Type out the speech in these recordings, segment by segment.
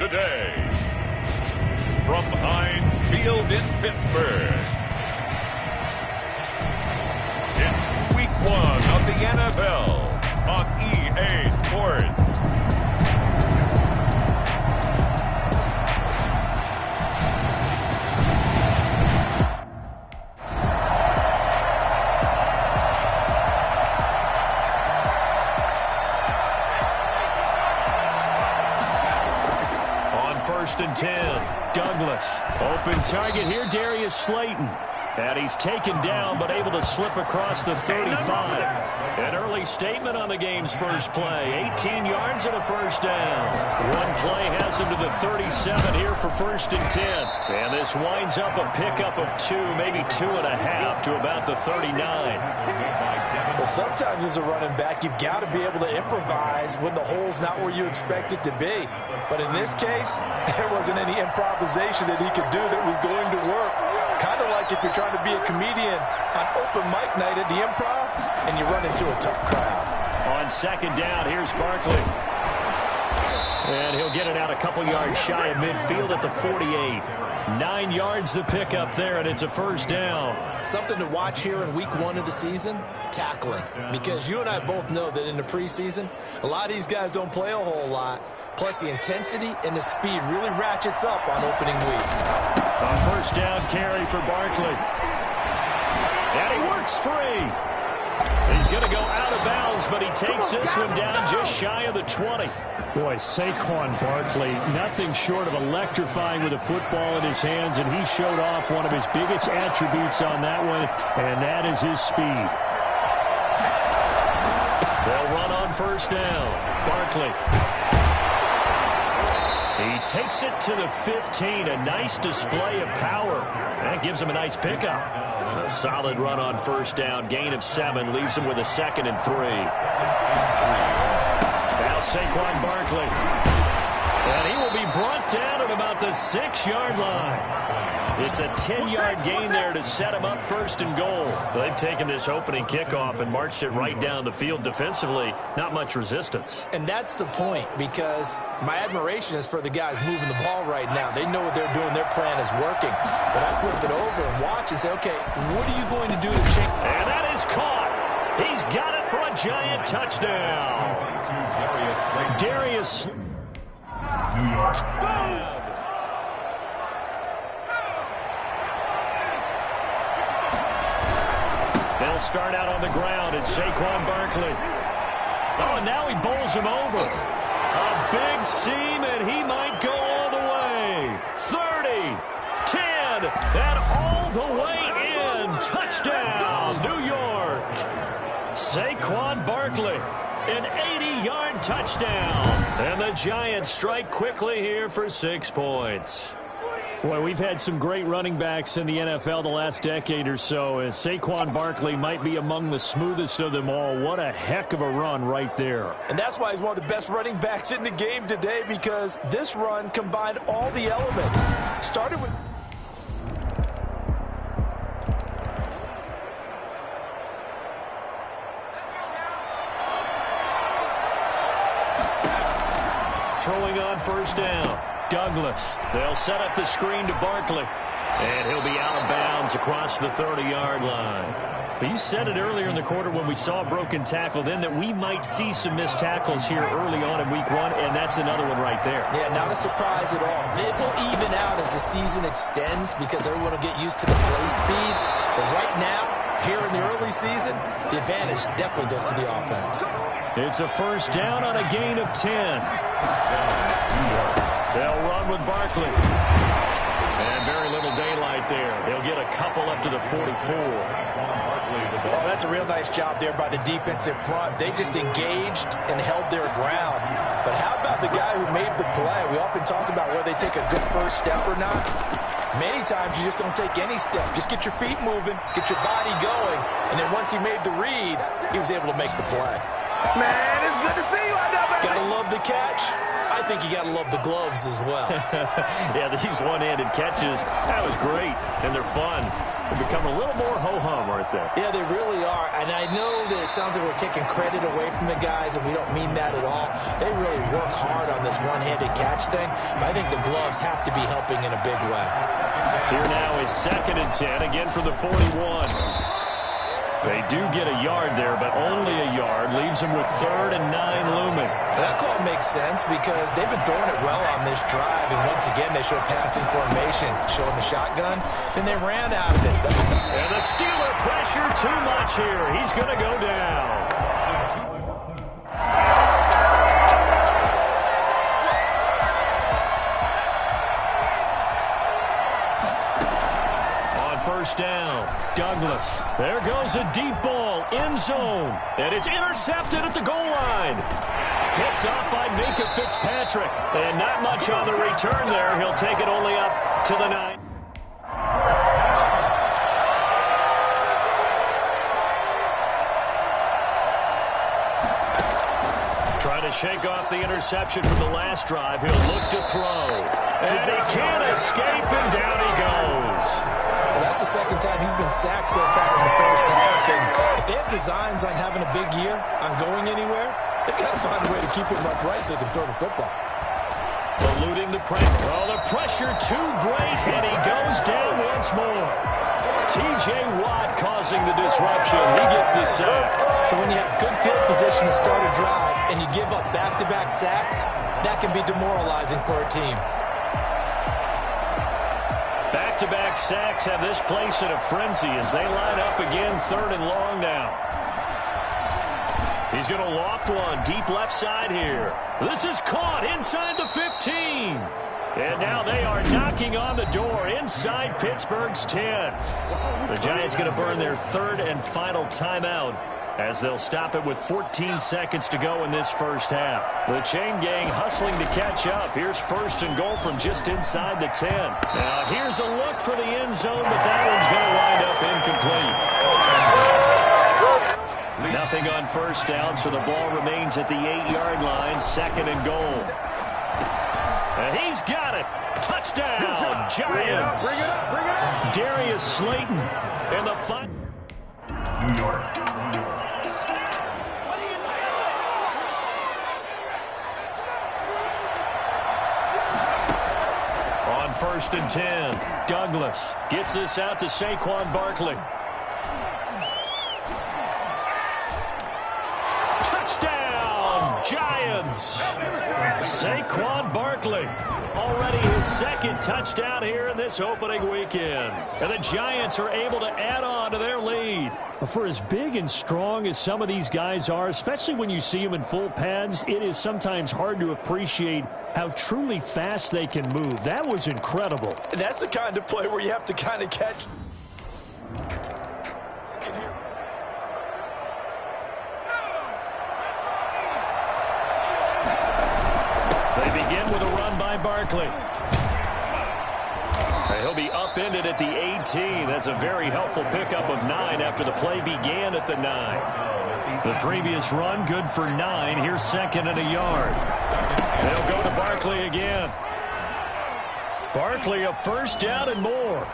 day. From Heinz Field in Pittsburgh, it's Week 1 of the NFL on EA Sports. First and 10. Douglas. Open target here, Darius Slayton. And he's taken down, but able to slip across the 35. An early statement on the game's first play. 18 yards and a first down. One play has him to the 37 here for first and 10. And this winds up a pickup of 2, maybe 2.5 to about the 39. Well, sometimes as a running back, you've got to be able to improvise when the hole's not where you expect it to be. But in this case, there wasn't any improvisation that he could do that was going to work. Kind of like if you're trying to be a comedian on open mic night at the Improv and you run into a tough crowd. On second down, here's Barkley. And he'll get it out a couple yards shy of midfield at the 48. 9 yards the pickup there, and it's a first down. Something to watch here in week 1 of the season, tackling. Because you and I both know that in the preseason, a lot of these guys don't play a whole lot. Plus, the intensity and the speed really ratchets up on opening week. A first down carry for Barkley. And he works free. He's going to go out of bounds, but he takes this one down just shy of the 20. Boy, Saquon Barkley, nothing short of electrifying with a football in his hands, and he showed off one of his biggest attributes on that one, and that is his speed. They'll run on first down. Barkley. He takes it to the 15. A nice display of power. That gives him a nice pickup. A solid run on first down. Gain of 7. Leaves him with a 2nd and 3. Now Saquon Barkley. And he will be brought down at about the 6-yard line. It's a 10-yard gain there to set him up first and goal. They've taken this opening kickoff and marched it right down the field defensively. Not much resistance. And that's the point, because my admiration is for the guys moving the ball right now. They know what they're doing. Their plan is working. But I flip it over and watch and say, okay, what are you going to do to change? And that is caught. He's got it for a giant touchdown. Darius. New York. Boom! They'll start out on the ground. It's Saquon Barkley. Oh, and now he bowls him over. A big seam, and he might go all the way. 30, 10, and all the way in. Touchdown, New York. Saquon Barkley, an 80-yard touchdown. And the Giants strike quickly here for 6 points. Boy, we've had some great running backs in the NFL the last decade or so. As Saquon Barkley might be among the smoothest of them all. What a heck of a run right there. And that's why he's one of the best running backs in the game today, because this run combined all the elements. Started with... Throwing on first down. Douglas. They'll set up the screen to Barkley. And he'll be out of bounds across the 30-yard line. But you said it earlier in the quarter when we saw a broken tackle then that we might see some missed tackles here early on in week 1, and that's another one right there. Yeah, not a surprise at all. It will even out as the season extends because everyone will get used to the play speed. But right now, here in the early season, the advantage definitely goes to the offense. It's a first down on a gain of 10. They'll run with Barkley. And very little daylight there. They'll get a couple up to the 44. Oh, that's a real nice job there by the defensive front. They just engaged and held their ground. But how about the guy who made the play? We often talk about whether they take a good first step or not. Many times you just don't take any step. Just get your feet moving, get your body going, and then once he made the read, he was able to make the play. Man, it's good to see you out there, baby. Gotta love the catch. I think you gotta love the gloves as well. Yeah, these one-handed catches, that was great, and they're fun. They've become a little more ho-hum, aren't they? Yeah, they really are. And I know that it sounds like we're taking credit away from the guys, and we don't mean that at all. They really work hard on this one-handed catch thing, but I think the gloves have to be helping in a big way. Here now is 2nd and 10, again for the 41. They do get a yard there, but only a yard. Leaves them with 3rd and 9 looming. That call makes sense because they've been throwing it well on this drive, and once again they show passing formation, showing the shotgun. Then they ran out of it. And the Steeler pressure too much here. He's going to go down. First down, Douglas. There goes a deep ball, end zone. And it's intercepted at the goal line. Picked off by Minka Fitzpatrick. And not much on the return there. He'll take it only up to the 9. Trying to shake off the interception from the last drive. He'll look to throw. And he can't escape, and down he goes. That's the second time he's been sacked so far in the first half. And if they have designs on having a big year, on going anywhere, they've got to find a way to keep him upright so they can throw the football. Eluding the pressure. Oh, the pressure too great, and he goes down once more. T.J. Watt causing the disruption. He gets the sack. So when you have good field position to start a drive and you give up back-to-back sacks, that can be demoralizing for a team. Back-to-back sacks have this place in a frenzy as they line up again, 3rd and long now. He's going to loft one deep left side here. This is caught inside the 15. And now they are knocking on the door inside Pittsburgh's 10. The Giants going to burn their 3rd and final timeout as they'll stop it with 14 seconds to go in this first half. The chain gang hustling to catch up. Here's 1st and goal from just inside the 10. Now here's a look for the end zone, but that one's going to wind up incomplete. Nothing on first down, so the ball remains at the 8-yard line, 2nd and goal. And he's got it. Touchdown, Giants. Bring it up. Darius Slayton in the final. New York. On 1st and 10, Douglas gets this out to Saquon Barkley. Touchdown, Giants. Saquon Barkley, already his 2nd touchdown here in this opening weekend. And the Giants are able to add on to their lead. For as big and strong as some of these guys are, especially when you see them in full pads, it is sometimes hard to appreciate how truly fast they can move. That was incredible. And that's the kind of play where you have to kind of catch. They begin with a run by Barkley. He'll be upended at the 18. That's a very helpful pickup of 9 after the play began at the 9. The previous run, good for 9. Here's 2nd and a yard. They'll go to Barkley again. Barkley a 1st down and more.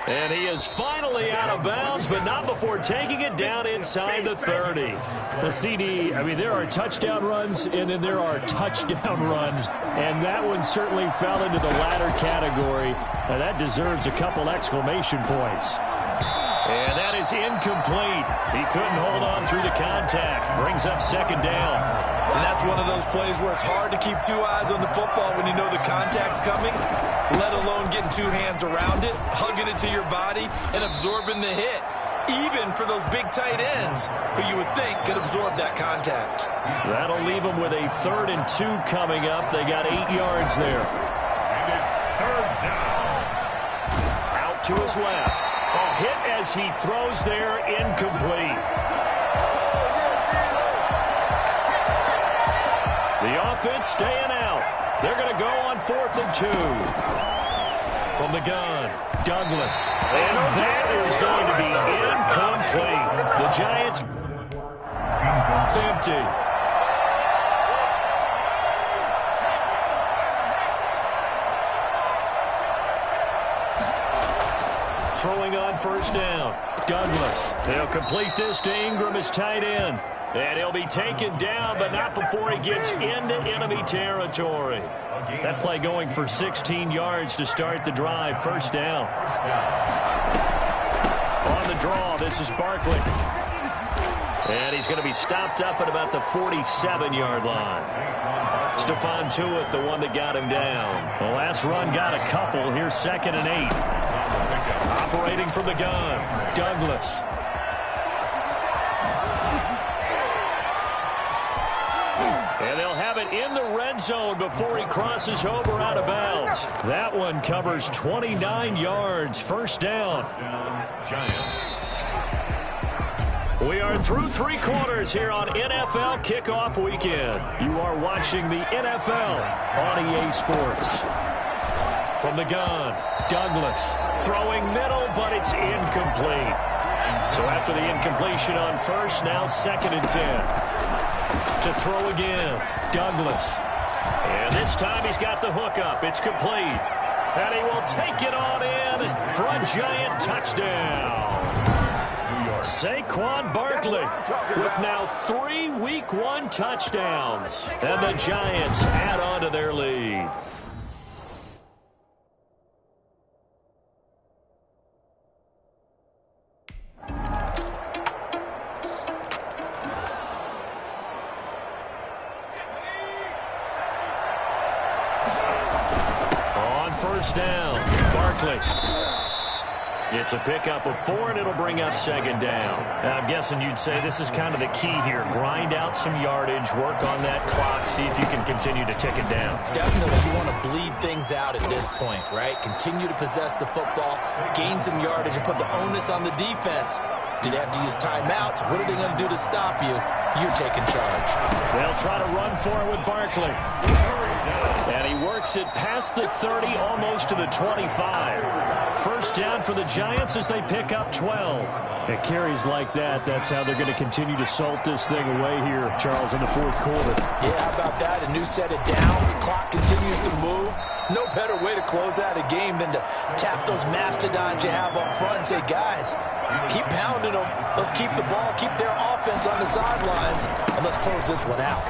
And he is finally out of bounds, but not before taking it down inside the 30. The CD, I mean, there are touchdown runs, and then there are touchdown runs, and that one certainly fell into the latter category. And that deserves a couple exclamation points. And that is incomplete. He couldn't hold on through the contact. Brings up 2nd down. And that's one of those plays where it's hard to keep 2 eyes on the football when you know the contact's coming, let alone getting 2 hands around it, hugging it to your body, and absorbing the hit, even for those big tight ends who you would think could absorb that contact. That'll leave them with a 3rd and 2 coming up. They got 8 yards there. And it's 3rd down. Out to his left. A hit as he throws there, incomplete. The offense staying out. They're going to go on 4th and 2. From the gun, Douglas. And that is going to be incomplete. The Giants empty. throwing on first down. Douglas. They'll complete this to Ingram as tight end. And he'll be taken down, but not before he gets into enemy territory. That play going for 16 yards to start the drive. First down. On the draw, this is Barkley. And he's going to be stopped up at about the 47-yard line. Stephon Tuitt, the one that got him down. The last run got a couple. Here's 2nd and 8. Operating from the gun, Douglas. And they'll have it in the red zone before he crosses over out of bounds. That one covers 29 yards. First down. Giants. We are through 3 quarters here on NFL Kickoff Weekend. You are watching the NFL on EA Sports. From the gun, Douglas throwing middle, but it's incomplete. So after the incompletion on first, now 2nd and 10. To throw again, Douglas. And this time he's got the hook up. It's complete. And he will take it on in for a Giant touchdown. Saquon Barkley with now 3 Week 1 touchdowns. And the Giants add on to their lead. First down, Barkley. It's a pickup of 4, and it'll bring up 2nd down. Now, I'm guessing you'd say this is kind of the key here. Grind out some yardage, work on that clock, see if you can continue to tick it down. Definitely, you want to bleed things out at this point, right? Continue to possess the football, gain some yardage, and put the onus on the defense. Do they have to use timeouts? What are they going to do to stop you? You're taking charge. They'll try to run for it with Barkley. And he works it past the 30, almost to the 25. First down for the Giants as they pick up 12. It carries like that. That's how they're going to continue to salt this thing away here, Charles, in the 4th quarter. Yeah, how about that? A new set of downs. Clock continues to move. No better way to close out a game than to tap those mastodons you have up front and say, guys, keep pounding them. Let's keep the ball, keep their offense on the sidelines, and let's close this one out.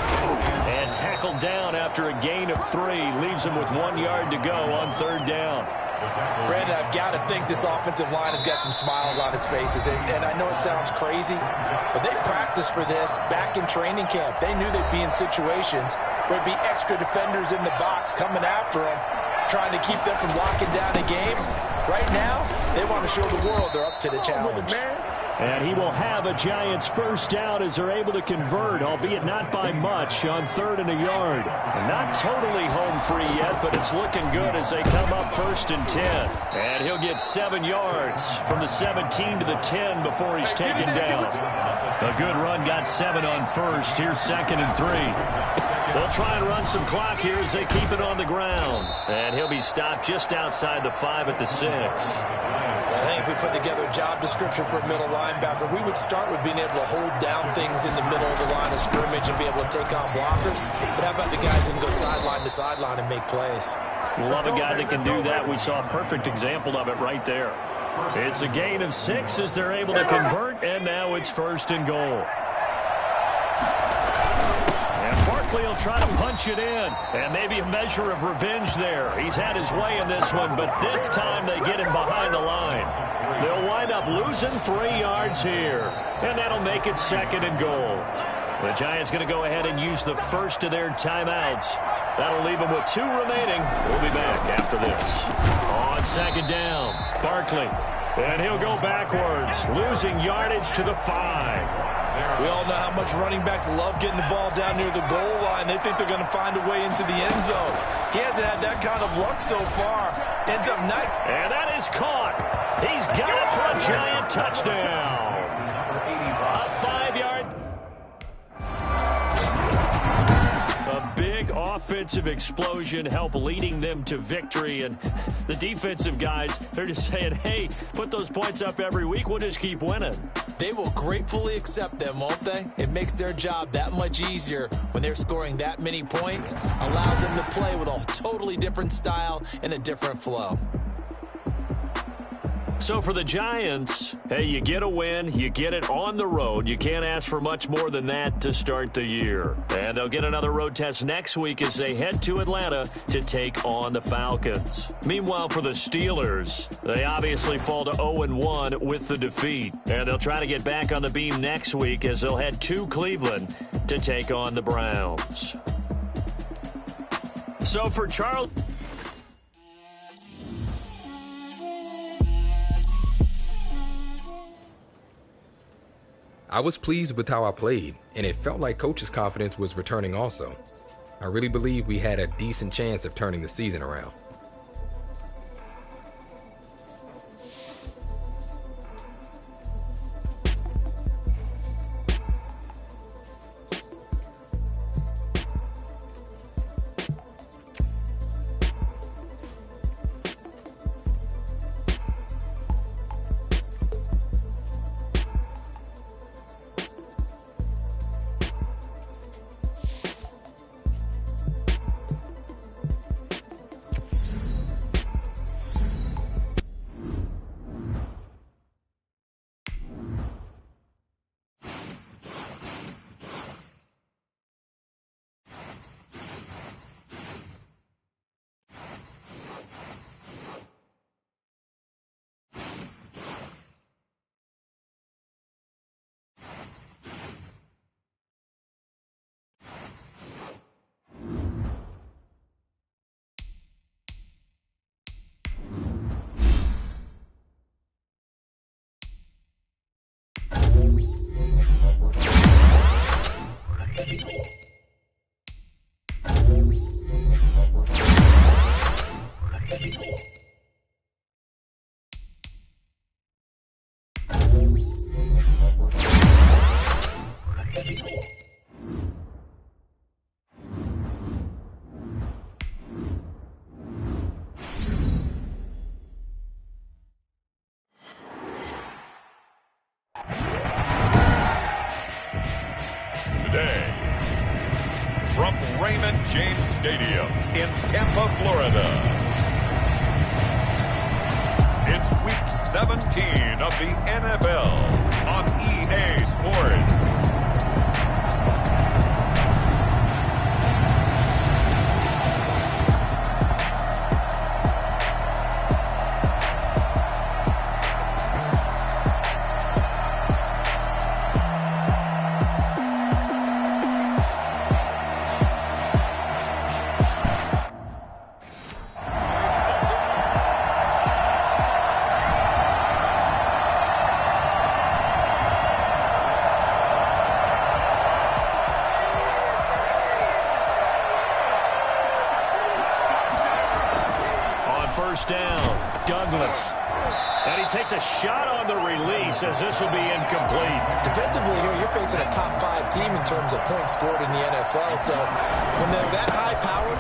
And tackled down after a gain of 3. Leaves him with 1 yard to go on 3rd down. Brandon, I've got to think this offensive line has got some smiles on its faces. And I know it sounds crazy, but they practiced for this back in training camp. They knew they'd be in situations where there'd be extra defenders in the box coming after them, trying to keep them from locking down a game. Right now, they want to show the world they're up to the challenge. And he will have a Giants first down as they're able to convert, albeit not by much, on 3rd and a yard. Not totally home free yet, but it's looking good as they come up 1st and 10. And he'll get 7 yards from the 17 to the 10 before he's taken down. A good run, got 7 on first. Here's 2nd and 3. They'll try and run some clock here as they keep it on the ground. And he'll be stopped just outside the 5 at the 6. I think if we put together a job description for a middle linebacker, we would start with being able to hold down things in the middle of the line of scrimmage and be able to take on blockers. But how about the guys who can go sideline to sideline and make plays? Love a guy that can do that. We saw a perfect example of it right there. It's a gain of 6 as they're able to convert, and now it's 1st and goal. He'll try to punch it in, and maybe a measure of revenge there. He's had his way in this one, but this time they get him behind the line. They'll wind up losing 3 yards here, and that'll make it 2nd and goal. The Giants going to go ahead and use the first of their timeouts. That'll leave them with 2 remaining. We'll be back after this. On 2nd down, Barkley, and he'll go backwards, losing yardage to the 5. We all know how much running backs love getting the ball down near the goal line. They think they're going to find a way into the end zone. He hasn't had that kind of luck so far. Ends up not. And that is caught. He's got it for a Giant touchdown. A 5-yard. A big offensive explosion help leading them to victory. And the defensive guys, they're just saying, hey, put those points up every week. We'll just keep winning. They will gratefully accept them, won't they? It makes their job that much easier when they're scoring that many points. Allows them to play with a totally different style and a different flow. So for the Giants, hey, you get a win, you get it on the road. You can't ask for much more than that to start the year. And they'll get another road test next week as they head to Atlanta to take on the Falcons. Meanwhile, for the Steelers, they obviously fall to 0-1 with the defeat. And they'll try to get back on the beam next week as they'll head to Cleveland to take on the Browns. So for Charles... I was pleased with how I played, and it felt like Coach's confidence was returning also. I really believe we had a decent chance of turning the season around. From Raymond James Stadium in Tampa, Florida. It's Week 17 of the NFL on EA Sports. First down, Douglas. And he takes a shot on the release as this will be incomplete. Defensively here, you're facing a top 5 team in terms of points scored in the NFL. So when they're that high-powered,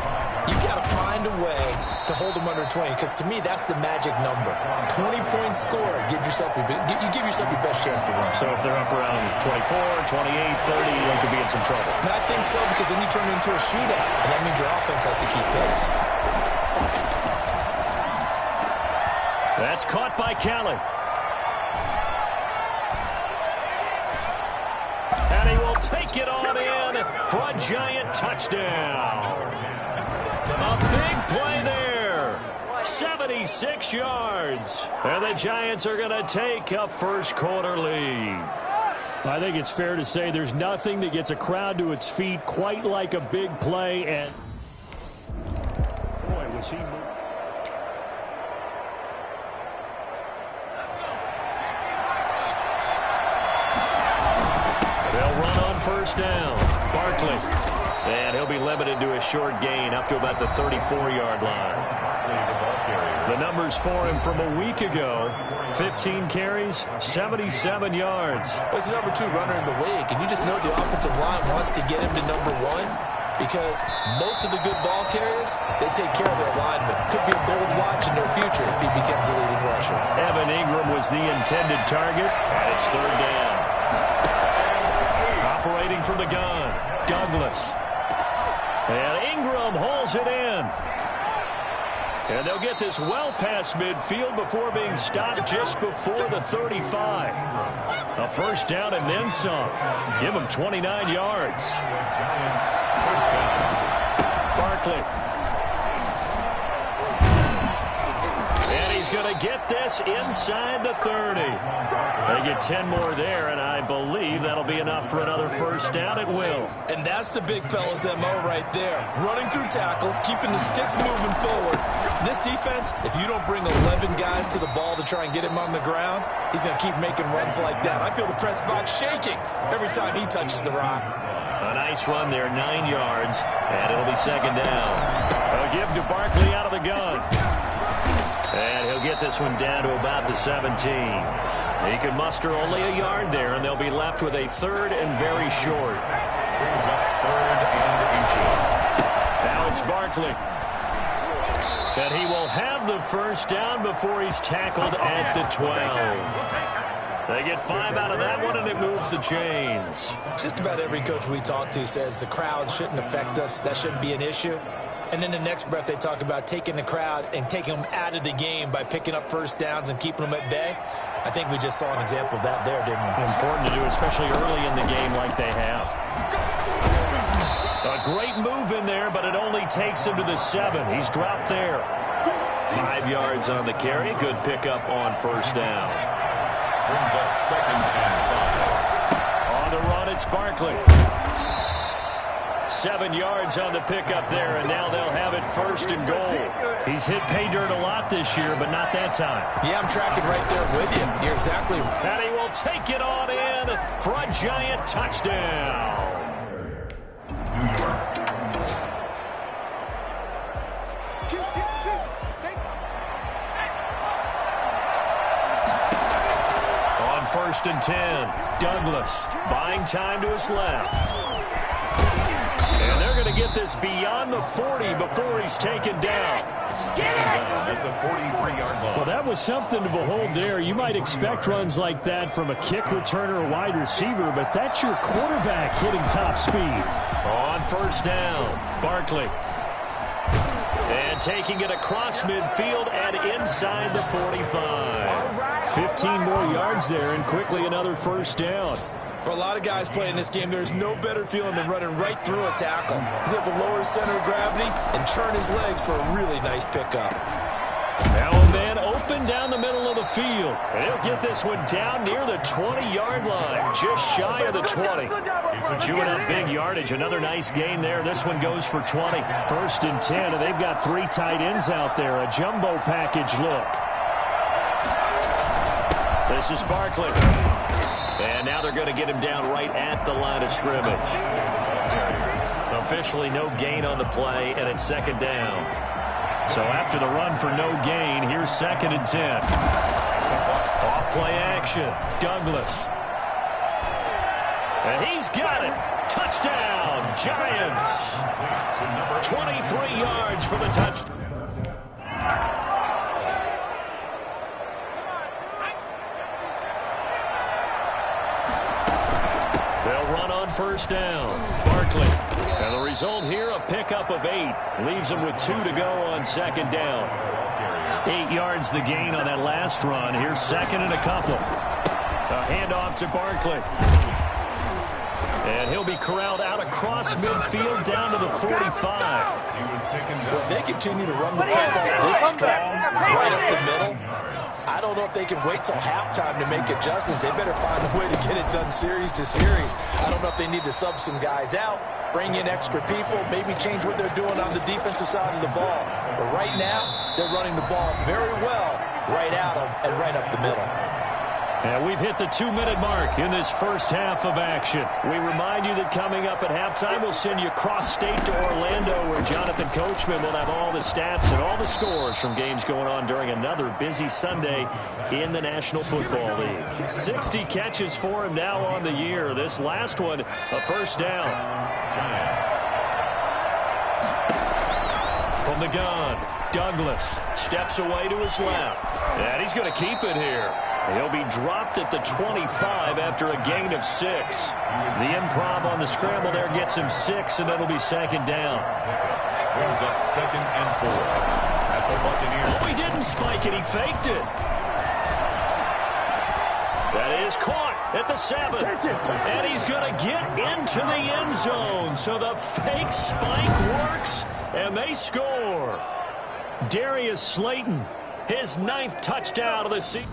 you've got to find a way to hold them under 20. Because to me, that's the magic number. 20 points scored, you give yourself your best chance to win. So if they're up around 24, 28, 30, they could be in some trouble. I think so, because then you turn it into a shootout. And that means your offense has to keep pace. That's caught by Kelly. And he will take it on in for a Giant touchdown. A big play there. 76 yards. And the Giants are going to take a first quarter lead. I think it's fair to say there's nothing that gets a crowd to its feet quite like a big play. And boy, was he... First down, Barkley. And he'll be limited to a short gain up to about the 34-yard line. The numbers for him from a week ago, 15 carries, 77 yards. He's the number 2 runner in the league, and you just know the offensive line wants to get him to number 1 because most of the good ball carriers, they take care of their linemen. Could be a gold watch in their future if he becomes a leading rusher. Evan Ingram was the intended target, and it's third down. Operating from the gun, Douglas. And Ingram hauls it in. And they'll get this well past midfield before being stopped just before the 35. A first down and then some. Give them 29 yards. Barkley. And he's going to get this inside the 30. They get 10 more there, and I believe that'll be enough for another first down. It will. And that's the big fella's MO right there. Running through tackles, keeping the sticks moving forward. This defense, if you don't bring 11 guys to the ball to try and get him on the ground, he's going to keep making runs like that. I feel the press box shaking every time he touches the rock. A nice run there, 9 yards, and it'll be second down. A give to Barkley out of the gun. And he'll get this one down to about the 17. He can muster only a yard there, and they'll be left with a third and very short. Now it's Barkley. And he will have the first down before he's tackled at the 12. They get 5 out of that one, and it moves the chains. Just about every coach we talk to says the crowd shouldn't affect us. That shouldn't be an issue. And then the next breath they talk about taking the crowd and taking them out of the game by picking up first downs and keeping them at bay. I think we just saw an example of that there, didn't we? Important to do, especially early in the game like they have. A great move in there, but it only takes him to the 7. He's dropped there. 5 yards on the carry. Good pickup on first down. Brings up second and 5. On the run, it's Barkley. 7 yards on the pickup there, and now they'll have it first and goal. He's hit pay dirt a lot this year, but not that time. Yeah, I'm tracking right there with you. You're exactly right. And he will take it on in for a giant touchdown. On first and 10, Douglas buying time to his left. And they're going to get this beyond the 40 before he's taken down. That's a 43-yard line. Well, that was something to behold there. You might expect runs like that from a kick returner or wide receiver, but that's your quarterback hitting top speed. On first down, Barkley. And taking it across midfield and inside the 45. 15 more yards there and quickly another first down. For a lot of guys playing this game, there's no better feeling than running right through a tackle. He's able to lower his center of gravity and turn his legs for a really nice pickup. Now a man open down the middle of the field. And he'll get this one down near the 20-yard line, just shy of the 20. Chewing up big yardage. Another nice gain there. This one goes for 20. First and 10, and they've got 3 tight ends out there. A jumbo package look. This is Barkley. And now they're going to get him down right at the line of scrimmage. Officially no gain on the play, and it's second down. So after the run for no gain, here's second and 10. Off play action, Douglas. And he's got it. Touchdown, Giants. 23 yards for the touchdown. They'll run on first down. Barkley. And the result here, a pickup of 8. Leaves them with 2 to go on second down. 8 yards the gain on that last run. Here's second and a couple. A handoff to Barkley. And he'll be corralled out across midfield down to the 45. If they continue to run the football this strong right up the middle, I don't know if they can wait till halftime to make adjustments. They better find a way to get it done series to series. I don't know if they need to sub some guys out, bring in extra people, maybe change what they're doing on the defensive side of the ball. But right now, they're running the ball very well right at them and right up the middle. And we've hit the 2-minute mark in this first half of action. We remind you that coming up at halftime, we'll send you cross-state to Orlando, where Jonathan Coachman will have all the stats and all the scores from games going on during another busy Sunday in the National Football League. 60 catches for him now on the year. This last one, a first down. From the gun, Douglas steps away to his left. And he's going to keep it here. He'll be dropped at the 25 after a gain of 6. The improv on the scramble there gets him 6, and it'll be second down. brings up 2nd and 4 at the Buccaneers. Oh, he didn't spike it. He faked it. That is caught at the 7. And he's going to get into the end zone. So the fake spike works, and they score. Darius Slayton, his 9th touchdown of the season.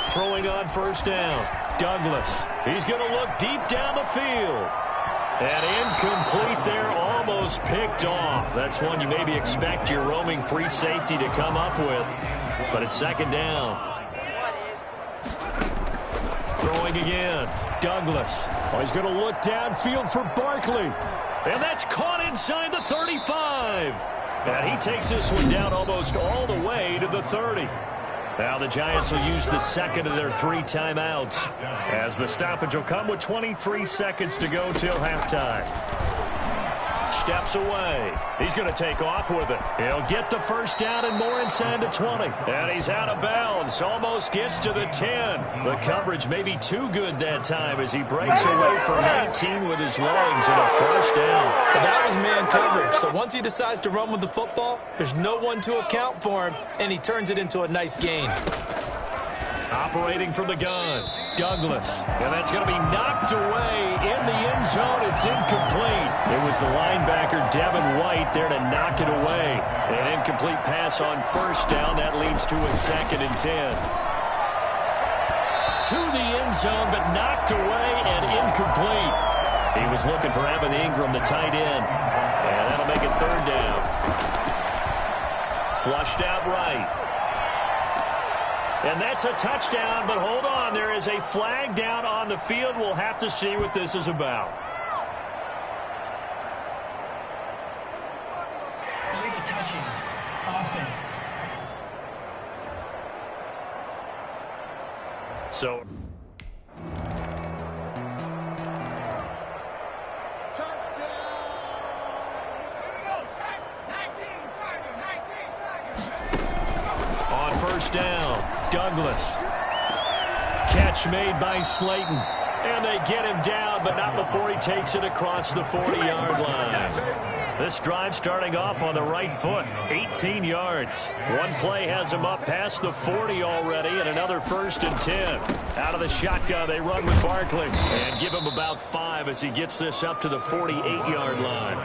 Throwing on 1st down. Douglas. He's going to look deep down the field. And incomplete there, almost picked off. That's one you maybe expect your roaming free safety to come up with. But it's 2nd down. Throwing again. Douglas. Oh, he's going to look downfield for Barkley. And that's caught inside the 35. And he takes this one down almost all the way to the 30. Now the Giants will use the 2nd of their 3 timeouts, as the stoppage will come with 23 seconds to go till halftime. Steps away. He's going to take off with it. He'll get the 1st down and more inside the 20. And he's out of bounds. Almost gets to the 10. The coverage may be too good that time as he breaks away from 19 with his legs and a 1st down. But that was man coverage. So once he decides to run with the football, there's no one to account for him, and he turns it into a nice gain. Operating from the gun, Douglas. And that's going to be knocked away in the end zone. It's incomplete. It was the linebacker, Devin White, there to knock it away. An incomplete pass on 1st down. That leads to a 2nd and 10. To the end zone, but knocked away and incomplete. He was looking for Evan Ingram, the tight end. And that'll make it 3rd down. Flushed out right. And that's a touchdown, but hold on. There is a flag down on the field. We'll have to see what this is about. Illegal touching. Offense. So... on 1st down, Douglas. Catch made by Slayton. And they get him down, but not before he takes it across the 40-yard line. This drive starting off on the right foot, 18 yards. One play has him up past the 40 already, and another 1st and 10. Out of the shotgun, they run with Barkley and give him about 5 as he gets this up to the 48-yard line.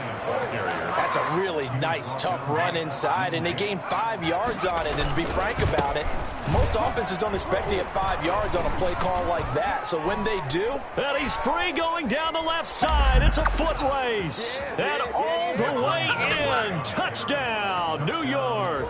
That's a really nice, tough run inside, and they gain 5 yards on it. And to be frank about it, most offenses don't expect to get 5 yards on a play call like that. So when they do... And he's free going down the left side. It's a foot race. And all the way in. Touchdown, New York.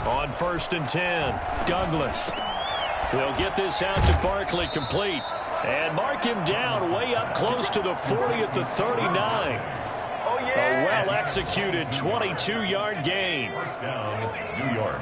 On 1st and 10, Douglas. They'll get this out to Barkley, complete. And mark him down way up close to the 40 at the 39. A well-executed 22-yard gain. First down, New York.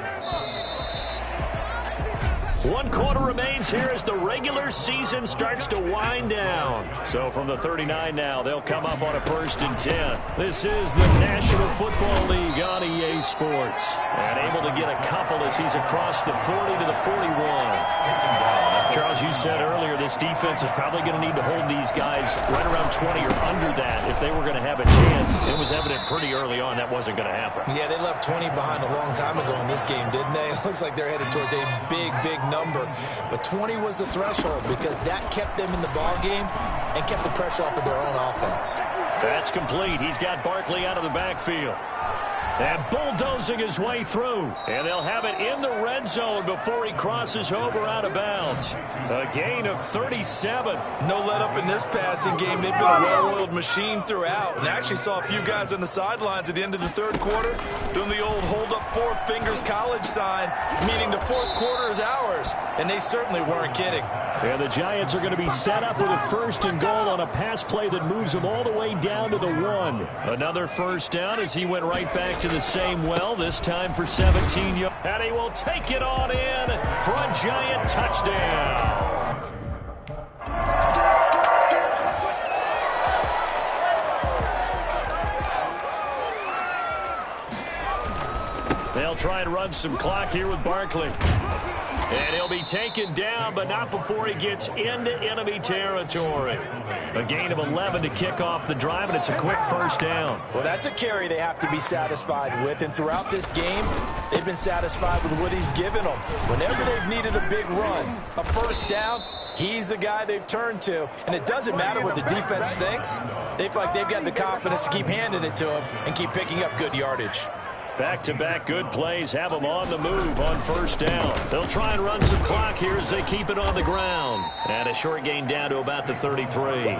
1 quarter remains here as the regular season starts to wind down. So from the 39 now, they'll come up on a 1st and 10. This is the National Football League on EA Sports. And able to get a couple as he's across the 40 to the 41. Charles, you said earlier this defense is probably going to need to hold these guys right around 20 or under that if they were going to have a chance. It was evident pretty early on that wasn't going to happen. Yeah, they left 20 behind a long time ago in this game, didn't they? It looks like they're headed towards a big, big number. But 20 was the threshold because that kept them in the ball game and kept the pressure off of their own offense. That's complete. He's got Barkley out of the backfield. And bulldozing his way through. And they'll have it in the red zone before he crosses over out of bounds. A gain of 37. No let up in this passing game. They've been a well-oiled machine throughout. And actually saw a few guys on the sidelines at the end of the 3rd quarter doing the old hold up 4 fingers college sign, meaning the 4th quarter is ours. And they certainly weren't kidding. And the Giants are going to be set up with a 1st and goal on a pass play that moves them all the way down to the 1. Another 1st down as he went right back to the same well, this time for 17 yards. And he will take it on in for a Giant touchdown. They'll try and run some clock here with Barkley. And he'll be taken down, but not before he gets into enemy territory. A gain of 11 to kick off the drive, and it's a quick first down. Well, that's a carry they have to be satisfied with. And throughout this game, they've been satisfied with what he's given them. Whenever they've needed a big run, a first down, he's the guy they've turned to. And it doesn't matter what the defense thinks. They feel like they've got the confidence to keep handing it to him and keep picking up good yardage. Back-to-back good plays have them on the move on first down. They'll try and run some clock here as they keep it on the ground. And a short gain down to about the 33.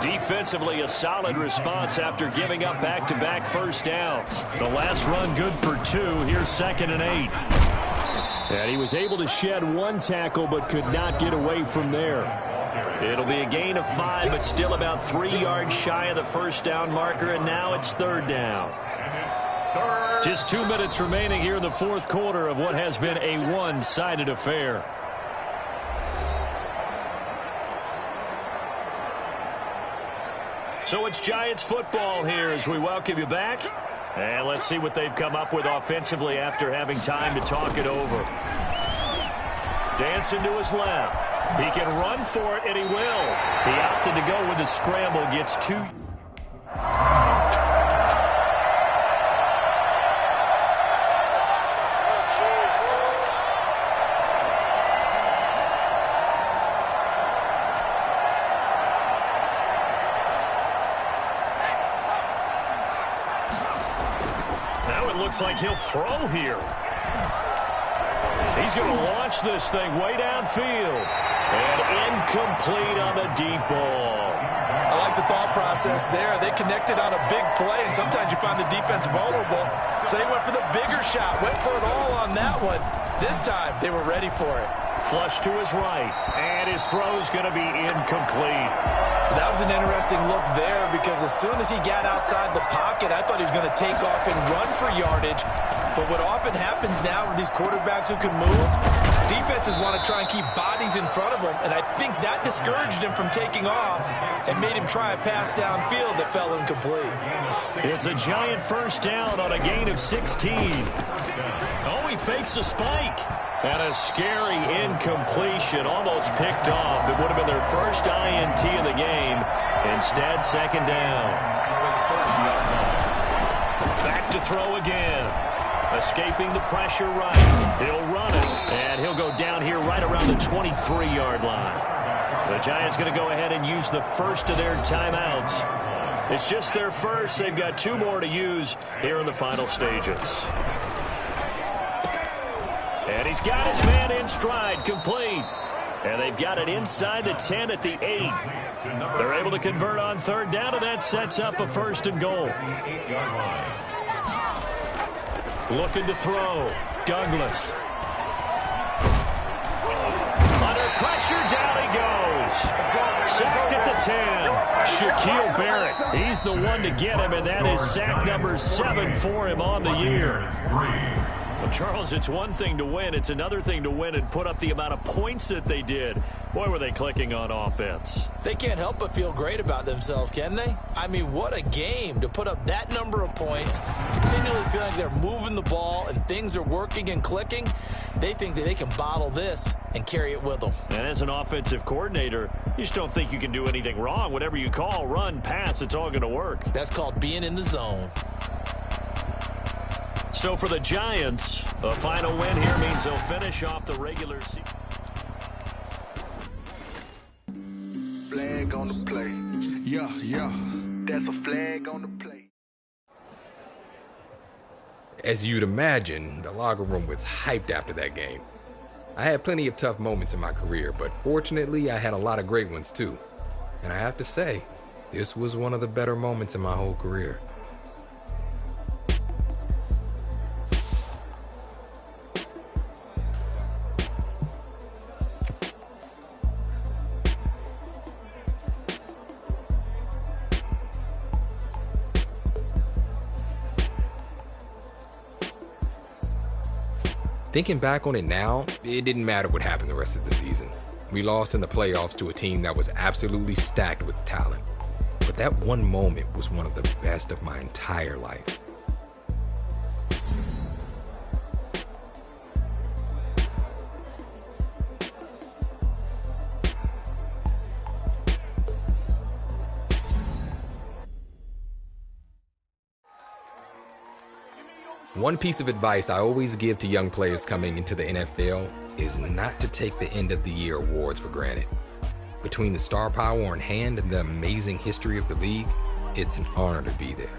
Defensively, a solid response after giving up back-to-back first downs. The last run good for 2. Here's 2nd and 8. And he was able to shed one tackle but could not get away from there. It'll be a gain of 5, but still about 3 yards shy of the first down marker, and now it's 3rd down. Just 2 minutes remaining here in the 4th quarter of what has been a one-sided affair. So it's Giants football here as we welcome you back. And let's see what they've come up with offensively after having time to talk it over. Dancing to his left. He can run for it, and he will. He opted to go with the scramble, gets 2. Looks like he'll throw here. He's going to launch this thing way downfield. And incomplete on the deep ball. I like the thought process there. They connected on a big play, and sometimes you find the defense vulnerable. So they went for the bigger shot, went for it all on that one. This time, they were ready for it. Flush to his right, and his throw's going to be incomplete. That was an interesting look there because as soon as he got outside the pocket, I thought he was going to take off and run for yardage. But what often happens now with these quarterbacks who can move, defenses want to try and keep bodies in front of them, and I think that discouraged him from taking off and made him try a pass downfield that fell incomplete. It's a Giant first down on a gain of 16. Oh, he fakes a spike. And a scary incompletion, almost picked off. It would have been their first INT of the game. Instead, 2nd down. Back to throw again. Escaping the pressure right. He'll run it, and he'll go down here right around the 23-yard line. The Giants going to go ahead and use the first of their timeouts. It's just their first. They've got 2 more to use here in the final stages. And he's got his man in stride, complete. And they've got it inside the 10 at the 8. They're able to convert on 3rd down, and that sets up a 1st and goal. Looking to throw. Douglas. Under pressure, down he goes. Sacked at the 10. Shaquille Barrett. He's the one to get him, and that is sack number 7 for him on the year. Well, Charles, it's one thing to win. It's another thing to win and put up the amount of points that they did. Boy, were they clicking on offense. They can't help but feel great about themselves, can they? I mean, what a game to put up that number of points, continually feeling like they're moving the ball and things are working and clicking. They think that they can bottle this and carry it with them. And as an offensive coordinator, you just don't think you can do anything wrong. Whatever you call, run, pass, it's all going to work. That's called being in the zone. So for the Giants, a final win here means they'll finish off the regular season. Flag on the play. Yeah. That's a flag on the play. As you'd imagine, the locker room was hyped after that game. I had plenty of tough moments in my career, but fortunately I had a lot of great ones too. And I have to say, this was one of the better moments in my whole career. Thinking back on it now, it didn't matter what happened the rest of the season. We lost in the playoffs to a team that was absolutely stacked with talent. But that one moment was one of the best of my entire life. One piece of advice I always give to young players coming into the NFL is not to take the end of the year awards for granted. Between the star power on hand and the amazing history of the league, it's an honor to be there.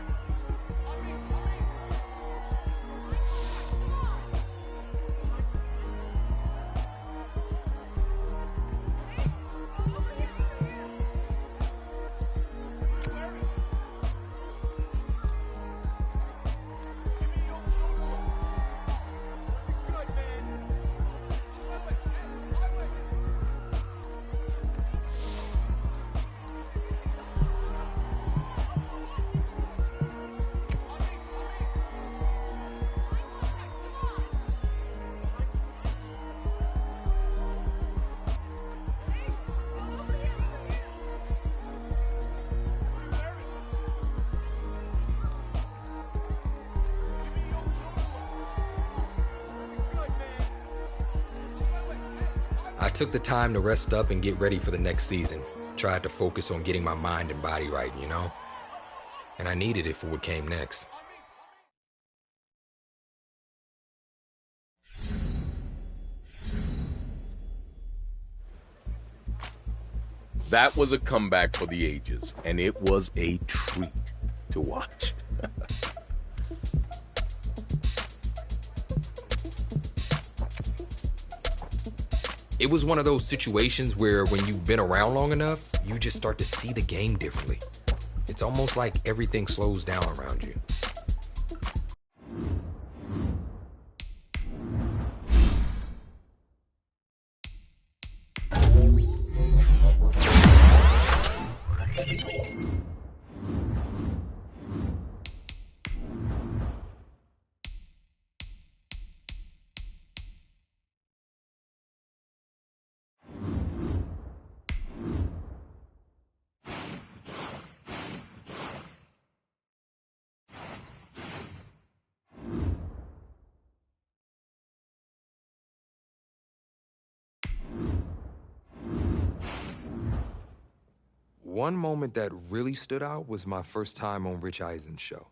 I took the time to rest up and get ready for the next season. Tried to focus on getting my mind and body right, you know? And I needed it for what came next. That was a comeback for the ages, and it was a treat to watch. It was one of those situations where when you've been around long enough, you just start to see the game differently. It's almost like everything slows down around you. One moment that really stood out was my first time on Rich Eisen's show.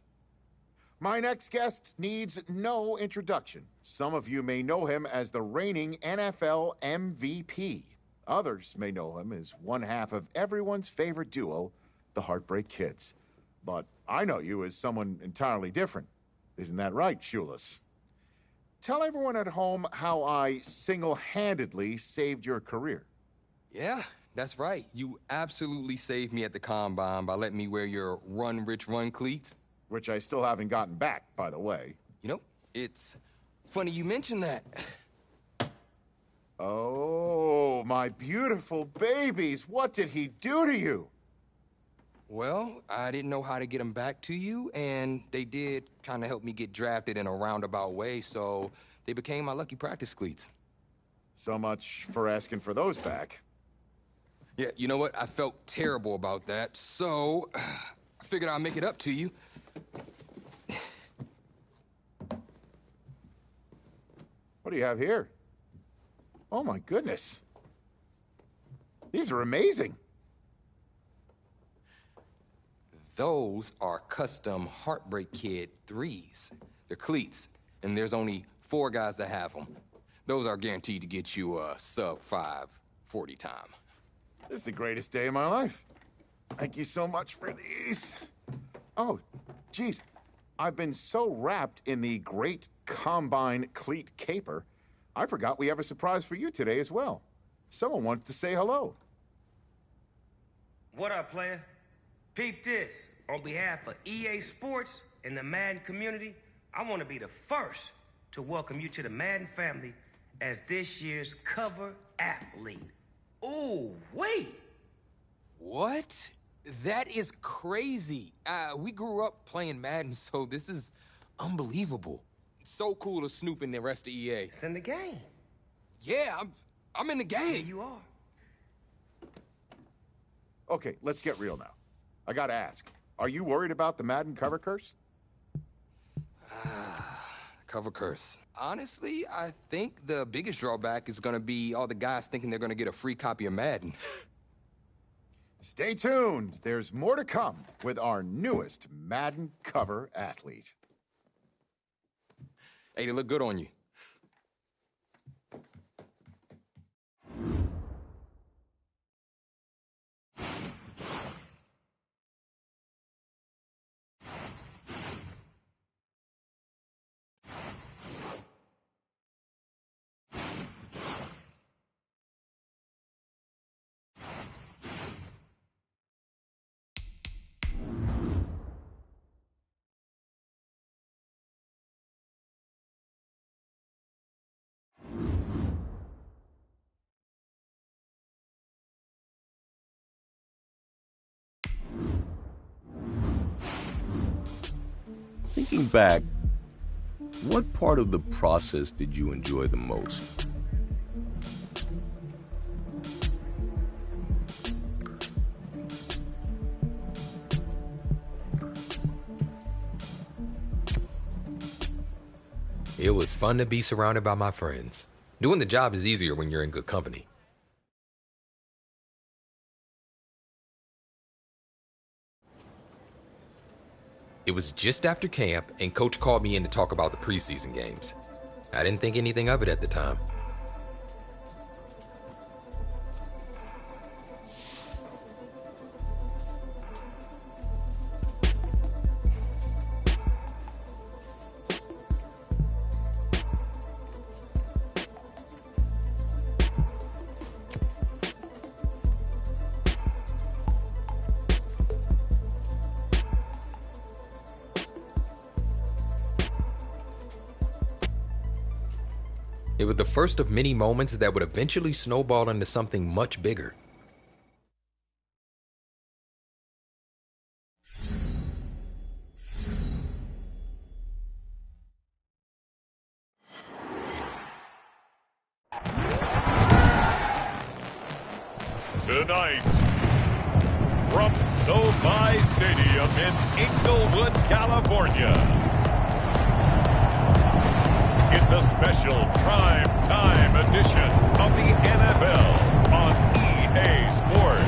My next guest needs no introduction. Some of you may know him as the reigning NFL MVP. Others may know him as one half of everyone's favorite duo, the Heartbreak Kids. But I know you as someone entirely different. Isn't that right, Shoeless? Tell everyone at home how I single-handedly saved your career. Yeah, that's right. You absolutely saved me at the Combine by letting me wear your Run Rich Run cleats. Which I still haven't gotten back, by the way. You know, it's funny you mention that. Oh, my beautiful babies. What did he do to you? Well, I didn't know how to get them back to you, and they did kind of help me get drafted in a roundabout way, so they became my lucky practice cleats. So much for asking for those back. Yeah, you know what? I felt terrible about that, so I figured I'd make it up to you. What do you have here? Oh, my goodness. These are amazing. Those are custom Heartbreak Kid 3s. They're cleats, and there's only 4 guys that have them. Those are guaranteed to get you a sub-5:40 time. This is the greatest day of my life. Thank you so much for these. Oh, geez. I've been so wrapped in the great Combine cleat caper, I forgot we have a surprise for you today as well. Someone wants to say hello. What up, player? Peep this. On behalf of EA Sports and the Madden community, I want to be the first to welcome you to the Madden family as this year's cover athlete. Ooh, wait. What? That is crazy. We grew up playing Madden, so this is unbelievable. It's so cool to snoop in the rest of EA. It's in the game. Yeah, I'm in the game. Yeah, you are. Okay, let's get real now. I gotta ask, are you worried about the Madden cover curse? Cover curse. Honestly, I think the biggest drawback is gonna be all the guys thinking they're gonna get a free copy of Madden. Stay tuned. There's more to come with our newest Madden cover athlete. Hey, they look good on you. Thinking back, what part of the process did you enjoy the most? It was fun to be surrounded by my friends. Doing the job is easier when you're in good company. It was just after camp, and Coach called me in to talk about the preseason games. I didn't think anything of it at the time. It was the first of many moments that would eventually snowball into something much bigger. Tonight, from SoFi Stadium in Inglewood, California, it's a special prime time edition of the NFL on EA Sports.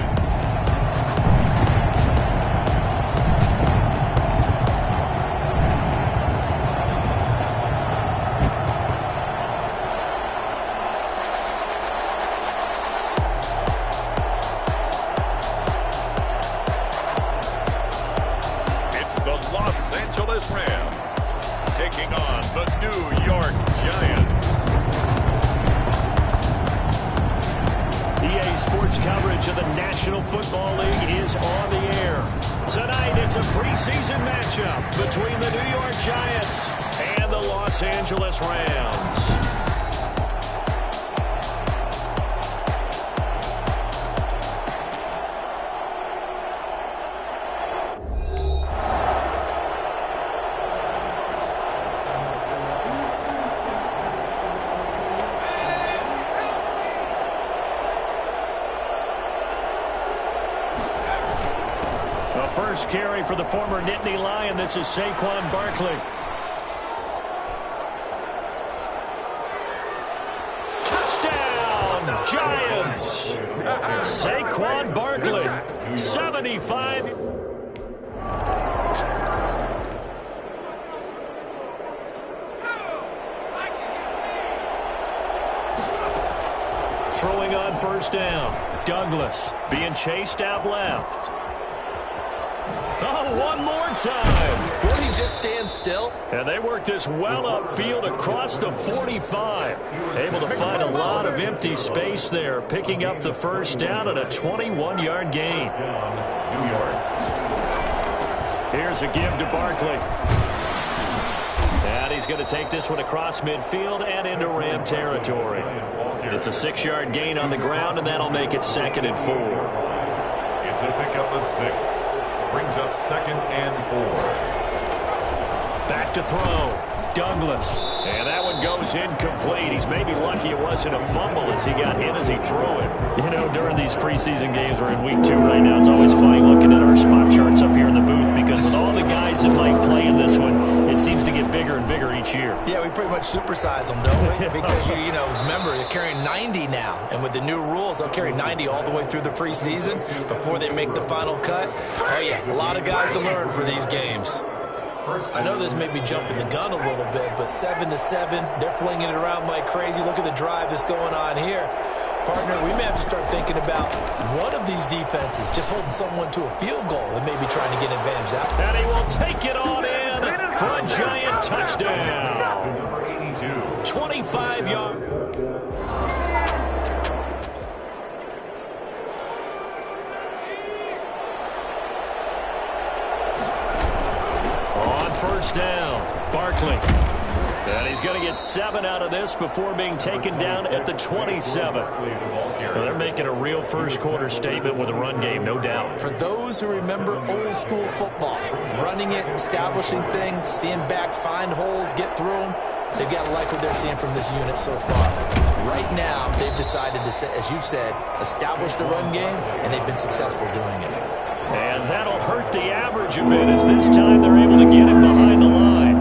It's the Los Angeles Rams taking on the New York Giants. EA Sports coverage of the National Football League is on the air. Tonight, it's a preseason matchup between the New York Giants and the Los Angeles Rams. First carry for the former Nittany Lion. This is Saquon Barkley. Touchdown, Giants! Saquon Barkley, 75. Throwing on first down. Douglas being chased out left. Oh, one more time. Will he just stand still? And they work this well upfield across the 45. Able to find a lot of empty space there, picking up the first down and a 21-yard gain. Here's a give to Barkley. And he's going to take this one across midfield and into Ram territory. It's a 6-yard gain on the ground, and that'll make it 2nd and 4. It's a pickup of 6. Brings up 2nd and 4. Back to throw. Douglas. And that one goes incomplete. He's maybe lucky it wasn't a fumble as he got in as he threw it. You know, during these preseason games, we're in week 2 right now. It's always funny looking at our spot charts up here in the booth because with all the guys that might play in this one, it seems to get bigger and bigger each year. Yeah, we pretty much supersize them, don't we? Because, you know, remember, they're carrying 90 now. And with the new rules, they'll carry 90 all the way through the preseason before they make the final cut. Oh, yeah, a lot of guys to learn for these games. I know this may be jumping the gun a little bit, but 7-7, they're flinging it around like crazy. Look at the drive that's going on here. Partner, we may have to start thinking about one of these defenses just holding someone to a field goal and maybe trying to get an advantage out. And he will take it on in for a giant touchdown. 25 yards. On first down, Barkley. And he's going to get 7 out of this before being taken down at the 27. Well, they're making a real first-quarter statement with a run game, no doubt. For those who remember old-school football, running it, establishing things, seeing backs find holes, get through them, they've got to like what they're seeing from this unit so far. Right now, they've decided to, as you've said, establish the run game, and they've been successful doing it. And that'll hurt the average a bit as this time they're able to get it behind the line.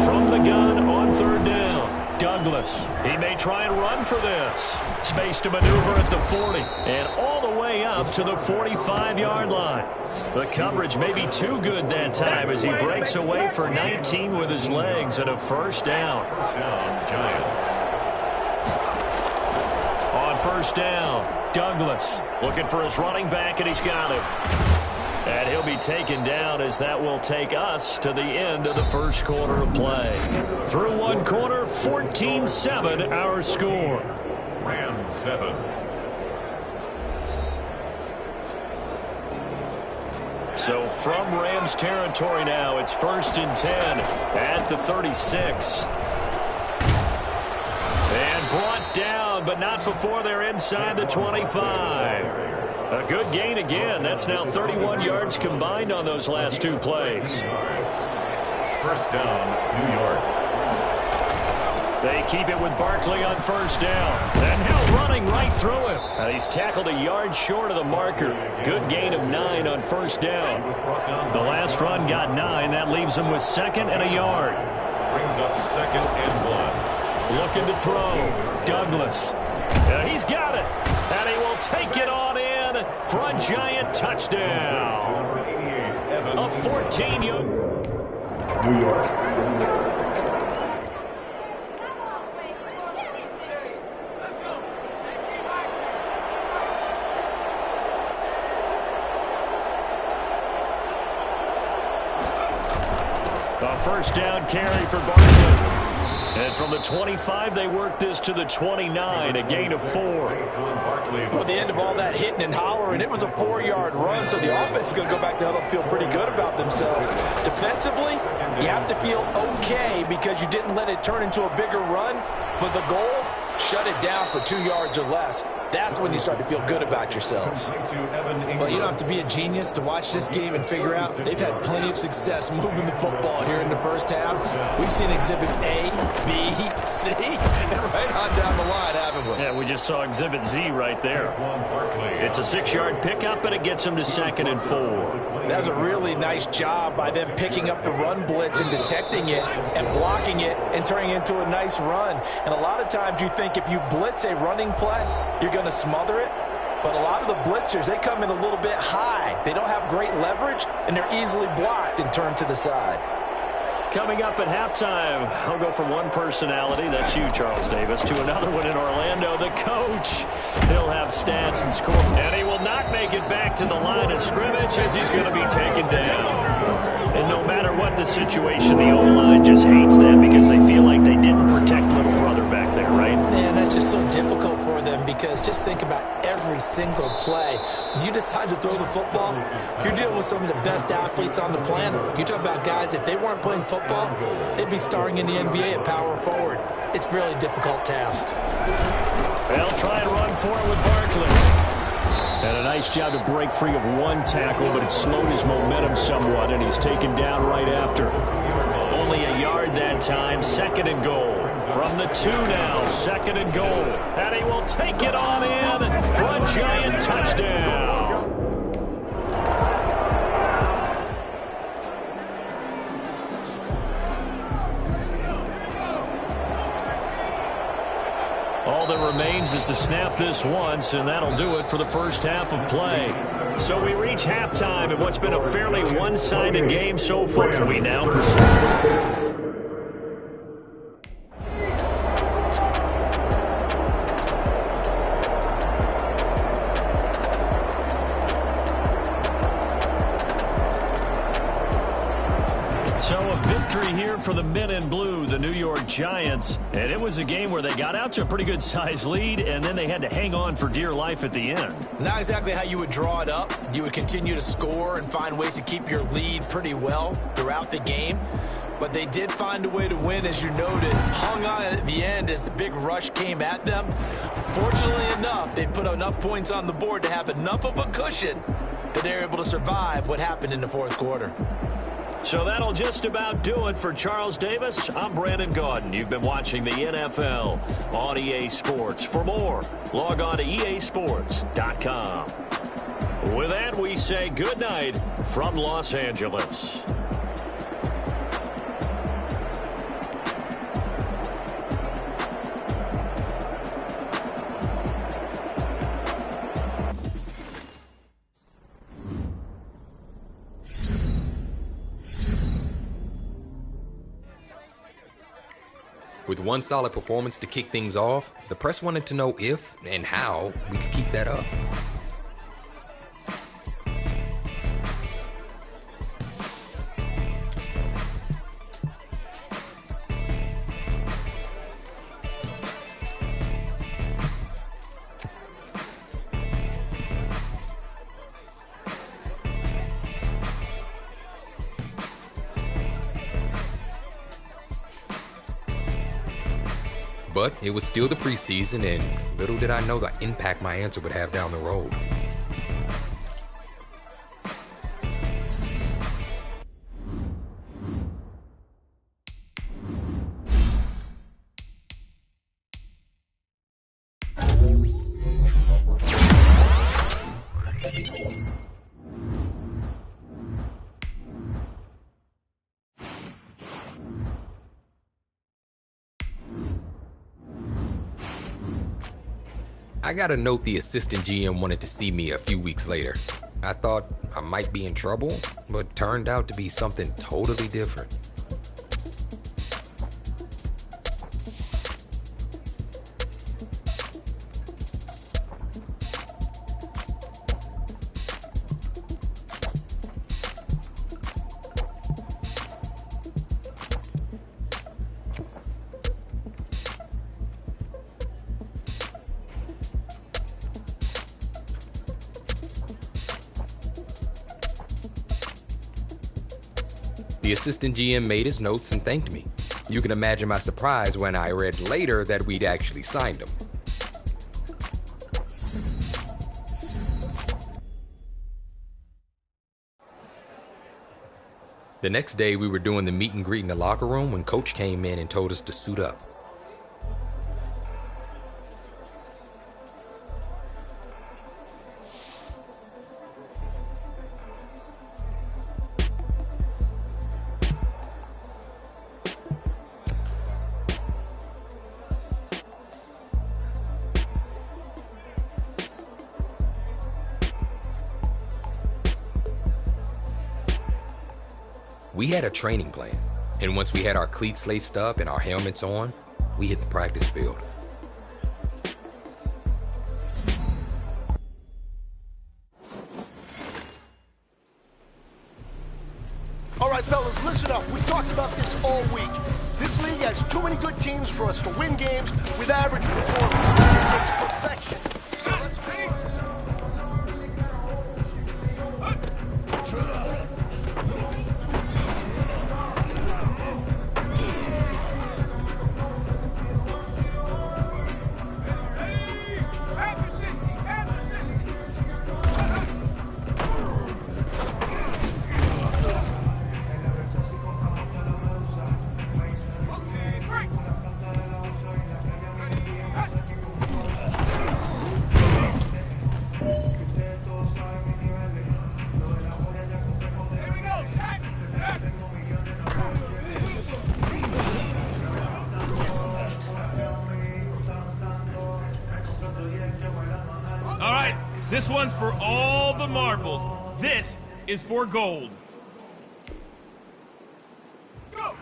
From the gun on third down, Douglas. He may try and run for this. Space to maneuver at the 40 and all the way up to the 45-yard line. The coverage may be too good that time as he breaks away for 19 with his legs and a first down. Giants. On first down, Douglas looking for his running back, and he's got it. And he'll be taken down as that will take us to the end of the first quarter of play. Through one quarter, 14-7 our score. Rams 7. So from Rams territory now, it's 1st and 10 at the 36. And brought down, but not before they're inside the 25. A good gain again. That's now 31 yards combined on those last 2 plays. First down, New York. They keep it with Barkley on first down. And Hill running right through him. And he's tackled a yard short of the marker. Good gain of 9 on first down. The last run got 9. That leaves him with 2nd and a yard. Brings up 2nd and 1. Looking to throw. Douglas. He's got it. And he will take it on in for a giant touchdown. A 14-yard. New York. A first down carry for Barkley. And from the 25, they work this to the 29, a gain of 4. Well, at the end of all that hitting and hollering, it was a 4-yard run, so the offense is going to go back to huddle and feel pretty good about themselves. Defensively, you have to feel okay because you didn't let it turn into a bigger run, but the goal, shut it down for 2 yards or less. That's when you start to feel good about yourselves. Well, you don't have to be a genius to watch this game and figure out they've had plenty of success moving the football here in the first half. We've seen exhibits A, B, C, and right on down the line, haven't we? Yeah, we just saw exhibit Z right there. It's a 6-yard pickup, and it gets him to 2nd and 4. That's a really nice job by them picking up the run blitz and detecting it and blocking it and turning it into a nice run. And a lot of times you think if you blitz a running play, you're going to smother it. But a lot of the blitzers, they come in a little bit high. They don't have great leverage, and they're easily blocked and turned to the side. Coming up at halftime, I'll go from one personality, that's you, Charles Davis, to another one in Orlando, the coach. He'll have stats and score. And he will not make it back to the line of scrimmage as he's going to be taken down. And no matter what the situation, the O-line just hates that because they feel like they didn't protect little brother back there, right? Man, that's just so difficult for them because just think about every single play. When you decide to throw the football, you're dealing with some of the best athletes on the planet. You talk about guys, if they weren't playing football, they'd be starring in the NBA at power forward. It's a really difficult task. They'll try and run for it with Barkley. And a nice job to break free of one tackle, but it slowed his momentum somewhat, and he's taken down right after. Only a yard that time, 2nd and goal. From the 2 now, 2nd and goal. And he will take it on in for a giant touchdown. All that remains is to snap this once, and that'll do it for the first half of play. So we reach halftime in what's been a fairly one-sided game so far. We now proceed. For the men in blue, the New York Giants, and it was a game where they got out to a pretty good size lead, and then they had to hang on for dear life at the end. Not exactly how you would draw it up. You would continue to score and find ways to keep your lead pretty well throughout the game, but they did find a way to win, as you noted. Hung on at the end as the big rush came at them. Fortunately enough, they put enough points on the board to have enough of a cushion that they're able to survive what happened in the fourth quarter. So that'll just about do it for Charles Davis. I'm Brandon Gaudin. You've been watching the NFL on EA Sports. For more, log on to easports.com. With that, we say good night from Los Angeles. With one solid performance to kick things off, the press wanted to know if and how we could keep that up. But it was still the preseason, and little did I know the impact my answer would have down the road. I got a note the assistant GM wanted to see me a few weeks later. I thought I might be in trouble, but turned out to be something totally different. The assistant GM made his notes and thanked me. You can imagine my surprise when I read later that we'd actually signed him. The next day, we were doing the meet and greet in the locker room when Coach came in and told us to suit up. We had a training plan, and once we had our cleats laced up and our helmets on, we hit the practice field. All right, fellas, listen up. We talked about this all week. This league has too many good teams for us to win games with average performance. It takes perfection. So let's go. This one's for all the marbles. This is for gold. Go!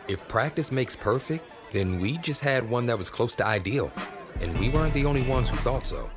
If practice makes perfect, then we just had one that was close to ideal, and we weren't the only ones who thought so.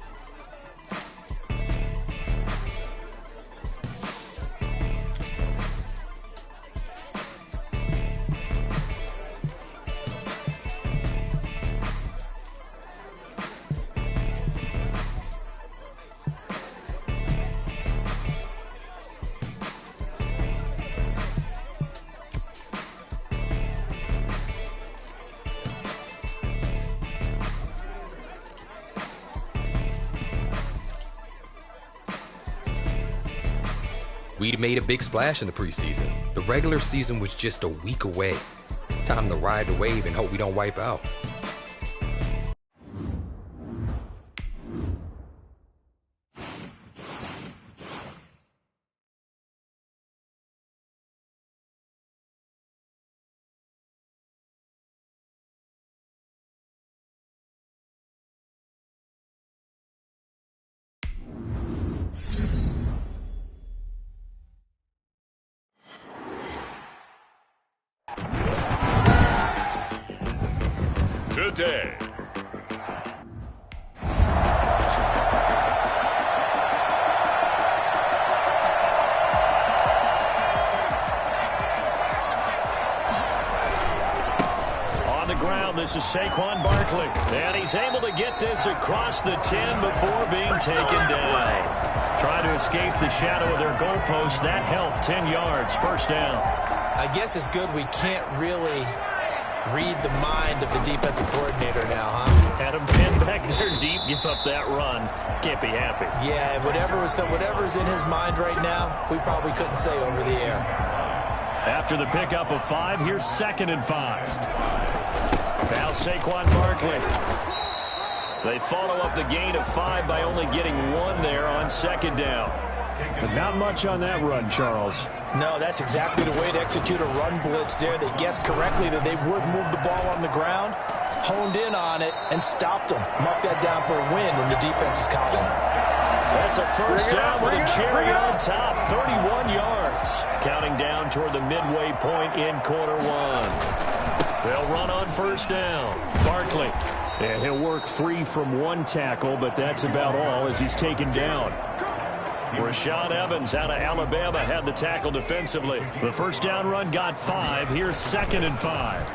We'd made a big splash in the preseason. The regular season was just a week away. Time to ride the wave and hope we don't wipe out. Today. On the ground, this is Saquon Barkley. And he's able to get this across the 10 before being taken down. Trying to escape the shadow of their goalpost. That helped. 10 yards, first down. I guess it's good we can't really read the mind of the defensive coordinator now, huh? Had him pinned back there deep, give up that run. Can't be happy. Yeah, whatever's in his mind right now, we probably couldn't say over the air. After the pickup of 5, here's 2nd and 5. Now Saquon Barkley. They follow up the gain of 5 by only getting 1 there on 2nd down. But not much on that run, Charles. No, that's exactly the way to execute a run blitz there. They guessed correctly that they would move the ball on the ground, honed in on it, and stopped them. Mark that down for a win in the defense's column. That's a first down with a cherry on top, 31 yards. Counting down toward the midway point in quarter 1. They'll run on first down. Barkley. And he'll work free from 1 tackle, but that's about all as he's taken down. Rashad Evans out of Alabama had the tackle defensively. The first down run got 5. Here's 2nd and 5.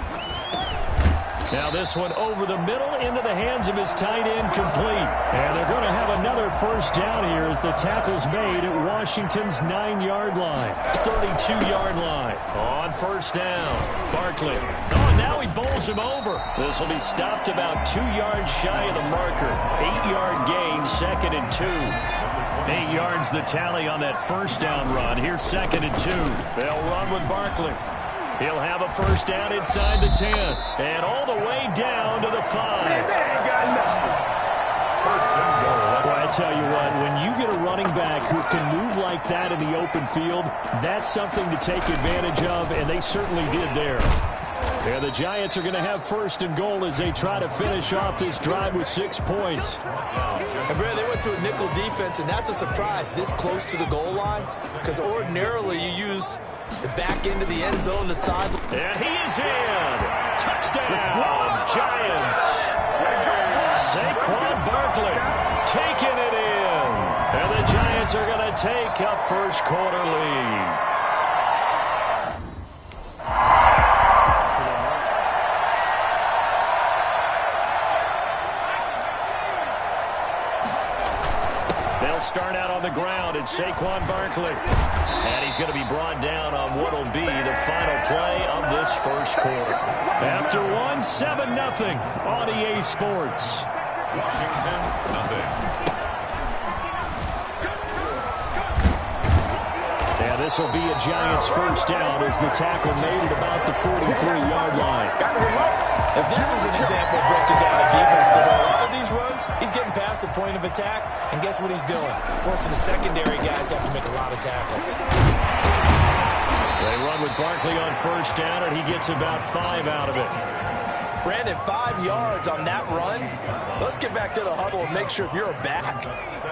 Now this one over the middle into the hands of his tight end, complete. And they're going to have another first down here as the tackle's made at Washington's 9-yard line. 32-yard line on first down. Barkley. Oh, and now he bowls him over. This will be stopped about 2 yards shy of the marker. 8-yard gain, 2nd and 2. 8 yards the tally on that first down run. Here's 2nd and 2. They'll run with Barkley. He'll have a first down inside the 10. And all the way down to the 5. Well, I tell you what, when you get a running back who can move like that in the open field, that's something to take advantage of, and they certainly did there. And the Giants are going to have 1st and goal as they try to finish off this drive with 6 points. And Brad, they went to a nickel defense, and that's a surprise this close to the goal line, because ordinarily you use the back end of the end zone, the side. And he is in. Touchdown, Giants. Saquon Barkley taking it in. And the Giants are going to take a first quarter lead. Start out on the ground, it's Saquon Barkley. And he's going to be brought down on what will be the final play of this first quarter. After 1, 7-0 on EA Sports. Washington, nothing. And This will be a Giants first down as the tackle made at about the 43-yard line. If this is an example of breaking down a defense, because on a lot of these runs, he's getting past the point of attack, and guess what he's doing? Forcing the secondary guys to have to make a lot of tackles. They run with Barkley on first down, and he gets about 5 out of it. Brandon, 5 yards on that run. Let's get back to the huddle and make sure if you're a back,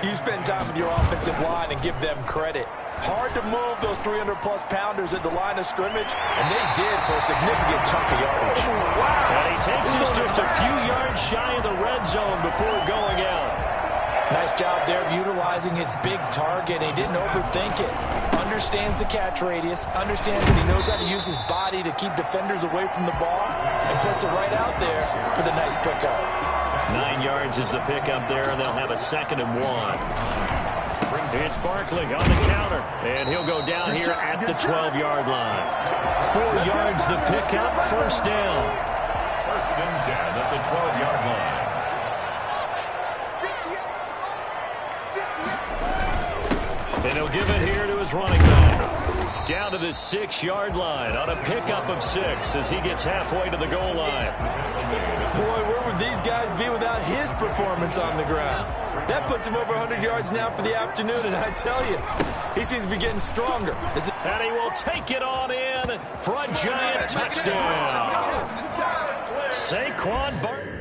you spend time with your offensive line and give them credit. Hard to move those 300-plus pounders at the line of scrimmage, and they did for a significant chunk of yardage. And he takes us just a few yards shy of the red zone before going out. Nice job there of utilizing his big target. He didn't overthink it. Understands the catch radius, understands that he knows how to use his body to keep defenders away from the ball, and puts it right out there for the nice pickup. 9 yards is the pickup there, and they'll have a 2nd and 1. It's Barkley on the counter, and he'll go down here at the 12-yard line. 4 yards the pickup, first down. 1st and 10 at the 12-yard line. And he'll give it here to his running back. Down to the 6-yard line on a pickup of 6 as he gets halfway to the goal line. Boy, where would these guys be without his performance on the ground? That puts him over 100 yards now for the afternoon, and I tell you, he seems to be getting stronger. And he will take it on in for a Giant touchdown. Saquon Barkley.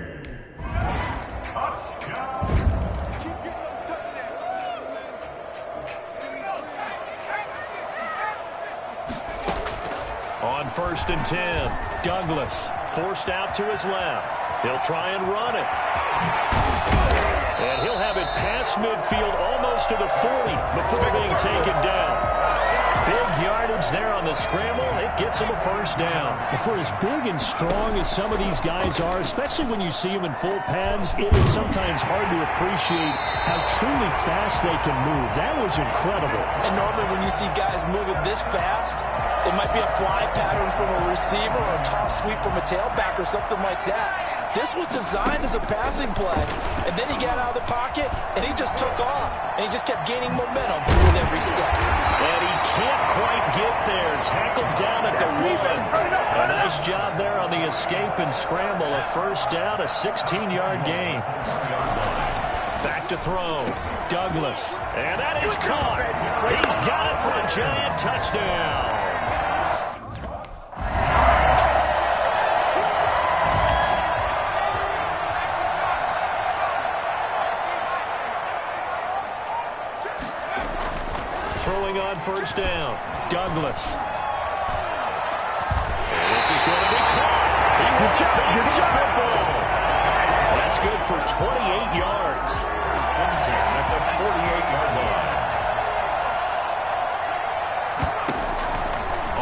On 1st and 10, Douglas forced out to his left. He'll try and run it. And he'll have it past midfield almost to the 40 before being taken down. Big yardage there on the scramble. It gets him a first down. For as big and strong as some of these guys are, especially when you see them in full pads, it is sometimes hard to appreciate how truly fast they can move. That was incredible. And normally when you see guys moving this fast, it might be a fly pattern from a receiver or a toss sweep from a tailback or something like that. This was designed as a passing play, and then he got out of the pocket, and he just took off, and he just kept gaining momentum with every step. And he can't quite get there. Tackled down at the 1. A nice job there on the escape and scramble. A first down, a 16-yard gain. Back to throw. Douglas. And that is caught. He's got it for a Giant touchdown. Throwing on first down, Douglas. And this is going to be caught. He will get the football. That's good for 28 yards. At the 48-yard line.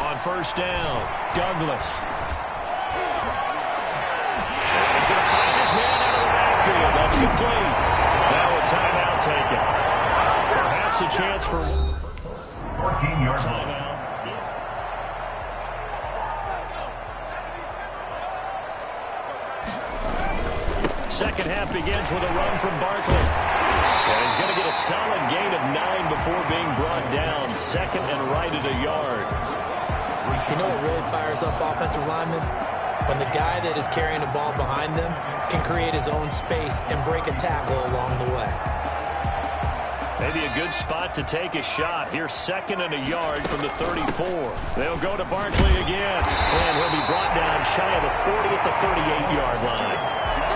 On first down, Douglas. And he's going to find his man out of the backfield. That's complete. Now a timeout taken. Perhaps a chance for 14-yard timeout. Second half begins with a run from Barkley. And he's going to get a solid gain of 9 before being brought down. 2nd and right at a yard. You know what really fires up offensive linemen? When the guy that is carrying the ball behind them can create his own space and break a tackle along the way. Maybe a good spot to take a shot. Here's 2nd and a yard from the 34. They'll go to Barkley again. And he'll be brought down shy of the 40 at the 38-yard line.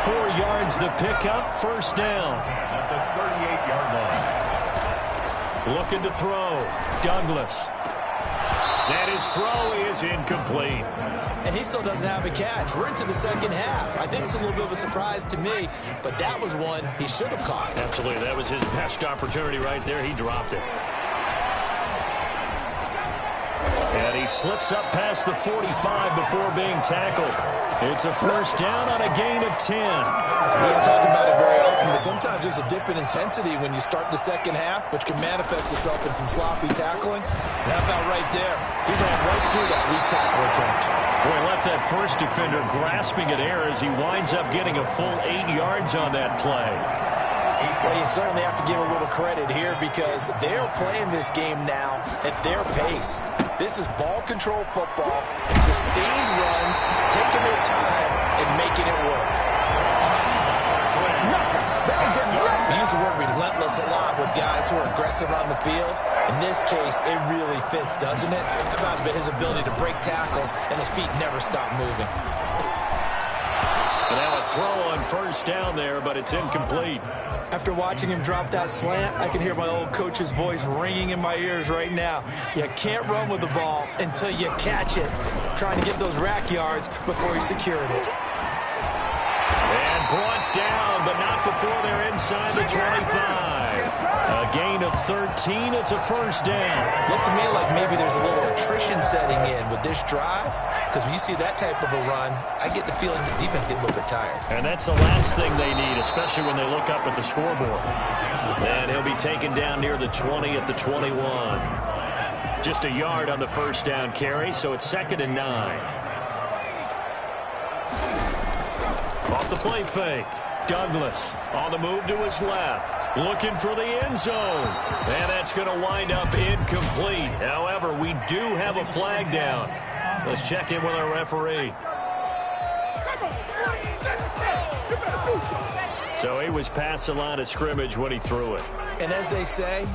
4 yards the pickup, first down. At the 38-yard line. Looking to throw. Douglas. And his throw is incomplete. And he still doesn't have a catch. We're into the second half. I think it's a little bit of a surprise to me, but that was one he should have caught. Absolutely. That was his best opportunity right there. He dropped it. And he slips up past the 45 before being tackled. It's a first down on a gain of 10. We don't talk about it very often, but sometimes there's a dip in intensity when you start the second half, which can manifest itself in some sloppy tackling. And how about right there? He ran right through that weak tackle attempt. Boy, left that first defender grasping at air as he winds up getting a full 8 yards on that play. Well, you certainly have to give a little credit here because they're playing this game now at their pace. This is ball control football, sustained runs, taking their time, and making it work. We use the word relentless a lot with guys who are aggressive on the field. In this case, it really fits, doesn't it? How about his ability to break tackles and his feet never stop moving? And now a throw on first down there, but it's incomplete. After watching him drop that slant, I can hear my old coach's voice ringing in my ears right now. You can't run with the ball until you catch it. Trying to get those rack yards before he secured it. And brought down, but not before they're inside the 25. A gain of 13. It's a first down. Looks to me like maybe there's a little attrition setting in with this drive. Because when you see that type of a run, I get the feeling the defense gets a little bit tired. And that's the last thing they need, especially when they look up at the scoreboard. And he'll be taken down near the 20 at the 21. Just a yard on the first down carry, so it's 2nd and 9. Off the play fake. Douglas on the move to his left. Looking for the end zone. And that's going to wind up incomplete. However, we do have a flag down. Let's check in with our referee. So he was past the line of scrimmage when he threw it. And as they say,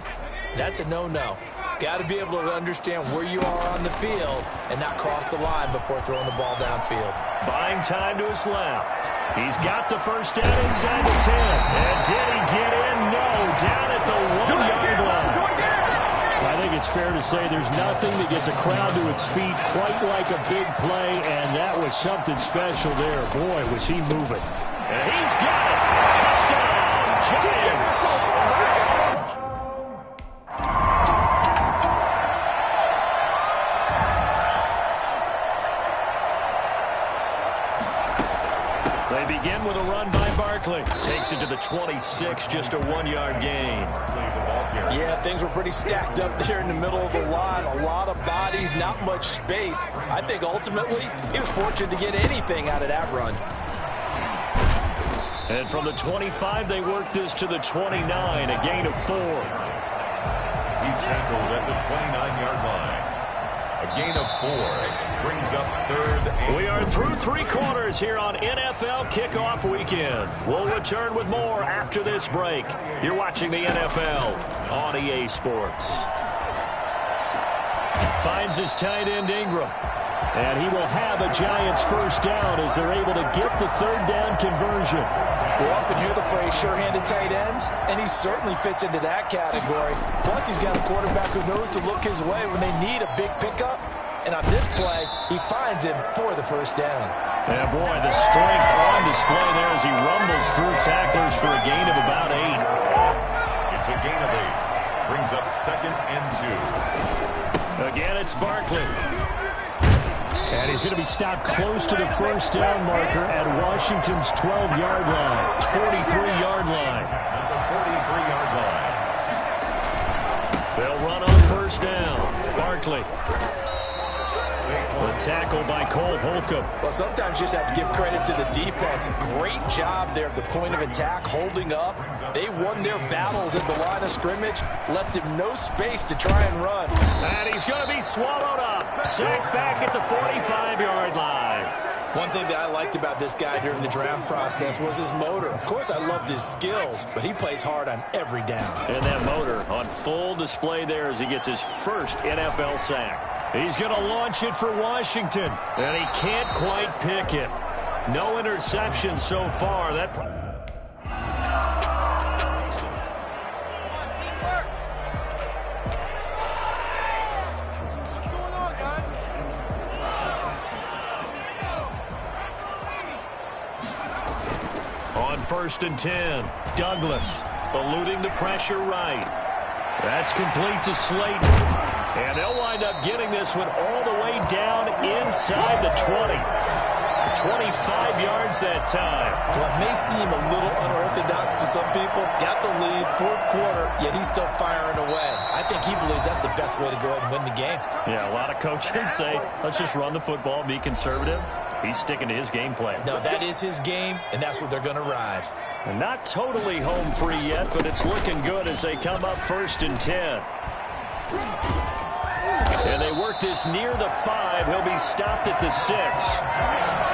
that's a no-no. Got to be able to understand where you are on the field and not cross the line before throwing the ball downfield. Buying time to his left. He's got the first down inside the 10. And did he get in? No. Down at the 1-yard line. I think it's fair to say there's nothing that gets a crowd to its feet quite like a big play, and that was something special there. Boy, was he moving. And he's got it. Touchdown, Giants. They begin with a run by Barkley. Takes it to the 26, just a 1-yard gain. Yeah, things were pretty stacked up there in the middle of the line. A lot of bodies, not much space. I think ultimately he was fortunate to get anything out of that run. And from the 25, they work this to the 29, a gain of 4. He's tackled at the 29-yard line. A gain of 4 brings up 3rd and... We are through 3 quarters here on NFL Kickoff Weekend. We'll return with more after this break. You're watching the NFL on EA Sports. Finds his tight end Ingram. And he will have a Giants first down as they're able to get the 3rd down conversion. We often hear the phrase sure-handed tight ends, and he certainly fits into that category. Plus, he's got a quarterback who knows to look his way when they need a big pickup. And on this play, he finds him for the first down. Yeah, boy, the strength on display there as he rumbles through tacklers for a gain of about 8. It's a gain of 8. Brings up 2nd and 2. Again, it's Barkley. And he's going to be stopped close to the first down marker at Washington's 12-yard line. 43-yard line. At the 43-yard line. They'll run on first down. Barkley. The tackle by Cole Holcomb. Well, sometimes you just have to give credit to the defense. Great job there at the point of attack, holding up. They won their battles at the line of scrimmage, left him no space to try and run. And he's going to be swallowed up. Sacked back at the 45-yard line. One thing that I liked about this guy during the draft process was his motor. Of course, I loved his skills, but he plays hard on every down. And that motor on full display there as he gets his first NFL sack. He's going to launch it for Washington, and he can't quite pick it. No interception so far. On 1st and 10, Douglas eluding the pressure right. That's complete to Slayton. And they'll wind up getting this one all the way down inside the 20. 25 yards that time. Well, it may seem a little unorthodox to some people. Got the lead, 4th quarter, yet he's still firing away. I think he believes that's the best way to go ahead and win the game. Yeah, a lot of coaches say, let's just run the football, be conservative. He's sticking to his game plan. No, that is his game, and that's what they're going to ride. And not totally home free yet, but it's looking good as they come up 1st and 10. And they work this near the 5. He'll be stopped at the 6.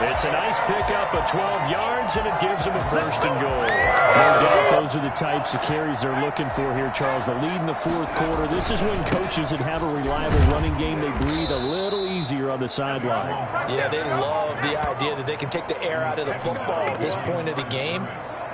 It's a nice pickup of 12 yards, and it gives him a 1st and goal. No doubt those are the types of carries they're looking for here, Charles. The lead in the 4th quarter. This is when coaches that have a reliable running game, they breathe a little easier on the sideline. Yeah, they love the idea that they can take the air out of the football at this point of the game.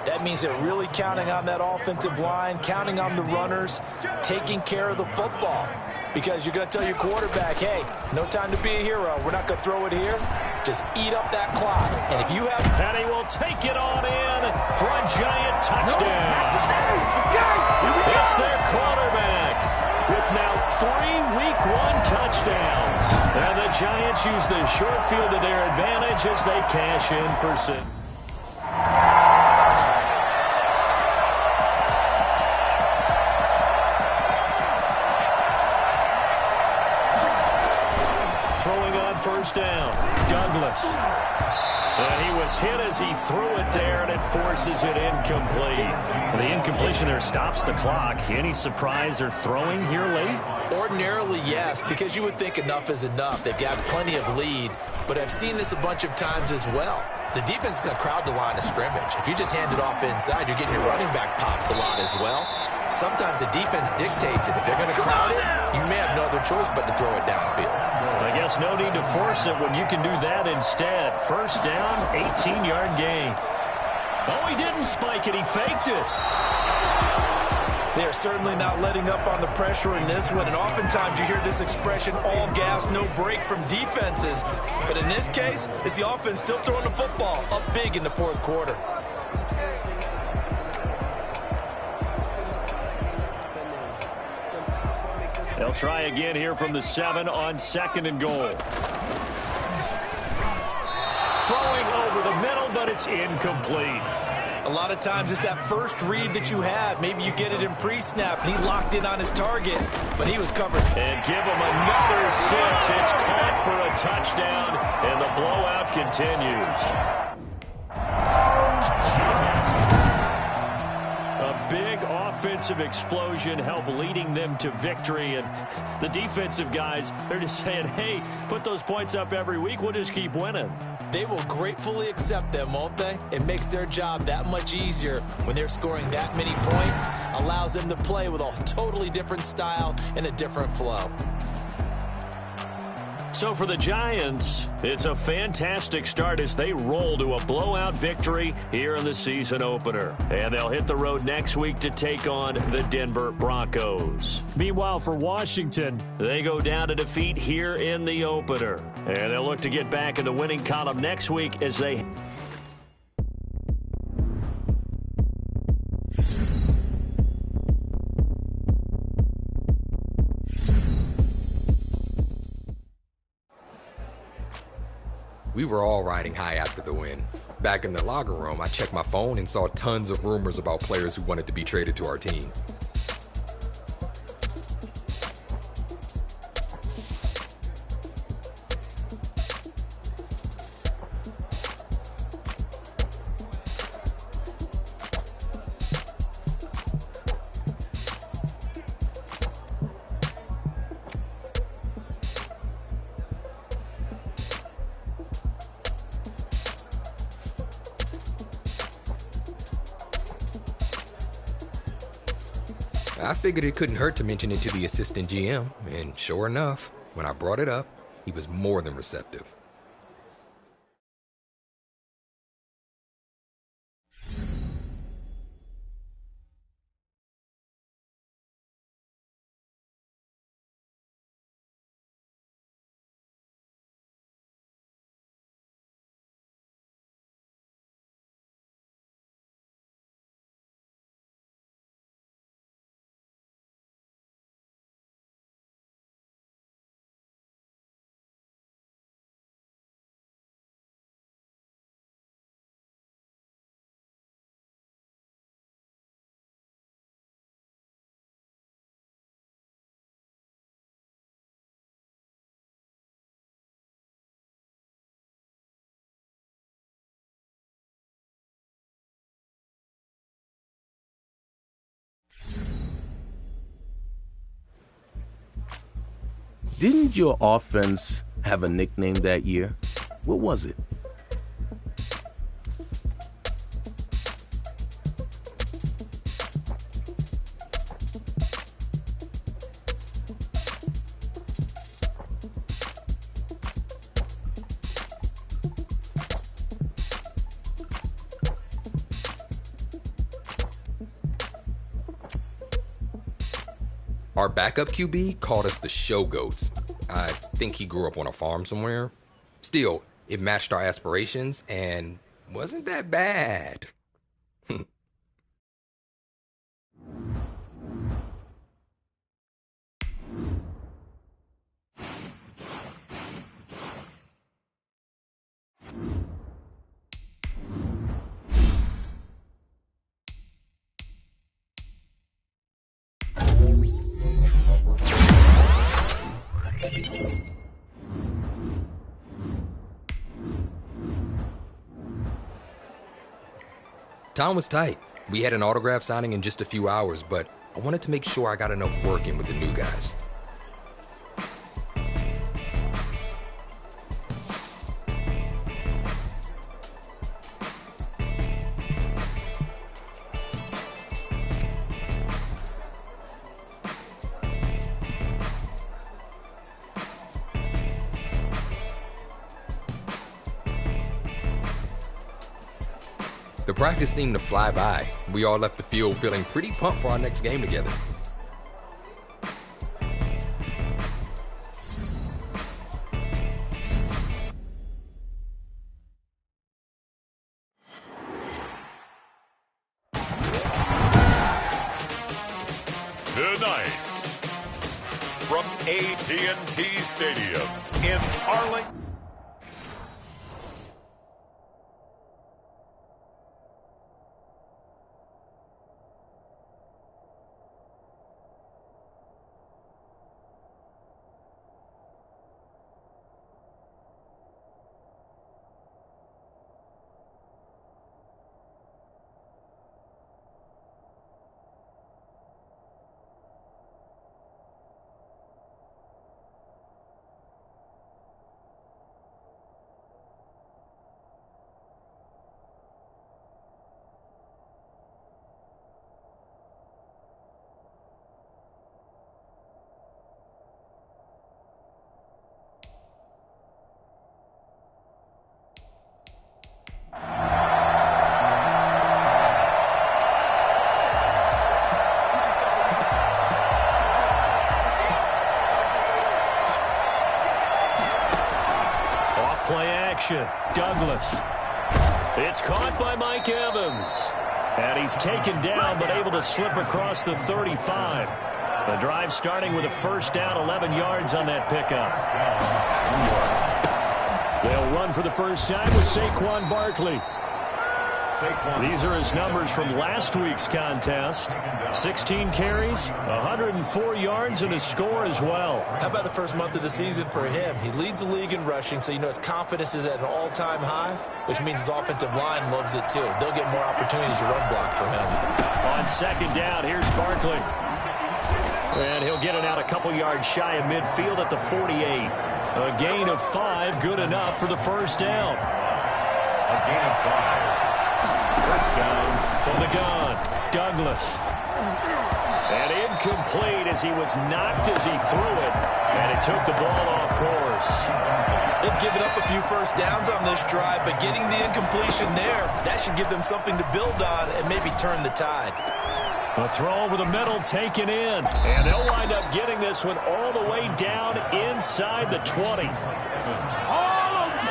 That means they're really counting on that offensive line, counting on the runners, taking care of the football. Because you're going to tell your quarterback, hey, no time to be a hero. We're not going to throw it here. Just eat up that clock. And if you have... And he will take it on in for a giant touchdown. It's their quarterback with now 3 Week 1 touchdowns. And the Giants use the short field to their advantage as they cash in for 6. Throwing on 1st down, Douglas. And he was hit as he threw it there, and it forces it incomplete. The incompletion there stops the clock. Any surprise they're throwing here late? Ordinarily, yes, because you would think enough is enough. They've got plenty of lead, but I've seen this a bunch of times as well. The defense is going to crowd the line of scrimmage. If you just hand it off inside, you're getting your running back popped a lot as well. Sometimes the defense dictates it. If they're going to crowd it, you may have no other choice but to throw it downfield. I guess no need to force it when you can do that instead. 1st down, 18-yard gain. Oh, he didn't spike it. He faked it. They are certainly not letting up on the pressure in this one, and oftentimes you hear this expression, all gas, no break from defenses. But in this case, it's the offense still throwing the football up big in the 4th quarter. They'll try again here from the 7 on 2nd and goal. Throwing over the middle, but it's incomplete. A lot of times it's that first read that you have. Maybe you get it in pre-snap, and he locked in on his target, but he was covered. And give him another 6. It's caught for a touchdown, and the blowout continues. Big offensive explosion help leading them to victory, and the defensive guys, they're just saying, hey, put those points up every week, we'll just keep winning. They will gratefully accept them, won't they? It makes their job that much easier when they're scoring that many points, allows them to play with a totally different style and a different flow. So for the Giants, it's a fantastic start as they roll to a blowout victory here in the season opener. And they'll hit the road next week to take on the Denver Broncos. Meanwhile, for Washington, they go down to defeat here in the opener. And they'll look to get back in the winning column next week as they... We were all riding high after the win. Back in the locker room, I checked my phone and saw tons of rumors about players who wanted to be traded to our team. I figured it couldn't hurt to mention it to the assistant GM, and sure enough, when I brought it up, he was more than receptive. Didn't your offense have a nickname that year? What was it? Our backup QB called us the show goats. I think he grew up on a farm somewhere. Still, it matched our aspirations and wasn't that bad. Time was tight. We had an autograph signing in just a few hours, but I wanted to make sure I got enough work in with the new guys. The practice seemed to fly by. We all left the field feeling pretty pumped for our next game together. Tonight, from AT&T Stadium in Arlington. Douglas. It's caught by Mike Evans. And he's taken down but able to slip across the 35. The drive starting with a first down, 11 yards on that pickup. They'll run for the first time with Saquon Barkley. These are his numbers from last week's contest. 16 carries, 104 yards, and a score as well. How about the first month of the season for him? He leads the league in rushing, so you know his confidence is at an all-time high, which means his offensive line loves it too. They'll get more opportunities to run block for him. On second down, here's Barkley. And he'll get it out a couple yards shy of midfield at the 48. A gain of 5, good enough for the first down. A gain of 5. First down from the gun, Douglas. And incomplete as he was knocked as he threw it. And it took the ball off course. They've given up a few first downs on this drive, but getting the incompletion there, that should give them something to build on and maybe turn the tide. A throw over the middle taken in. And they'll wind up getting this one all the way down inside the 20.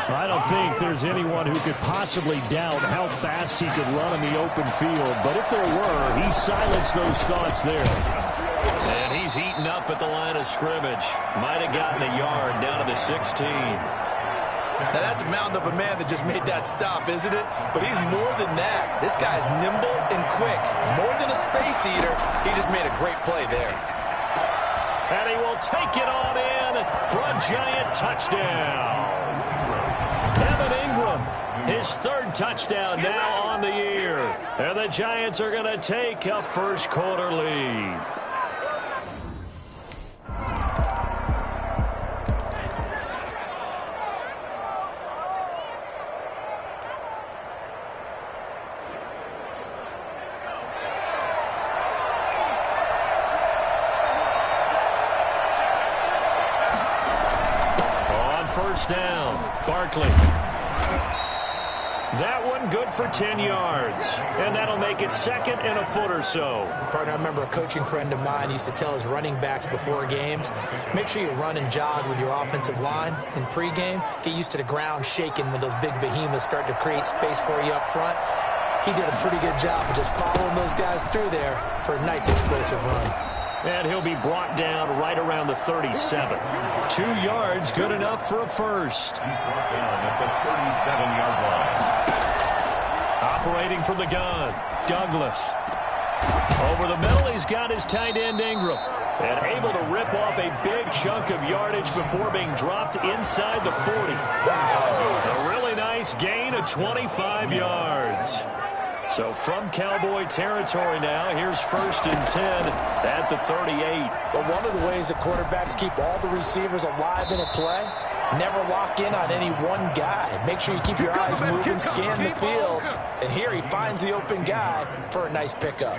I don't think there's anyone who could possibly doubt how fast he could run in the open field. But if there were, he silenced those thoughts there. And he's heating up at the line of scrimmage. Might have gotten a yard down to the 16. Now that's a mountain of a man that just made that stop, isn't it? But he's more than that. This guy's nimble and quick. More than a space eater, he just made a great play there. And he will take it on in for a giant touchdown. Evan Ingram, his third touchdown now on the year. And the Giants are going to take a first quarter lead. first down. Barkley. That one good for 10 yards. And that'll make it second and a foot or so. Partner, I remember a coaching friend of mine used to tell his running backs before games, make sure you run and jog with your offensive line in pregame. Get used to the ground shaking when those big behemoths start to create space for you up front. He did a pretty good job of just following those guys through there for a nice explosive run. And he'll be brought down right around the 37. 2 yards, good enough for a first. He's brought down at the 37-yard line. Operating from the gun, Douglas. Over the middle, he's got his tight end Ingram. And able to rip off a big chunk of yardage before being dropped inside the 40. A really nice gain of 25 yards. So from Cowboy territory now, here's 1st and 10 at the 38. But one of the ways that quarterbacks keep all the receivers alive in a play, never lock in on any one guy. Make sure you keep your eyes moving, scan the field. And here he finds the open guy for a nice pickup.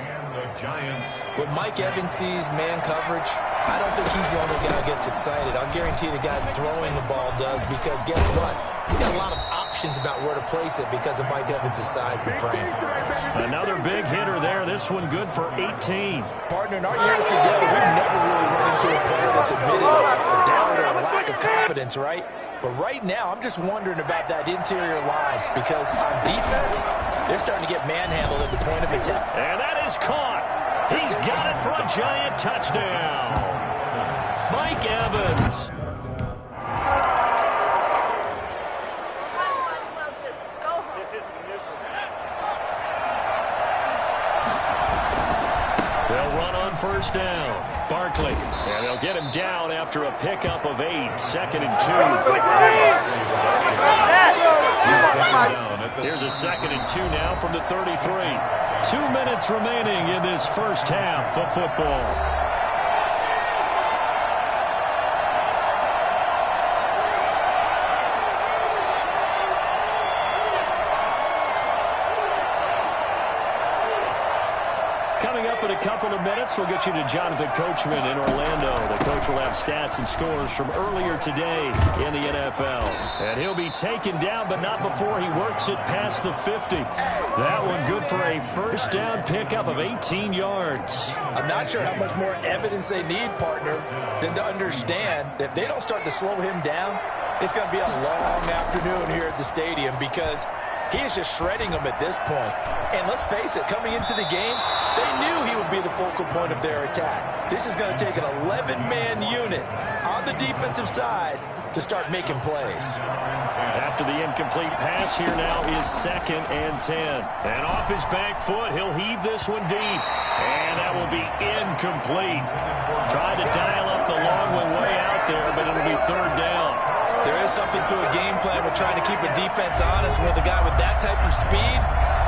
When Mike Evans sees man coverage, I don't think he's the only guy who gets excited. I'll guarantee the guy throwing the ball does, because guess what? He's got a lot of options about where to place it because of Mike Evans' size and frame. Another big hitter there. This one good for 18. Partner, in our years together, we've never really run into a player that's admitted a doubt or a lack of confidence, right? But right now, I'm just wondering about that interior line, because on defense, they're starting to get manhandled at the point of attack. And that is caught. He's got it for a giant touchdown. Mike Evans. They'll run on first down. Barkley. And they'll get him down after a pickup of 8. 2nd and 2. Here's a 2nd and 2 now from the 33. 2 minutes remaining in this first half of football. In a couple of minutes, we'll get you to Jonathan Coachman in Orlando. The coach will have stats and scores from earlier today in the NFL. And he'll be taken down, but not before he works it past the 50. That one good for a first down pickup of 18 yards. I'm not sure how much more evidence they need, partner, than to understand that if they don't start to slow him down, it's going to be a long afternoon here at the stadium, because he is just shredding them at this point. And let's face it, coming into the game, they knew he would be the focal point of their attack. This is going to take an 11-man unit on the defensive side to start making plays. After the incomplete pass, here now is 2nd and 10. And off his back foot, he'll heave this one deep. And that will be incomplete. Tried to dial up the long one way out there, but it'll be 3rd down. There is something to a game plan with trying to keep a defense honest. With a guy with that type of speed,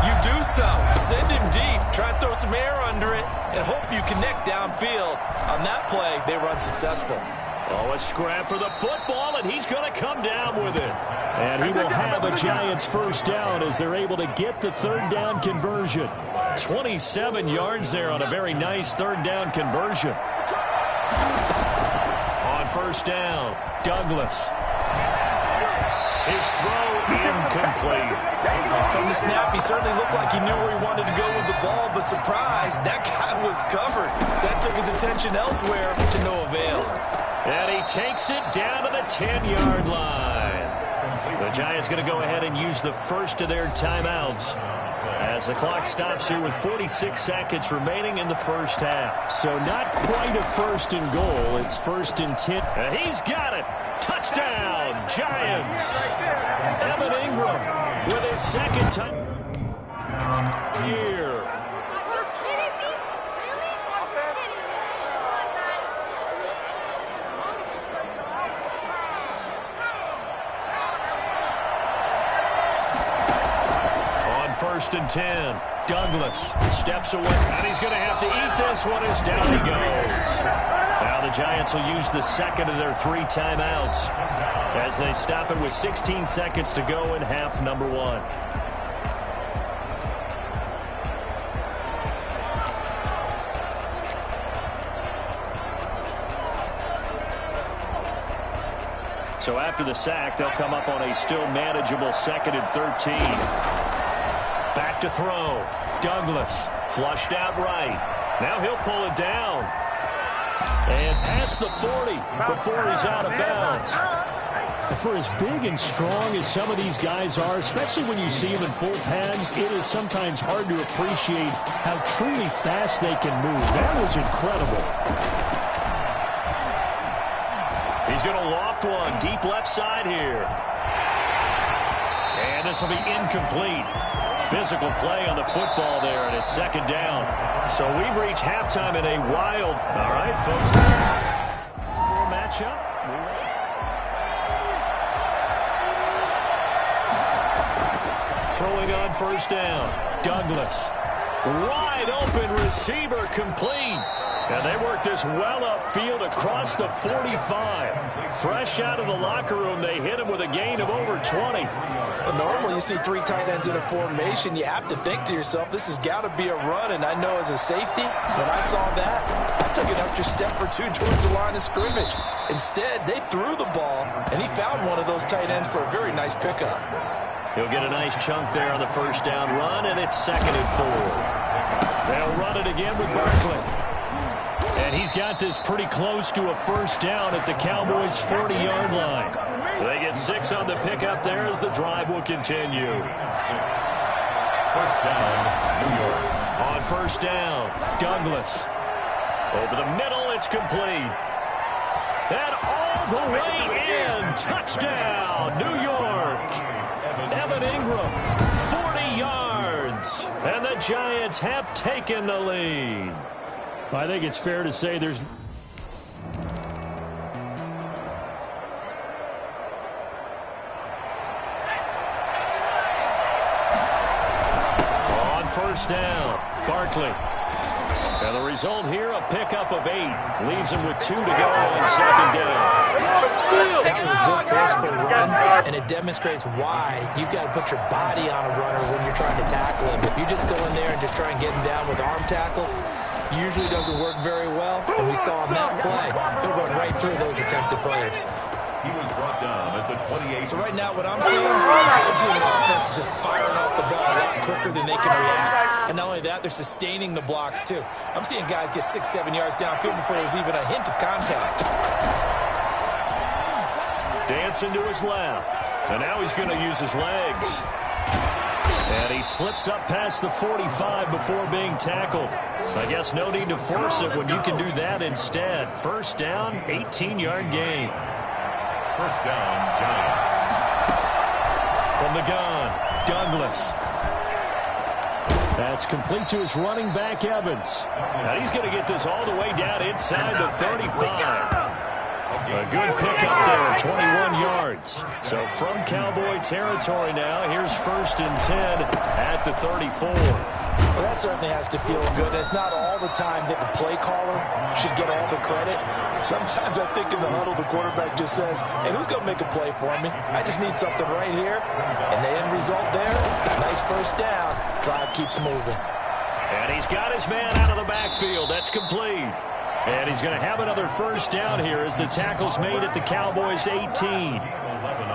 you do so. Send him deep, try and throw some air under it, and hope you connect downfield. On that play, they run successful. Oh, a scrap for the football, and he's going to come down with it. And he will have a Giants first down as they're able to get the 3rd down conversion. 27 yards there on a very nice 3rd down conversion. On first down, Douglas. His throw incomplete. From the snap, he certainly looked like he knew where he wanted to go with the ball, but surprise, that guy was covered. So that took his attention elsewhere to no avail. And he takes it down to the 10-yard line. The Giants going to go ahead and use the first of their timeouts as the clock stops here with 46 seconds remaining in the first half. So not quite a 1st and goal. It's 1st and 10. And he's got it. Touchdown, Giants. Evan Ingram with his 2nd time here. On 1st and 10, Douglas steps away, and he's going to have to eat this one as down he goes. Now the Giants will use the 2nd of their 3 timeouts as they stop it with 16 seconds to go in half number 1. So after the sack, they'll come up on a still manageable 2nd and 13. Back to throw. Douglas flushed out right. Now he'll pull it down. And past the 40 before he's out of bounds. For as big and strong as some of these guys are, especially when you see them in full pads, it is sometimes hard to appreciate how truly fast they can move. That was incredible. He's going to loft one deep left side here. And this will be incomplete. Physical play on the football there, and it's 2nd down. So we've reached halftime in a wild. All right, folks. For a matchup. Throwing on 1st down. Douglas. Wide open receiver complete. And they work this well upfield across the 45. Fresh out of the locker room, they hit him with a gain of over 20. Well, normally you see 3 tight ends in a formation. You have to think to yourself, this has got to be a run. And I know as a safety, when I saw that, I took an extra step or 2 towards the line of scrimmage. Instead, they threw the ball, and he found one of those tight ends for a very nice pickup. He'll get a nice chunk there on the 1st down run, and it's 2nd and 4. They'll run it again with Barkley. And he's got this pretty close to a 1st down at the Cowboys' 40-yard line. They get 6 on the pickup there as the drive will continue. 1st down, New York. On 1st down, Douglas. Over the middle, it's complete. And all the way in. Touchdown, New York. Evan Ingram, 40 yards. And the Giants have taken the lead. I think it's fair to say there's... On 1st down, Barkley. And the result here, a pickup of 8. Leaves him with 2 to go on 2nd down. That was a good forceful run, and it demonstrates why you've got to put your body on a runner when you're trying to tackle him. If you just go in there and just try and get him down with arm tackles, usually doesn't work very well, and we saw on that play, he'll run right through those attempted plays. He was brought down at the 28. So right now what I'm seeing the offense is just firing off the ball a lot quicker than they can react. And not only that, they're sustaining the blocks too. I'm seeing guys get 6-7 yards downfield before there's even a hint of contact. Dancing to his left. And now he's going to use his legs. And he slips up past the 45 before being tackled. I guess no need to force it when you can do that instead. 1st down, 18-yard gain. 1st down, Giants. From the gun, Douglas. That's complete to his running back, Evans. Now he's going to get this all the way down inside the 35. A good pickup there, 21 yards. So from Cowboy territory now, here's 1st and 10 at the 34. Well, that certainly has to feel good. It's not all the time that the play caller should get all the credit. Sometimes I think in the huddle, the quarterback just says, hey, who's going to make a play for me? I just need something right here. And the end result there, nice 1st down. Drive keeps moving. And he's got his man out of the backfield. That's complete. And he's going to have another 1st down here as the tackle's made at the Cowboys' 18.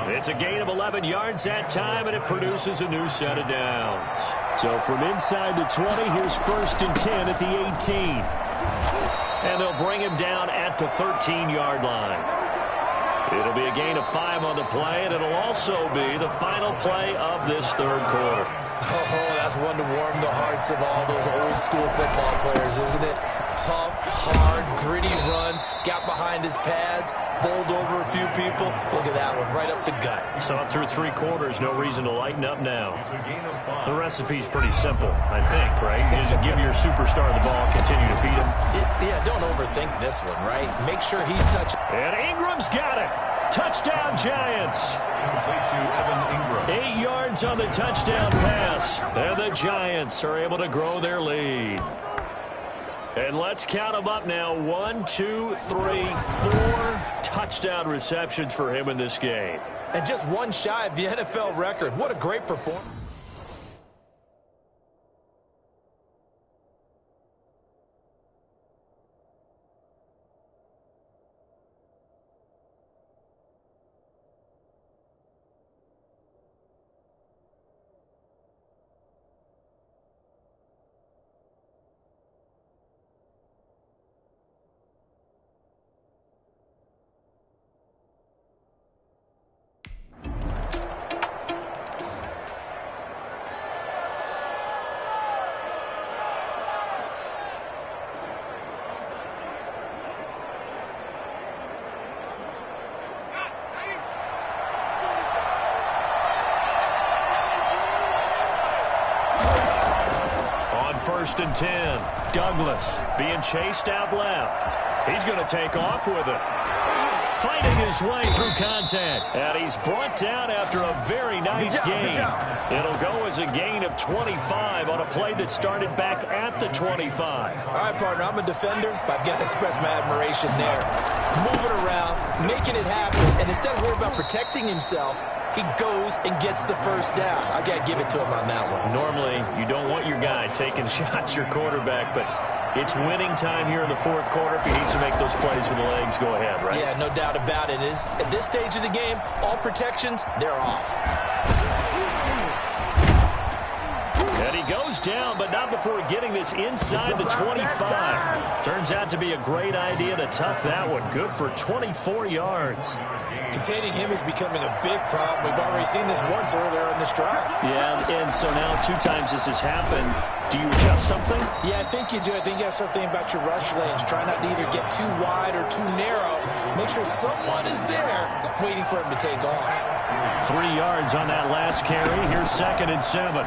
It's a gain of 11 yards that time, and it produces a new set of downs. So from inside the 20, here's 1st and 10 at the 18. And they'll bring him down at the 13-yard line. It'll be a gain of 5 on the play, and it'll also be the final play of this 3rd quarter. Oh, that's one to warm the hearts of all those old-school football players, isn't it? Tough, hard, gritty run, got behind his pads, bowled over a few people. Look at that one, right up the gut. So up through 3 quarters, no reason to lighten up now. The recipe's pretty simple, I think, right? Just give your superstar the ball, continue to feed him. Yeah, don't overthink this one, right? Make sure he's touching. And Ingram's got it. Touchdown, Giants. 8 yards on the touchdown pass. And the Giants are able to grow their lead. And let's count them up now. 1, 2, 3, 4 touchdown receptions for him in this game. And just one shy of the NFL record. What a great performance. 1st and 10. Douglas being chased out left. He's going to take off with it. Fighting his way through contact. And he's brought down after a very nice gain. It'll go as a gain of 25 on a play that started back at the 25. All right, partner, I'm a defender, but I've got to express my admiration there. Moving around, making it happen, and instead of worrying about protecting himself, he goes and gets the first down. I got to give it to him on that one. Normally, you don't want your guy taking shots, your quarterback, but it's winning time here in the 4th quarter. If he needs to make those plays with the legs, go ahead, right? Yeah, no doubt about it. At this stage of the game, all protections, they're off. And he goes down, but not before getting this inside the 25. Turns out to be a great idea to tuck that one. Good for 24 yards. Containing him is becoming a big problem. We've already seen this once earlier in this drive. Yeah, and so now 2 times this has happened. Do you adjust something? Yeah, I think you do. I think you got to start thinking about your rush lanes. Try not to either get too wide or too narrow. Make sure someone is there waiting for him to take off. 3 yards on that last carry. Here's 2nd and 7.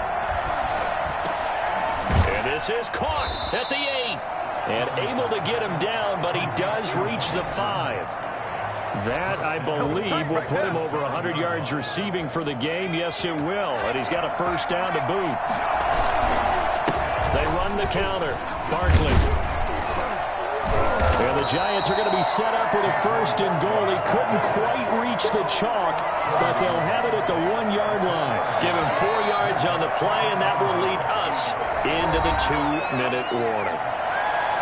And this is caught at the 8. And able to get him down, but he does reach the 5. That, I believe, will put him over 100 yards receiving for the game. Yes, it will. And he's got a first down to boot. They run the counter. Barkley. And the Giants are going to be set up with a 1st and goal. He couldn't quite reach the chalk, but they'll have it at the 1-yard line. Give him 4 yards on the play, and that will lead us into the 2-minute warning.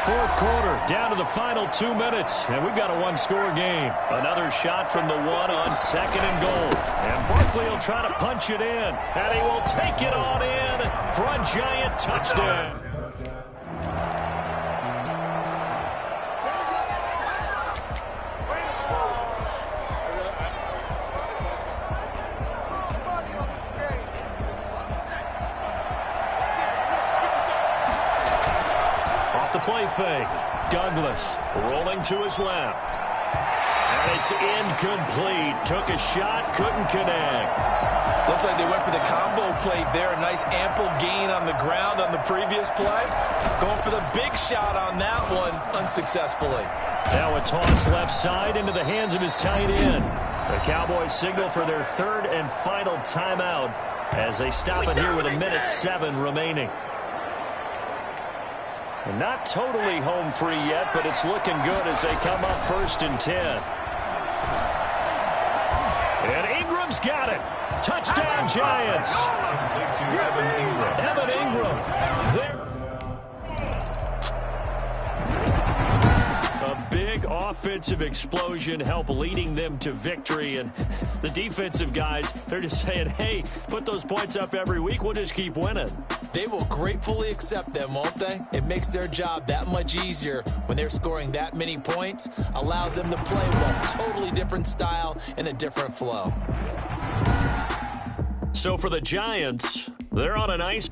4th quarter, down to the final 2 minutes, and we've got a 1-score game. Another shot from the 1 on 2nd and goal. And Barkley will try to punch it in, and he will take it on in for a Giant touchdown. Play fake. Douglas rolling to his left. And it's incomplete. Took a shot, couldn't connect. Looks like they went for the combo play there. A nice ample gain on the ground on the previous play. Going for the big shot on that one unsuccessfully. Now a toss left side into the hands of his tight end. The Cowboys signal for their 3rd and final timeout as they stop it here with 1:07 remaining. Not totally home free yet, but it's looking good as they come up 1st and 10. And Ingram's got it. Touchdown, Giants. Evan Ingram. There. A big offensive explosion help leading them to victory. And the defensive guys, they're just saying, hey, put those points up every week. We'll just keep winning. They will gratefully accept them, won't they? It makes their job that much easier when they're scoring that many points. Allows them to play with a totally different style and a different flow. So for the Giants, they're on a nice...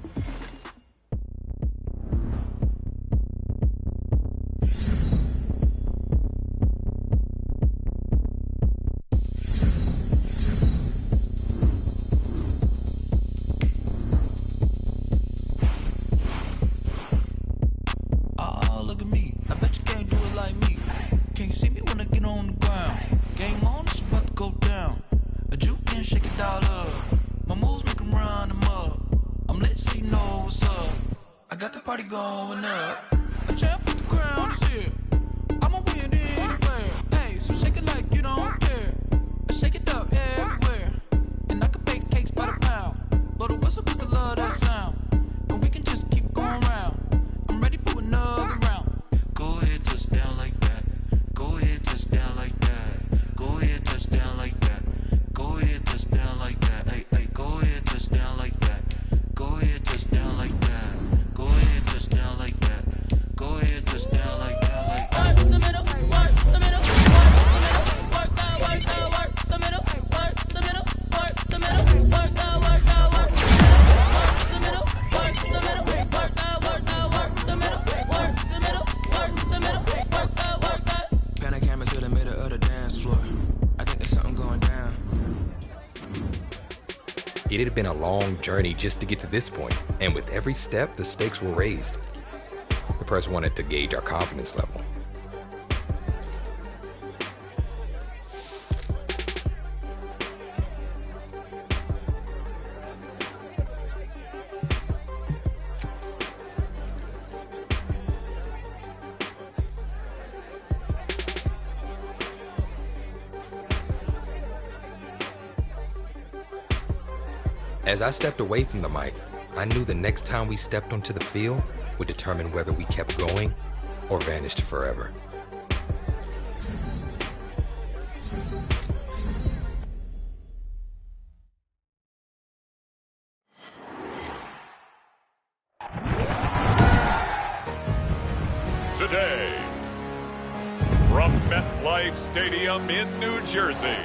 Going up. A champ with the crown is here. I'ma win anywhere. Hey, so shake it like you don't care. Shake it up everywhere. And I can bake cakes by the pound. Blow the whistle cause I love that sound. And we can just keep going round. I'm ready for another round. Go ahead, touch down like that. Go ahead, touch down like that. Go ahead, touch down like that. Go ahead, touch down like that. Hey, hey, go ahead, touch down like that. Go ahead, touch down like that. Go ahead, touch down like that. It had been a long journey just to get to this point, and with every step, the stakes were raised. The press wanted to gauge our confidence level. As I stepped away from the mic, I knew the next time we stepped onto the field would determine whether we kept going or vanished forever. Today, from MetLife Stadium in New Jersey.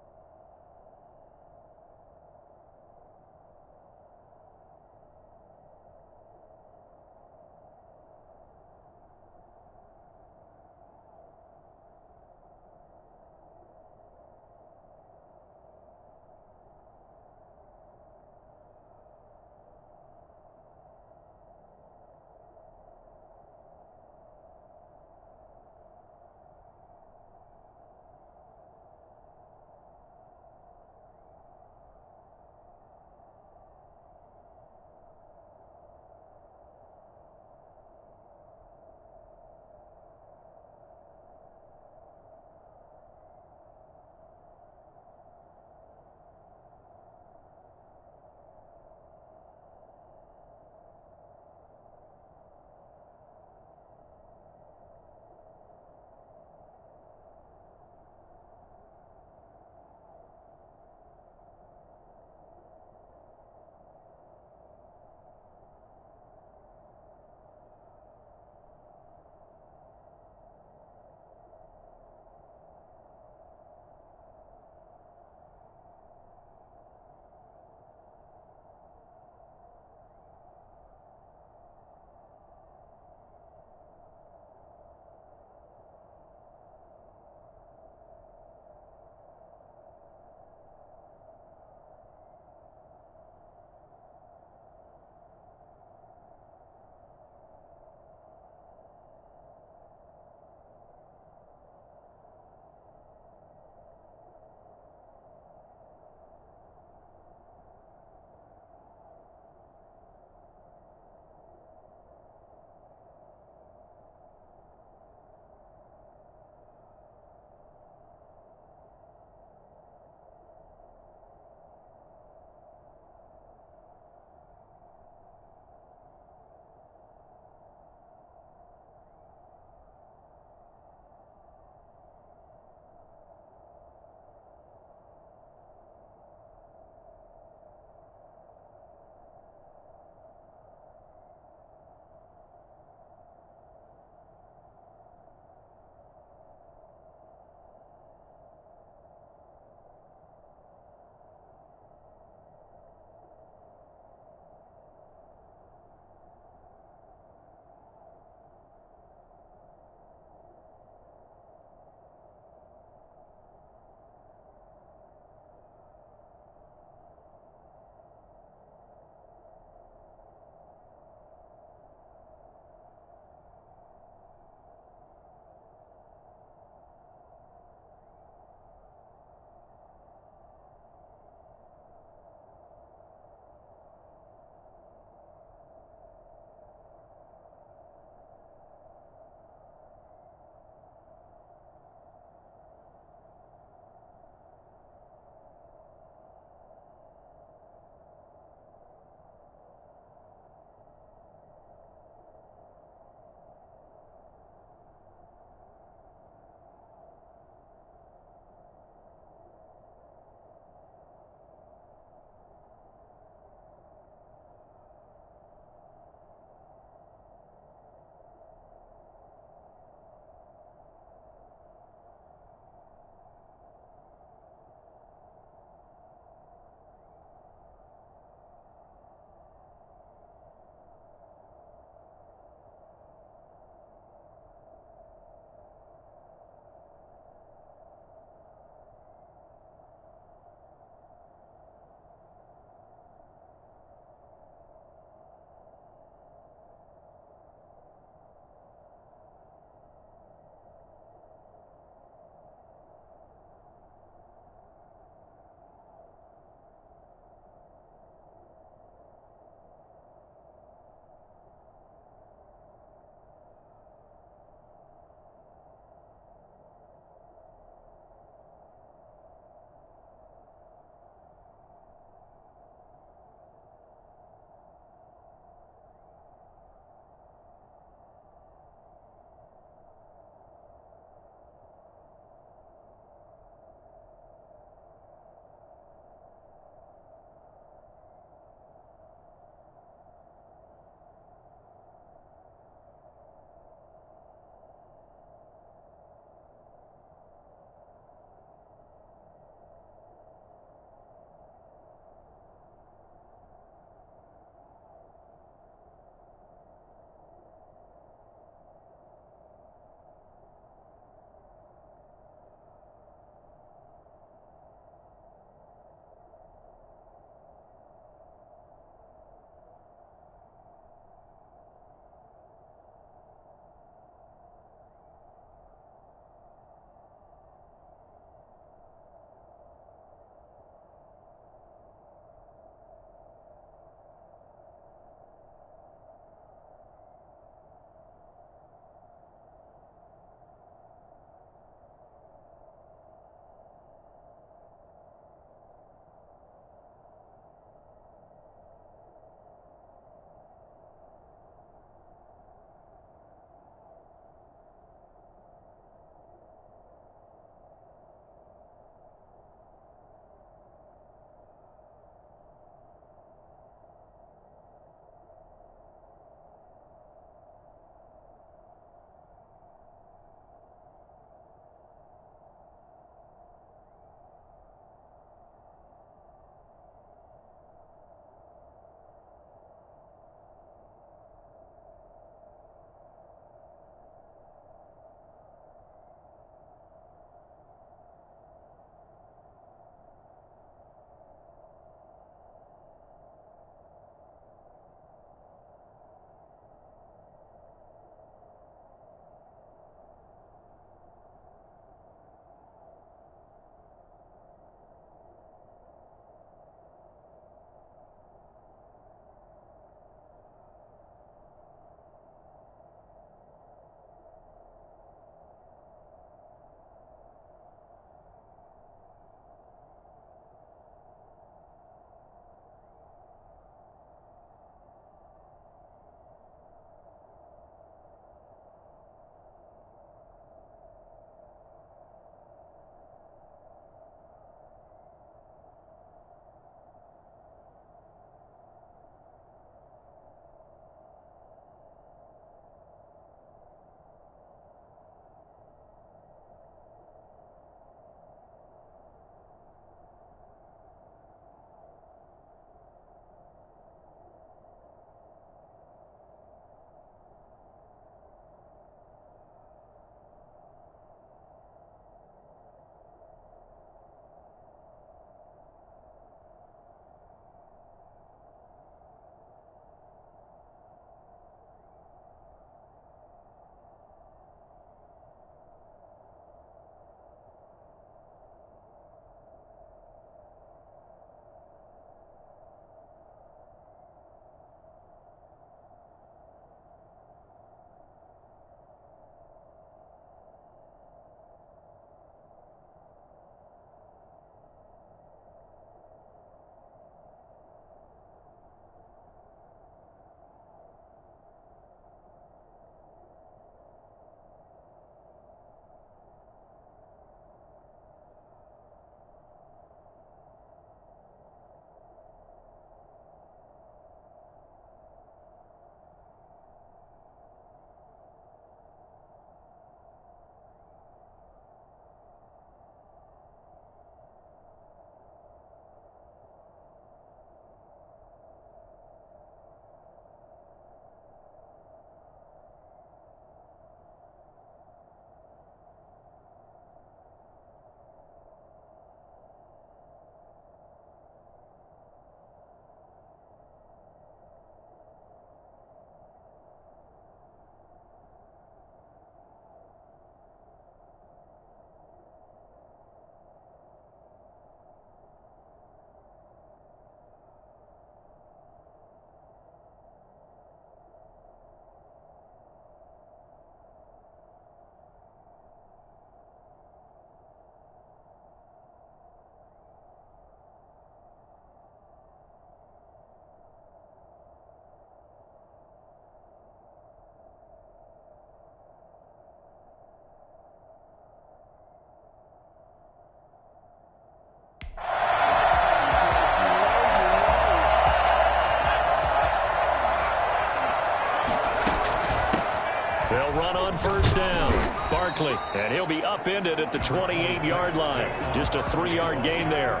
They'll run on first down. Barkley, and he'll be upended at the 28-yard line. Just a 3-yard gain there.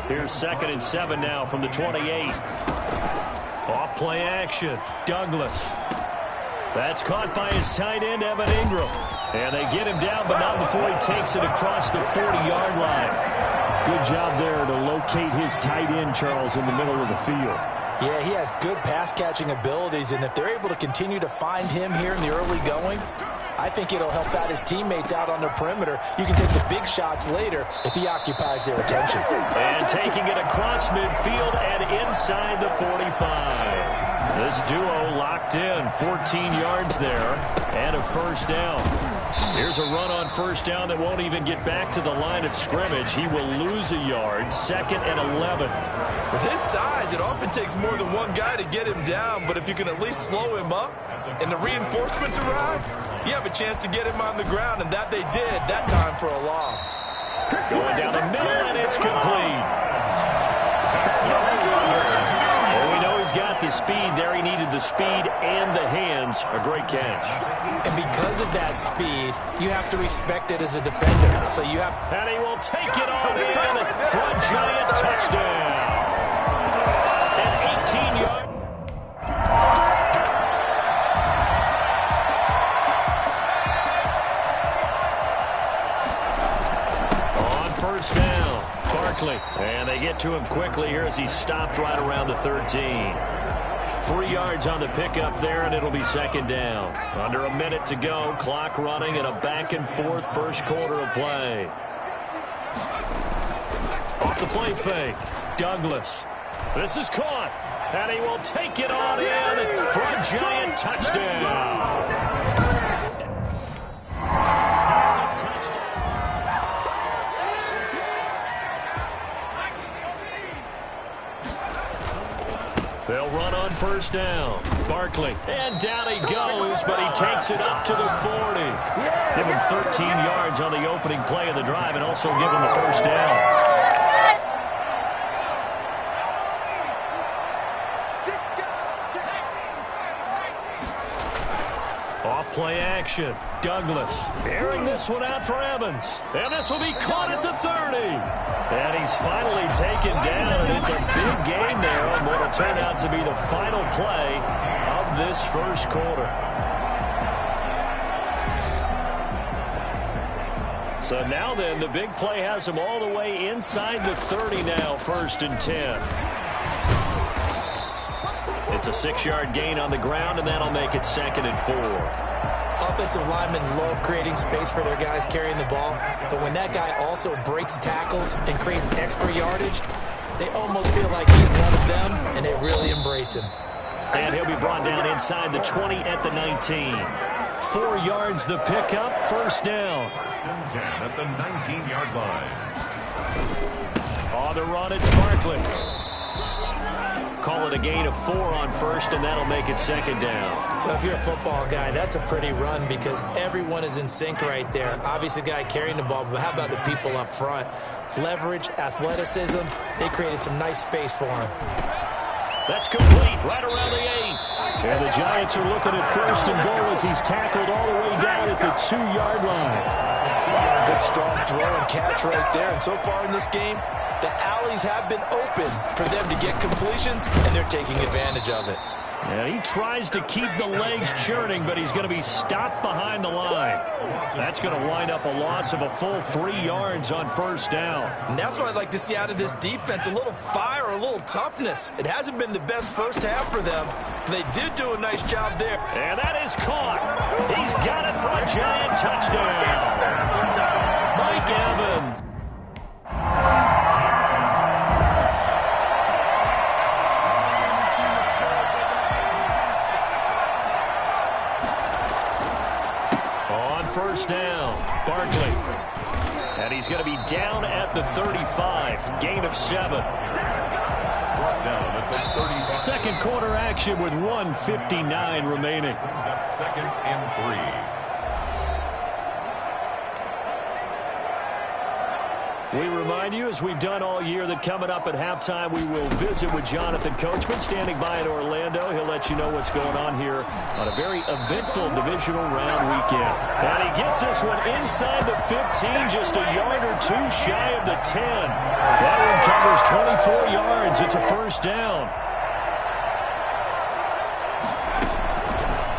Here's 2nd and 7 now from the 28. Off play action. Douglas. That's caught by his tight end, Evan Ingram. And they get him down, but not before he takes it across the 40-yard line. Good job there to locate his tight end, Charles, in the middle of the field. Yeah, he has good pass-catching abilities, and if they're able to continue to find him here in the early going, I think it'll help out his teammates out on the perimeter. You can take the big shots later if he occupies their attention. And taking it across midfield and inside the 45. This duo locked in, 14 yards there, and a first down. Here's a run on first down that won't even get back to the line of scrimmage. He will lose a yard, 2nd and 11. With his size, it often takes more than one guy to get him down, but if you can at least slow him up and the reinforcements arrive, you have a chance to get him on the ground, and that they did that time for a loss. Going down the middle, and it's complete. Well, we know he's got the speed there. He needed the speed and the hands. A great catch. And because of that speed, you have to respect it as a defender. So you have... And he will take it on in for a giant touchdown. An 18-yard... First down, Barkley. And they get to him quickly here as he stopped right around the 13. 3 yards on the pickup there, and it'll be 2nd down. Under a minute to go, clock running, and a back-and-forth first quarter of play. Off the play fake, Douglas. This is caught, and he will take it on in for a giant touchdown. They'll run on first down. Barkley. And down he goes, but he takes it up to the 40. Give him 13 yards on the opening play of the drive and also give him the first down. Off-play action. Douglas airing this one out for Evans. And this will be caught at the 30. And he's finally taken down, and it's a big game there on what will turn out to be the final play of this first quarter. So now then, the big play has him all the way inside the 30 now, 1st and 10. It's a 6-yard gain on the ground, and that'll make it 2nd and 4. Offensive linemen love creating space for their guys carrying the ball, but when that guy also breaks tackles and creates extra yardage, they almost feel like he's one of them, and they really embrace him. And he'll be brought down inside the 20 at the 19. 4 yards the pickup, first down. 10 at the 19-yard line. On the run, it's Barkley. Call it a gain of 4 on first, and that'll make it 2nd down. Well, if you're a football guy, that's a pretty run because everyone is in sync right there. Obviously, the guy carrying the ball, but how about the people up front? Leverage, athleticism, they created some nice space for him. That's complete, right around the 8. And the Giants are looking at 1st and goal as he's tackled all the way down at the 2-yard line. Good strong throw and catch right there. And so far in this game, the alleys have been open for them to get completions, and they're taking advantage of it. And he tries to keep the legs churning, but he's going to be stopped behind the line. That's going to wind up a loss of a full 3 yards on first down. And that's what I'd like to see out of this defense, a little fire, a little toughness. It hasn't been the best first half for them. They did do a nice job there. And that is caught. He's got it for a giant touchdown. Mike Evans. First down, Barkley. And he's going to be down at the 35. Gain of 7. Down at the 35. Second quarter action with 1:59 remaining. 2nd and 3. We remind you, as we've done all year, that coming up at halftime, we will visit with Jonathan Coachman standing by in Orlando. He'll let you know what's going on here on a very eventful divisional round weekend. And he gets this one inside the 15, just a yard or two shy of the 10. That one covers 24 yards. It's a first down.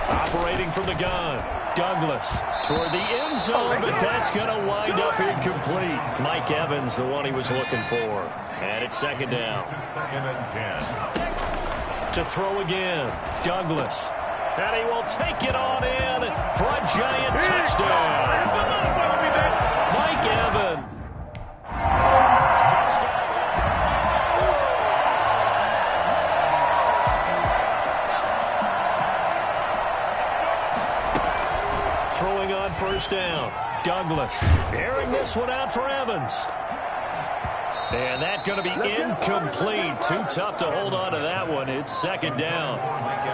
Operating from the gun, Douglas toward the end zone, but that's going to wind up incomplete. Mike Evans, the one he was looking for. And it's second down. Second and 10. To throw again, Douglas. And he will take it on in for a giant touchdown. Mike Evans. Throwing on first down, Douglas airing this one out for Evans. And that's going to be incomplete. Too tough to hold on to that one. It's second down.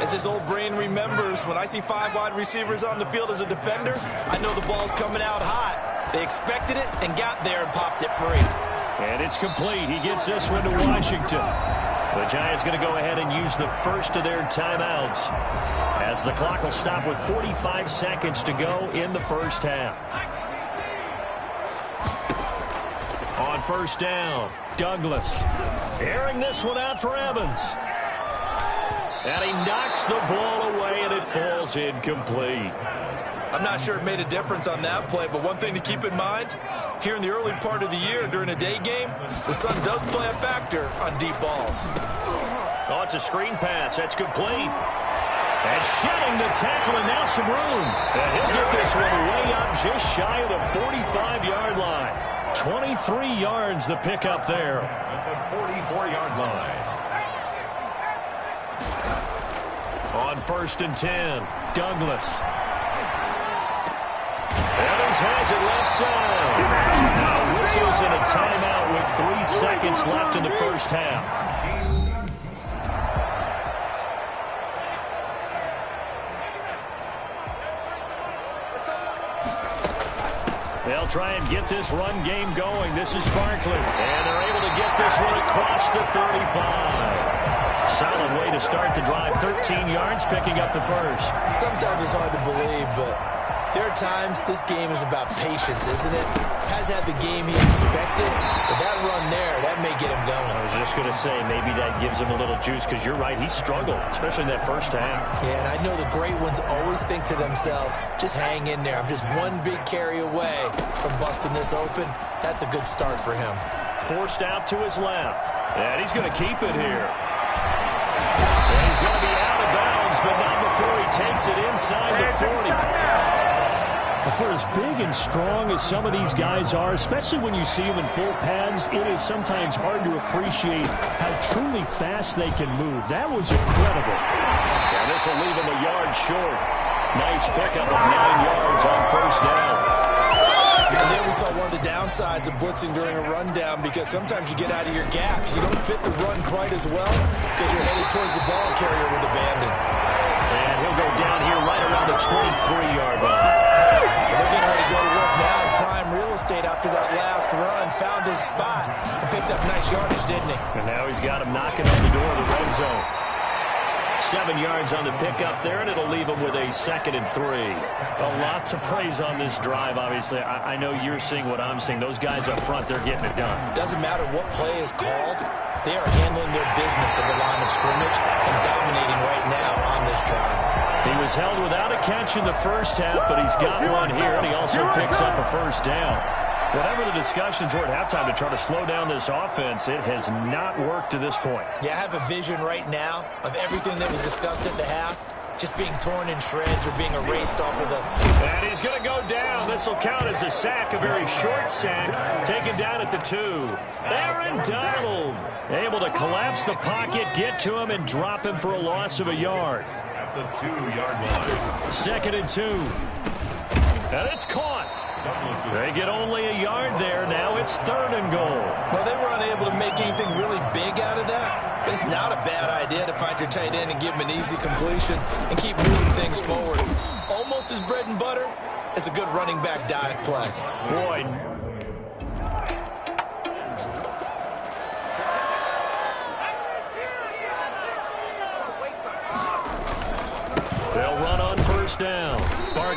As his old brain remembers, when I see 5 wide receivers on the field as a defender, I know the ball's coming out hot. They expected it and got there and popped it free. And it's complete. He gets this one to Washington. The Giants going to go ahead and use the first of their timeouts, as the clock will stop with 45 seconds to go in the first half. On first down, Douglas airing this one out for Evans. And he knocks the ball away, and it falls incomplete. I'm not sure it made a difference on that play, but one thing to keep in mind, here in the early part of the year during a day game, the sun does play a factor on deep balls. Oh, it's a screen pass. That's complete. And shedding the tackle, and now some room. And he'll get this one way up just shy of the 45-yard line. 23 yards the pickup there. At the 44-yard line. On first and 10, Douglas. Evans has it left side. Now whistles in a timeout with 3 seconds left in the first half. They'll try and get this run game going. This is Barkley. And they're able to get this one across the 35. Solid way to start the drive. 13 yards, picking up the first. Sometimes it's hard to believe, but there are times this game is about patience, isn't it? Has had the game he expected, but that run there, that may get him going. I was just going to say, maybe that gives him a little juice, because you're right, he struggled, especially in that first half. Yeah, and I know the great ones always think to themselves, just hang in there. I'm just one big carry away from busting this open. That's a good start for him. Forced out to his left. And he's going to keep it here. And he's going to be out of bounds, but not before he takes it inside the 40. For as big and strong as some of these guys are, especially when you see them in full pads, it is sometimes hard to appreciate how truly fast they can move. That was incredible. And this will leave him a yard short. Nice pickup of 9 yards on first down. And there we saw one of the downsides of blitzing during a rundown, because sometimes you get out of your gaps. You don't fit the run quite as well because you're headed towards the ball carrier with abandon. And he'll go down here right around the 23-yard line. They're getting ready to go to work now in prime real estate after that last run. Found his spot and picked up nice yardage, didn't he? And now he's got him knocking on the door of the red zone. 7 yards on the pickup there, and it'll leave him with a 2nd and 3. A lot to praise on this drive, obviously. I know you're seeing what I'm seeing. Those guys up front, they're getting it done. Doesn't matter what play is called. They are handling their business at the line of scrimmage and dominating right now on this drive. He was held without a catch in the first half, but he's got one here, and he also picks up a first down. Whatever the discussions were at halftime to try to slow down this offense, it has not worked to this point. Yeah, I have a vision right now of everything that was discussed at the half just being torn in shreds or being erased off of the... And he's going to go down. This will count as a sack, a very short sack, taken down at the 2. Aaron Donald able to collapse the pocket, get to him, and drop him for a loss of a yard. At the 2-yard line. 2nd and 2. And it's caught. They get only a yard there. Now it's 3rd and goal. Well, they were unable to make anything really big out of that. But it's not a bad idea to find your tight end and give him an easy completion and keep moving things forward. Almost as bread and butter as a good running back dive play. Boy.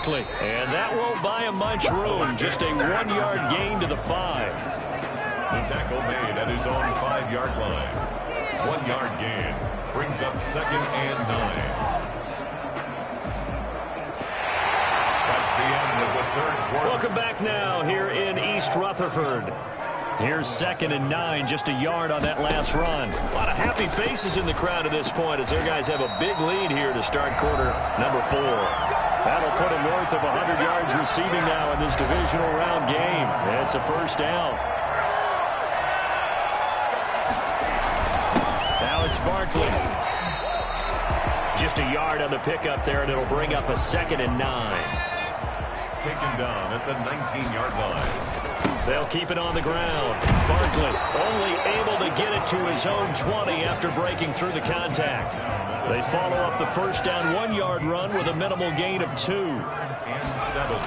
Barkley. And that won't buy him much room. Just a 1-yard gain to the 5. The tackle made at his own 5-yard line. 1-yard gain brings up 2nd and 9. That's the end of the 3rd quarter. Welcome back now here in East Rutherford. Here's 2nd and 9, just a yard on that last run. A lot of happy faces in the crowd at this point as their guys have a big lead here to start quarter number 4. That'll put him north of 100 yards receiving now in this divisional round game. It's a first down. Now it's Barkley. Just a yard on the pickup there, and it'll bring up a 2nd and 9. Taken down at the 19-yard line. They'll keep it on the ground. Barkley only able to get it to his own 20 after breaking through the contact. They follow up the first down 1-yard run with a minimal gain of 2. And 7.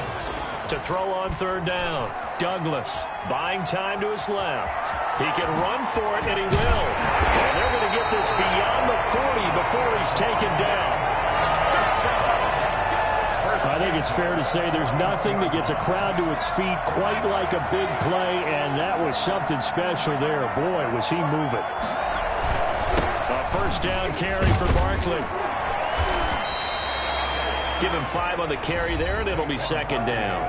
To throw on 3rd down, Douglas buying time to his left. He can run for it, and he will. And they're going to get this beyond the 40 before he's taken down. I think it's fair to say there's nothing that gets a crowd to its feet quite like a big play, and that was something special there. Boy, was he moving. A first down carry for Barkley. Give him 5 on the carry there, and it'll be 2nd down.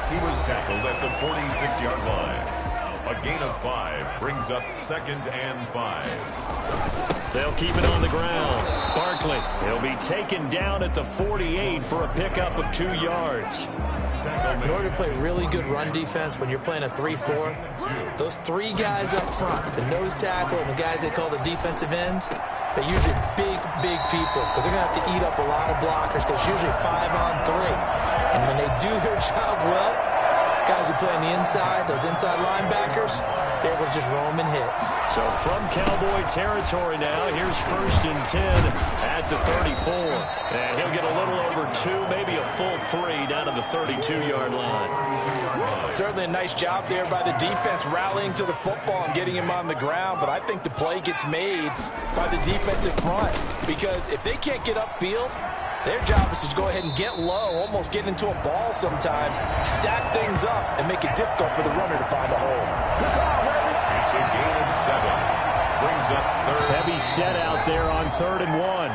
He was tackled at the 46-yard line. A gain of 5 brings up 2nd and 5. They'll keep it on the ground. Barkley, he'll be taken down at the 48 for a pickup of 2 yards. In order to play really good run defense when you're playing a 3-4, those 3 guys up front, the nose tackle and the guys they call the defensive ends, they're usually big people because they're going to have to eat up a lot of blockers because usually 5 on 3. And when they do their job well, guys who play on the inside, those inside linebackers, they're able to just roam and hit. So from Cowboy territory now, here's 1st and 10 at the 34. And he'll get a little over 2, maybe a full 3 down to the 32-yard line. Certainly a nice job there by the defense rallying to the football and getting him on the ground, but I think the play gets made by the defensive front because if they can't get upfield, their job is to go ahead and get low, almost get into a ball sometimes, stack things up, and make it difficult for the runner to find a hole. It's a gain of 7. Brings up 3rd. Heavy set out there on 3rd and 1.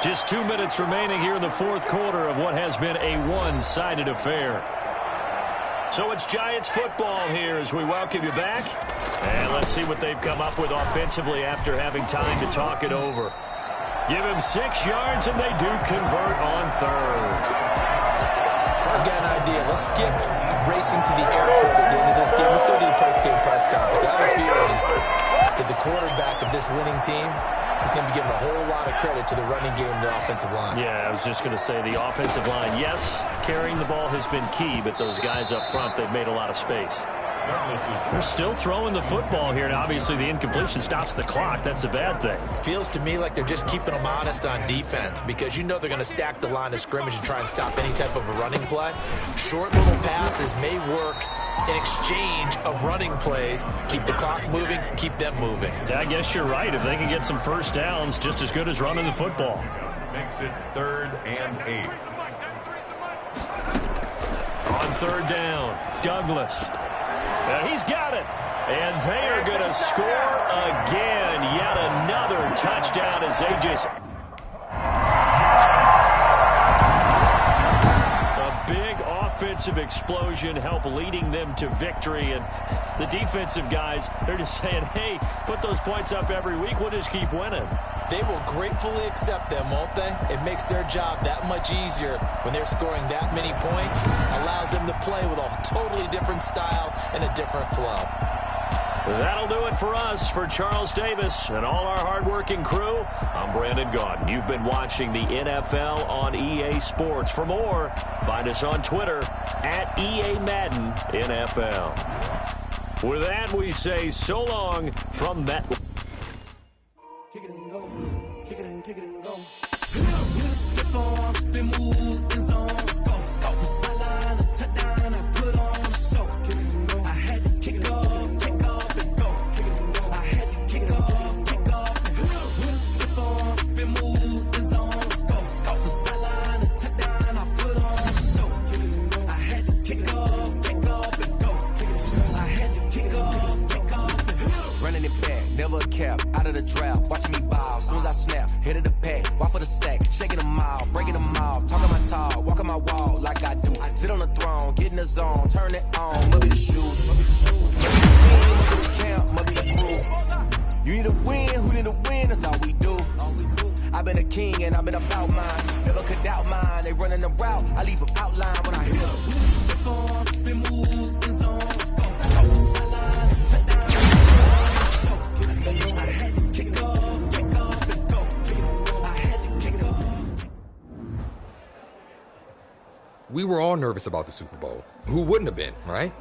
Just 2 minutes remaining here in the 4th quarter of what has been a one-sided affair. So it's Giants football here as we welcome you back. And let's see what they've come up with offensively after having time to talk it over. Give him 6 yards, and they do convert on 3rd. I've got an idea. Let's skip racing to the airport at the end of this game. Let's go to the post-game press conference. I have a feeling that the quarterback of this winning team is going to be giving a whole lot of credit to the running game and the offensive line. Yeah, I was just going to say the offensive line, yes, carrying the ball has been key, but those guys up front, they've made a lot of space. They're still throwing the football here, and obviously the incompletion stops the clock. That's a bad thing. Feels to me like they're just keeping them honest on defense because you know they're going to stack the line of scrimmage and try and stop any type of a running play. Short little passes may work in exchange of running plays. Keep the clock moving, keep them moving. I guess you're right. If they can get some first downs, just as good as running the football. Makes it 3rd and 8. On 3rd down, Douglas. He's got it. And they are going to score again. Yet another touchdown as they just... A big offensive explosion help leading them to victory. And the defensive guys, they're just saying, hey, put those points up every week. We'll just keep winning. They will gratefully accept them, won't they? It makes their job that much easier when they're scoring that many points. Allows them to play with a totally different style and a different flow. That'll do it for us. For Charles Davis and all our hardworking crew, I'm Brandon Gaudin. You've been watching the NFL on EA Sports. For more, find us on Twitter at EA Madden NFL. With that, we say so long from Matt. Kick it and go. Kick it and kick it and go. Step on, spin, move, in zone, go. Scout the sideline, a touchdown, I put on a show. Kick it and go. I had to kick off and go. Kick it and go. I had to kick off and go. Step on, spin, move, in zone, go. Scout the sideline, a touchdown, I to win, that's all we do. I've been a king and I've been about mine. Never could doubt mine. They running the route, I leave them outline when I hit them. Step on, spin move, in zone, go. I had to kick off and go. I had to kick off. We were all nervous about the Super Bowl. Who wouldn't have been, right?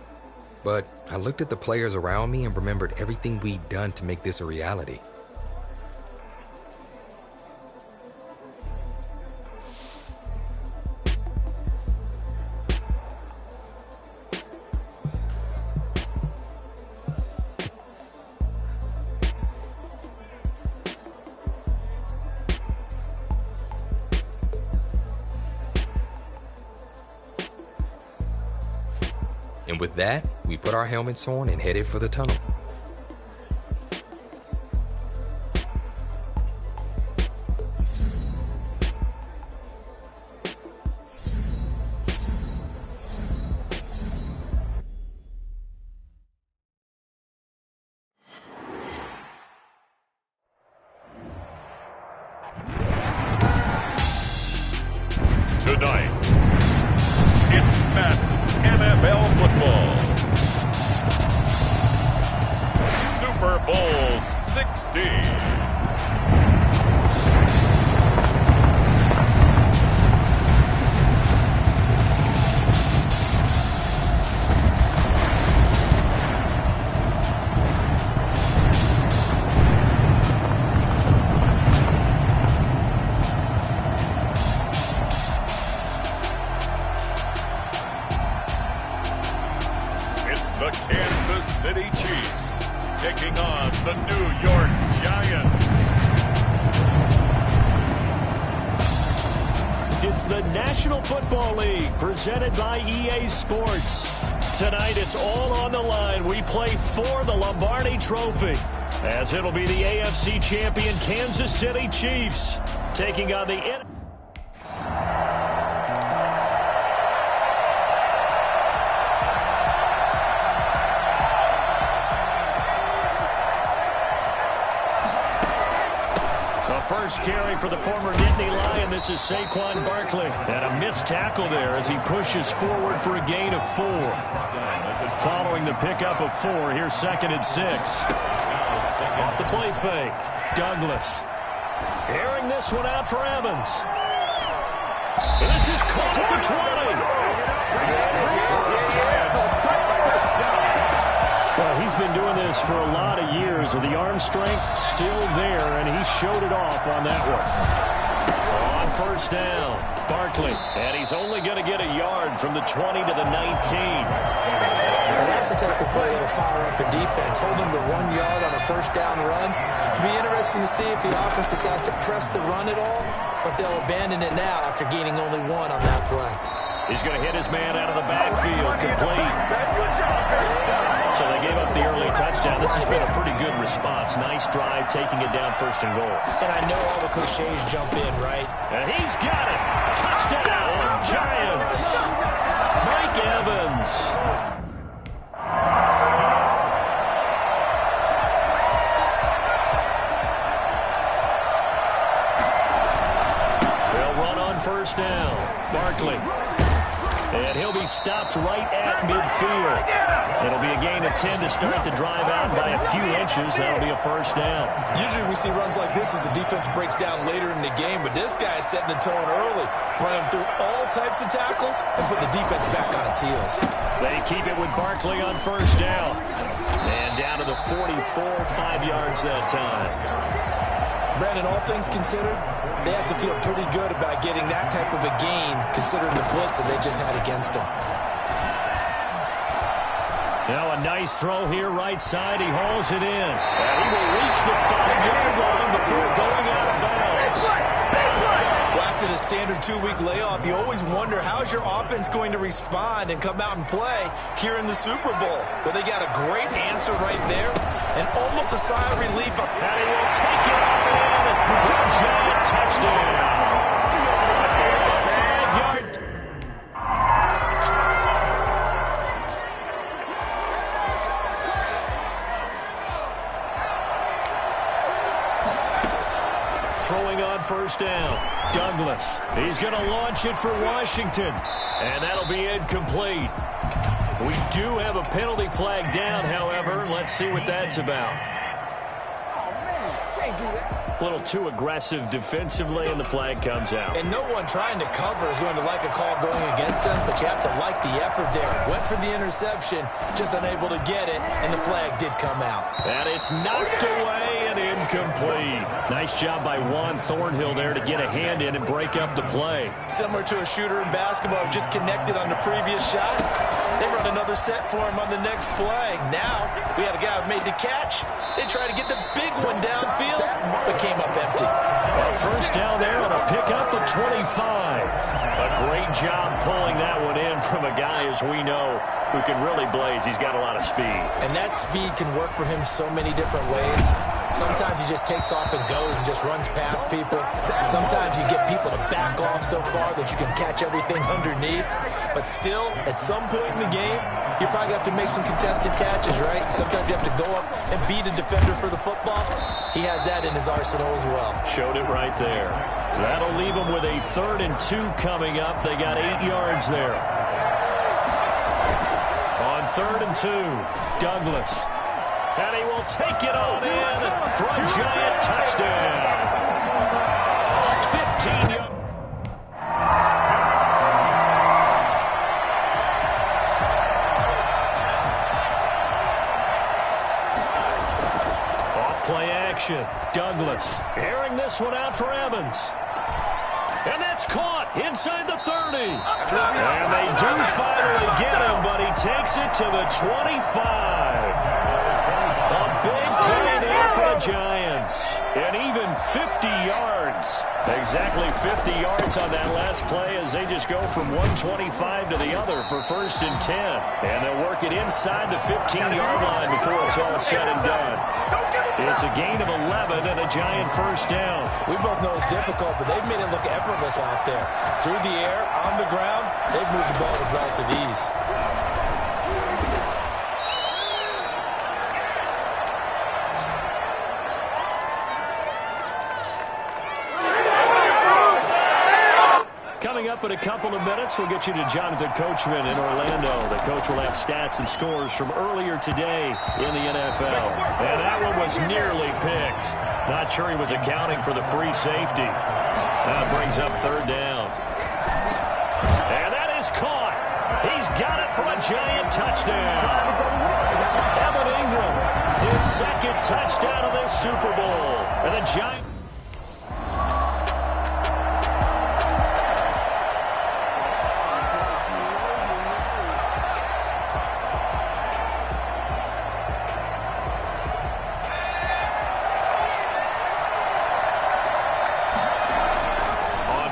But I looked at the players around me and remembered everything we'd done to make this a reality. And with that, we put our helmets on and headed for the tunnel. Tonight, it's Madden NFL football. Super Bowl 60. The Kansas City Chiefs taking on the New York Giants. It's the National Football League presented by EA Sports. Tonight it's all on the line. We play for the Lombardi Trophy, as it'll be the AFC champion Kansas City Chiefs taking on the... First carry for the former Nittany Lion. This is Saquon Barkley. And a missed tackle there as he pushes forward for a gain of 4. Following the pickup of 4, here's 2nd and 6. Off the play fake. Douglas. Airing this one out for Evans. And this is caught at the 20. Well, he's been doing this for a lot of years with the arm strength still there, and he showed it off on that one. On first down, Barkley, and he's only going to get a yard from the 20 to the 19. And that's the type of play that will fire up the defense. Hold them to 1 yard on a first down run. It'll be interesting to see if the offense decides to press the run at all, or if they'll abandon it now after gaining only 1 on that play. He's going to hit his man out of the backfield, complete. So they gave up the early touchdown. This has been a pretty good response. Nice drive, taking it down 1st and goal. And I know all the cliches jump in, right? And he's got it. Touchdown, Giants. Mike Evans. They'll run on first down. Barkley. And he'll be stopped right at midfield. It'll be a gain of 10 to start the drive out by a few inches. That'll be a first down. Usually we see runs like this as the defense breaks down later in the game, but this guy's setting the tone early, running through all types of tackles and putting the defense back on its heels. They keep it with Barkley on first down. And down to the 44, 5 yards that time. Brandon, all things considered, they have to feel pretty good about getting that type of a gain, considering the blitz that they just had against them. Now a nice throw here right side. He hauls it in. And he will reach the 5-yard line before going out of bounds. Well, after the standard 2-week layoff, you always wonder how's your offense going to respond and come out and play here in the Super Bowl. Well, they got a great answer right there and almost a sigh of relief. And he will take it out for a giant touchdown. 5-yard. throwing on first down. Douglas. He's going to launch it for Washington. And that'll be incomplete. We do have a penalty flag down, however. Let's see what that's about. Oh, man, can't do that. A little too aggressive defensively, and the flag comes out. And no one trying to cover is going to like a call going against them, but you have to like the effort there. Went for the interception, just unable to get it, and the flag did come out. And it's knocked away and incomplete. Nice job by Juan Thornhill there to get a hand in and break up the play. Similar to a shooter in basketball, just connected on the previous shot. They run another set for him on the next play. Now, we had a guy who made the catch. They tried to get the big one downfield, but came up empty. A first down there on a pick up the 25. A great job pulling that one in from a guy, as we know, who can really blaze. He's got a lot of speed. And that speed can work for him so many different ways. Sometimes he just takes off and goes and just runs past people. Sometimes you get people to back off so far that you can catch everything underneath. But still, at some point in the game, you probably have to make some contested catches, right? Sometimes you have to go up and beat a defender for the football. He has that in his arsenal as well. Showed it right there. That'll leave him with a 3rd and 2 coming up. They got 8 yards there. On 3rd and 2, Douglas. And he will take it on in for a giant touchdown. 15 yards. Off-play action. Douglas airing this one out for Evans. And that's caught inside the 30. And they do finally get him, but he takes it to the 25. A big play there for the Giants. And even 50 yards. Exactly 50 yards on that last play as they just go from 125 to the other for 1st and 10. And they'll work it inside the 15-yard line before it's all said and done. It's a gain of 11 and a Giant first down. We both know it's difficult, but they've made it look effortless out there. Through the air, on the ground, they've moved the ball with relative ease. Coming up in a couple of minutes, we'll get you to Jonathan Coachman in Orlando. The coach will have stats and scores from earlier today in the NFL. And that one was nearly picked. Not sure he was accounting for the free safety. That brings up 3rd down. And that is caught. He's got it for a Giant touchdown. Evan Ingram, his 2nd touchdown of this Super Bowl. And the Giants.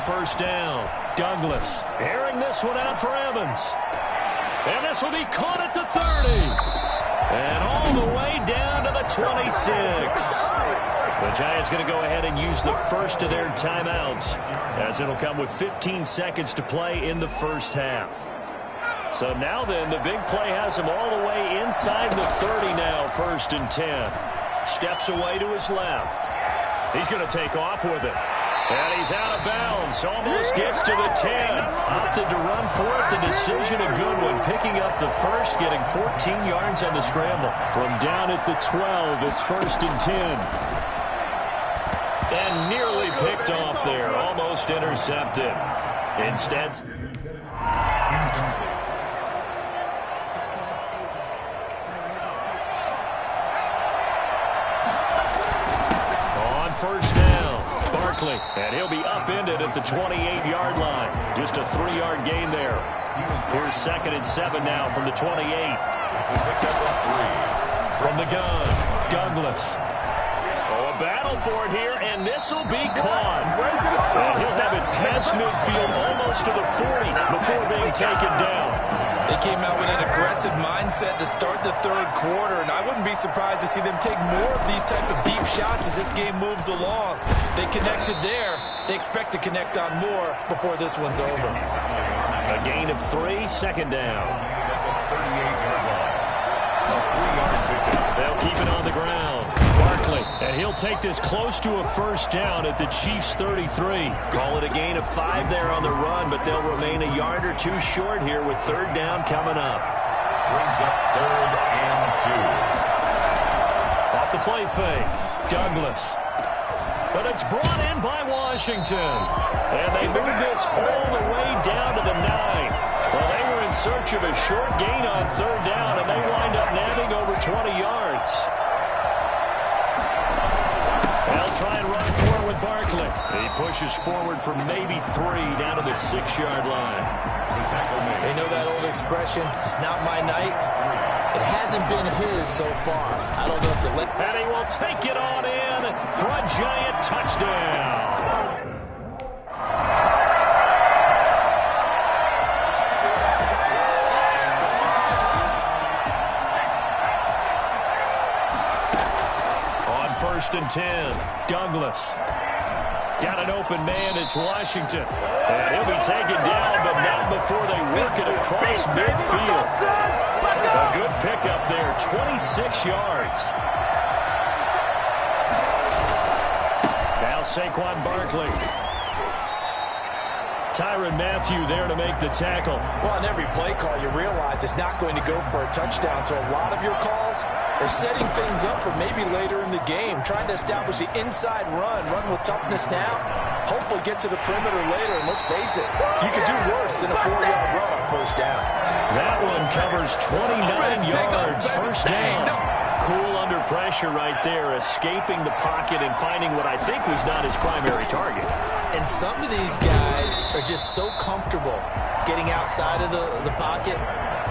First down. Douglas airing this one out for Evans. And this will be caught at the 30. And all the way down to the 26. The Giants going to go ahead and use the first of their timeouts, as it'll come with 15 seconds to play in the first half. So now then, the big play has him all the way inside the 30 now, 1st and 10. Steps away to his left. He's going to take off with it. And he's out of bounds. Almost gets to the 10. Opted to run for it. The decision a good one. Picking up the first, getting 14 yards on the scramble. From down at the 12, it's 1st and 10. And nearly picked off there. Almost intercepted. Instead. On first down. And he'll be upended at the 28-yard line. Just a 3-yard gain there. Here's 2nd and 7 now from the 28. From the gun, Douglas. Oh, a battle for it here, and this will be caught. And he'll have it past midfield almost to the 40 before being taken down. They came out with an aggressive mindset to start the 3rd quarter, and I wouldn't be surprised to see them take more of these type of deep shots as this game moves along. They connected there. They expect to connect on more before this one's over. A gain of 3, 2nd down. They'll keep it on the ground. Barkley Barkley, and he'll take this close to a first down at the Chiefs' 33. Call it a gain of 5 there on the run, but they'll remain a yard or two short here with third down coming up. Brings up 3rd and 2. Off the play fake, Douglas. But it's brought in by Washington. And they move this all the way down to the 9. Well, they were in search of a short gain on third down, and they wind up nabbing over 20 yards. They'll try and run forward with Barkley. He pushes forward for maybe 3 down to the 6-yard line. They know that old expression, it's not my night. It hasn't been his so far. I don't know if to let... And he will take it on in for a giant touchdown. On 1st and 10, Douglas. Got an open man, it's Washington. And he'll be taken down, but not before they work it across midfield. A good pickup there, 26 yards. Now Saquon Barkley. Tyrann Mathieu there to make the tackle. Well, on every play call, you realize it's not going to go for a touchdown. So a lot of your calls are setting things up for maybe later in the game, trying to establish the inside run with toughness now, hopefully get to the perimeter later. And let's face it, you could do worse than a 4-yard run on first down. That one covers 29 yards, first down. Cool under pressure right there, escaping the pocket and finding what I think was not his primary target. And some of these guys are just so comfortable getting outside of the pocket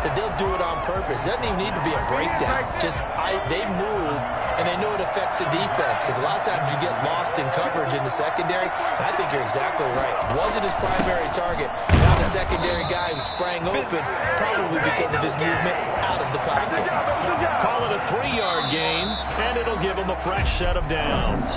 that they'll do it on purpose. It doesn't even need to be a breakdown. They move, and they know it affects the defense, because a lot of times you get lost in coverage in the secondary, and I think you're exactly right. Wasn't his primary target. Now the secondary guy who sprang open, probably because of his movement out of the pocket. Call it a 3-yard gain, and it'll give him a fresh set of downs.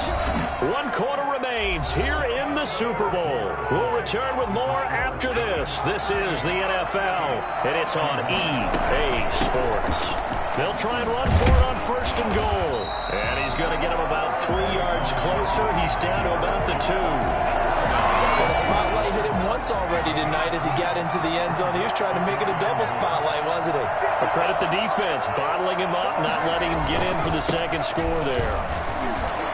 1 quarter remains here in the Super Bowl. We'll return with more after this. This is the NFL, and it's on EA Sports. They'll try and run for it on 1st and goal. And he's going to get him about 3 yards closer. He's down to about the 2. Well, the spotlight hit him once already tonight as he got into the end zone. He was trying to make it a double spotlight, wasn't he? But credit the defense, bottling him up, not letting him get in for the second score there.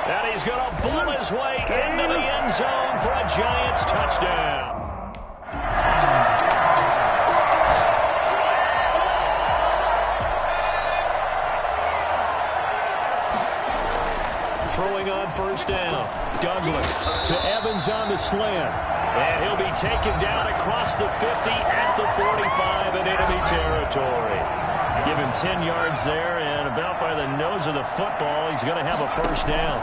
And he's going to bull his way into the end zone for a Giants touchdown. Throwing on first down. Douglas to Evans on the slant. And he'll be taken down across the 50 at the 45 in enemy territory. Give him 10 yards there, and about by the nose of the football, he's going to have a first down.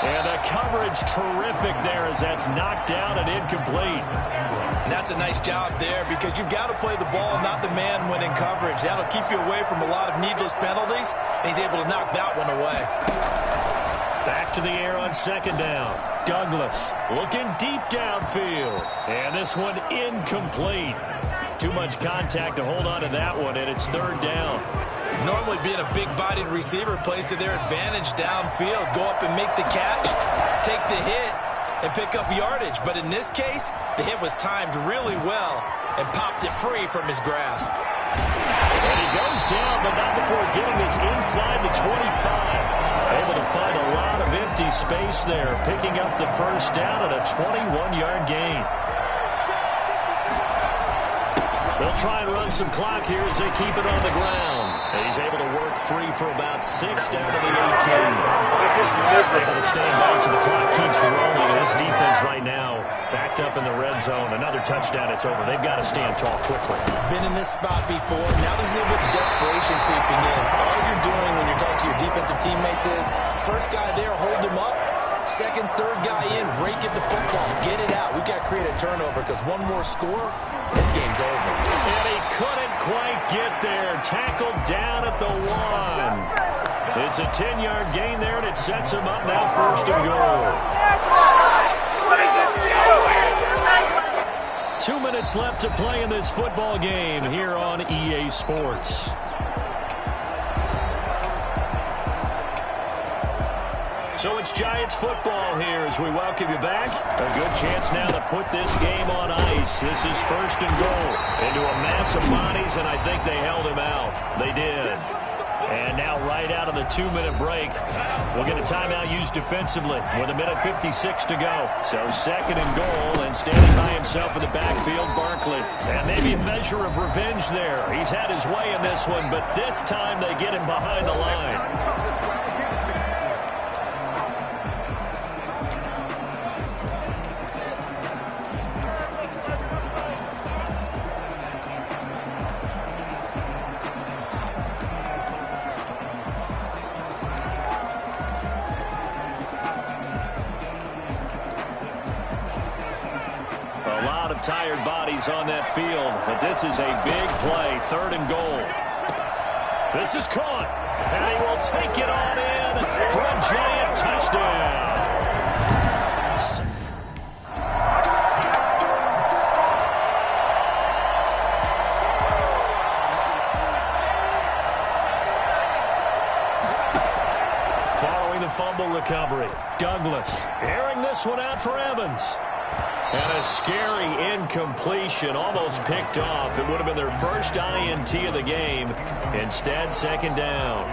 And the coverage terrific there as that's knocked down and incomplete. And that's a nice job there, because you've got to play the ball, not the man when in coverage. That'll keep you away from a lot of needless penalties, and he's able to knock that one away. Back to the air on second down. Douglas looking deep downfield. And this one incomplete. Too much contact to hold on to that one, and it's third down. Normally being a big-bodied receiver plays to their advantage downfield. Go up and make the catch, take the hit, and pick up yardage. But in this case, the hit was timed really well and popped it free from his grasp. And he goes down, but not before getting this inside the 25. Able to find a lot of empty space there, picking up the first down at a 21-yard gain. They'll try and run some clock here as they keep it on the ground. And he's able to work free for about 6 down to the 18. Able to stay in bounds, and the clock keeps rolling. And this defense right now backed up in the red zone. Another touchdown, it's over. They've got to stand tall quickly. Been in this spot before. Now there's a little bit of desperation creeping in. All you're doing when you're talking to your defensive teammates is, first guy there, hold him up. Second, third guy in, rake at the football. Get it out. We've got to create a turnover, because one more score, this game's over. And he couldn't quite get there. Tackled down at the 1. It's a 10-yard gain there, and it sets him up now first and goal. What is it doing? 2 minutes left to play in this football game here on EA Sports. So it's Giants football here as we welcome you back. A good chance now to put this game on ice. This is first and goal into a mass of bodies, and I think they held him out. They did. And now right out of the 2-minute break, we'll get a timeout used defensively with 1:56 to go. So second and goal, and standing by himself in the backfield, Barkley. And maybe a measure of revenge there. He's had his way in this one, but this time they get him behind the line. Tired bodies on that field, but this is a big play, third and goal. This is caught, and he will take it on in for a Giant touchdown. Following the fumble recovery, Douglas airing this one out for Evans. And a scary incompletion, almost picked off. It would have been their first INT of the game. Instead, second down.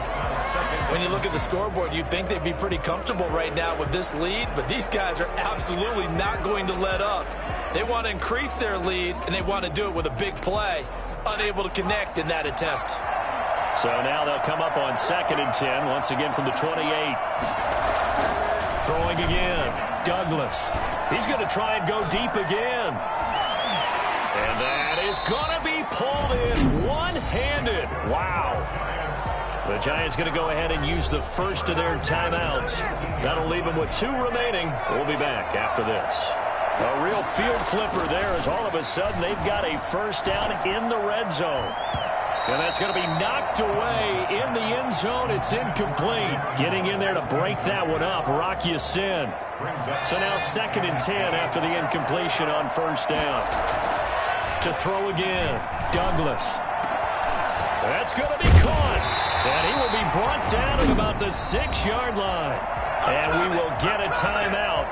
When you look at the scoreboard, you'd think they'd be pretty comfortable right now with this lead, but these guys are absolutely not going to let up. They want to increase their lead, and they want to do it with a big play. Unable to connect in that attempt. So now they'll come up on 2nd and 10, once again from the 28. Throwing again, Douglas. He's going to try and go deep again. And that is going to be pulled in one-handed. Wow. The Giants going to go ahead and use the first of their timeouts. That'll leave them with 2 remaining. We'll be back after this. A real field flipper there as all of a sudden they've got a first down in the red zone. And that's going to be knocked away in the end zone. It's incomplete. Getting in there to break that one up, Rock Ya-Sin. So now 2nd and 10 after the incompletion on first down. To throw again, Douglas. That's going to be caught. And he will be brought down at about the 6-yard line. And we will get a timeout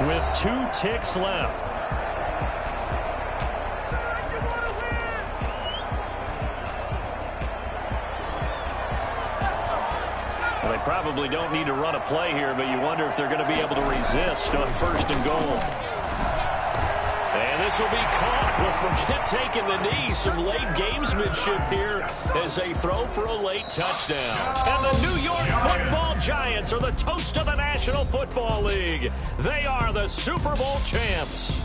with 2 ticks left. Well, they probably don't need to run a play here, but you wonder if they're going to be able to resist on first and goal. And this will be caught. Well, forget taking the knee. Some late gamesmanship here as they throw for a late touchdown. And the New York Football Giants are the toast of the National Football League. They are the Super Bowl champs.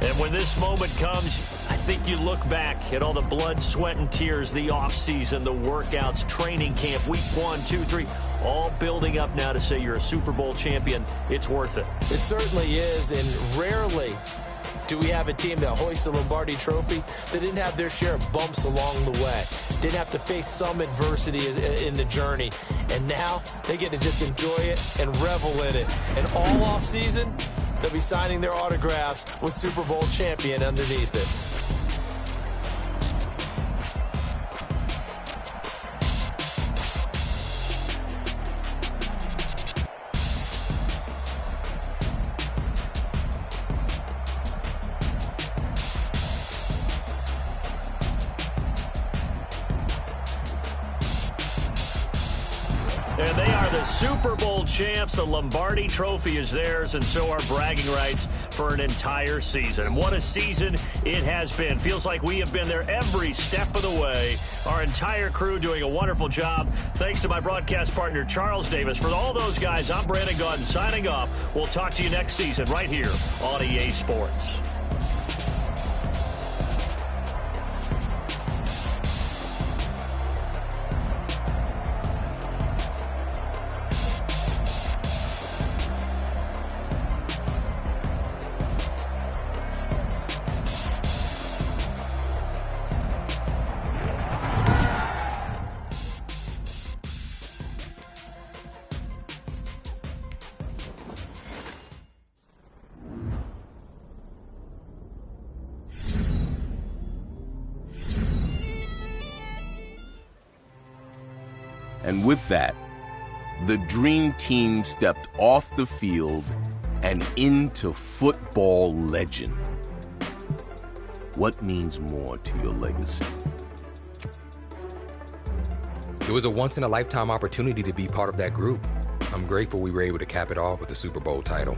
And when this moment comes, I think you look back at all the blood, sweat, and tears, the offseason, the workouts, training camp, week 1, 2, 3, all building up now to say you're a Super Bowl champion. It's worth it. It certainly is, and rarely do we have a team that hoists the Lombardi Trophy that didn't have their share of bumps along the way, didn't have to face some adversity in the journey, and now they get to just enjoy it and revel in it. And all offseason, they'll be signing their autographs with Super Bowl champion underneath it. And they are the Super Bowl champs. The Lombardi Trophy is theirs, and so are bragging rights for an entire season. And what a season it has been. Feels like we have been there every step of the way. Our entire crew doing a wonderful job. Thanks to my broadcast partner, Charles Davis. For all those guys, I'm Brandon Gaudin signing off. We'll talk to you next season right here on EA Sports. And with that, the dream team stepped off the field and into football legend. What means more to your legacy? It was a once-in-a-lifetime opportunity to be part of that group. I'm grateful we were able to cap it off with the Super Bowl title.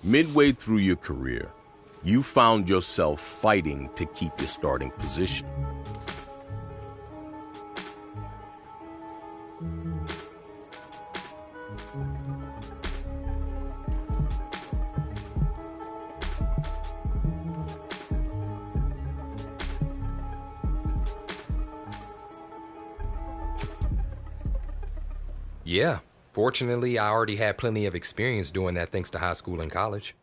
Midway through your career, you found yourself fighting to keep your starting position. Yeah, fortunately, I already had plenty of experience doing that thanks to high school and college.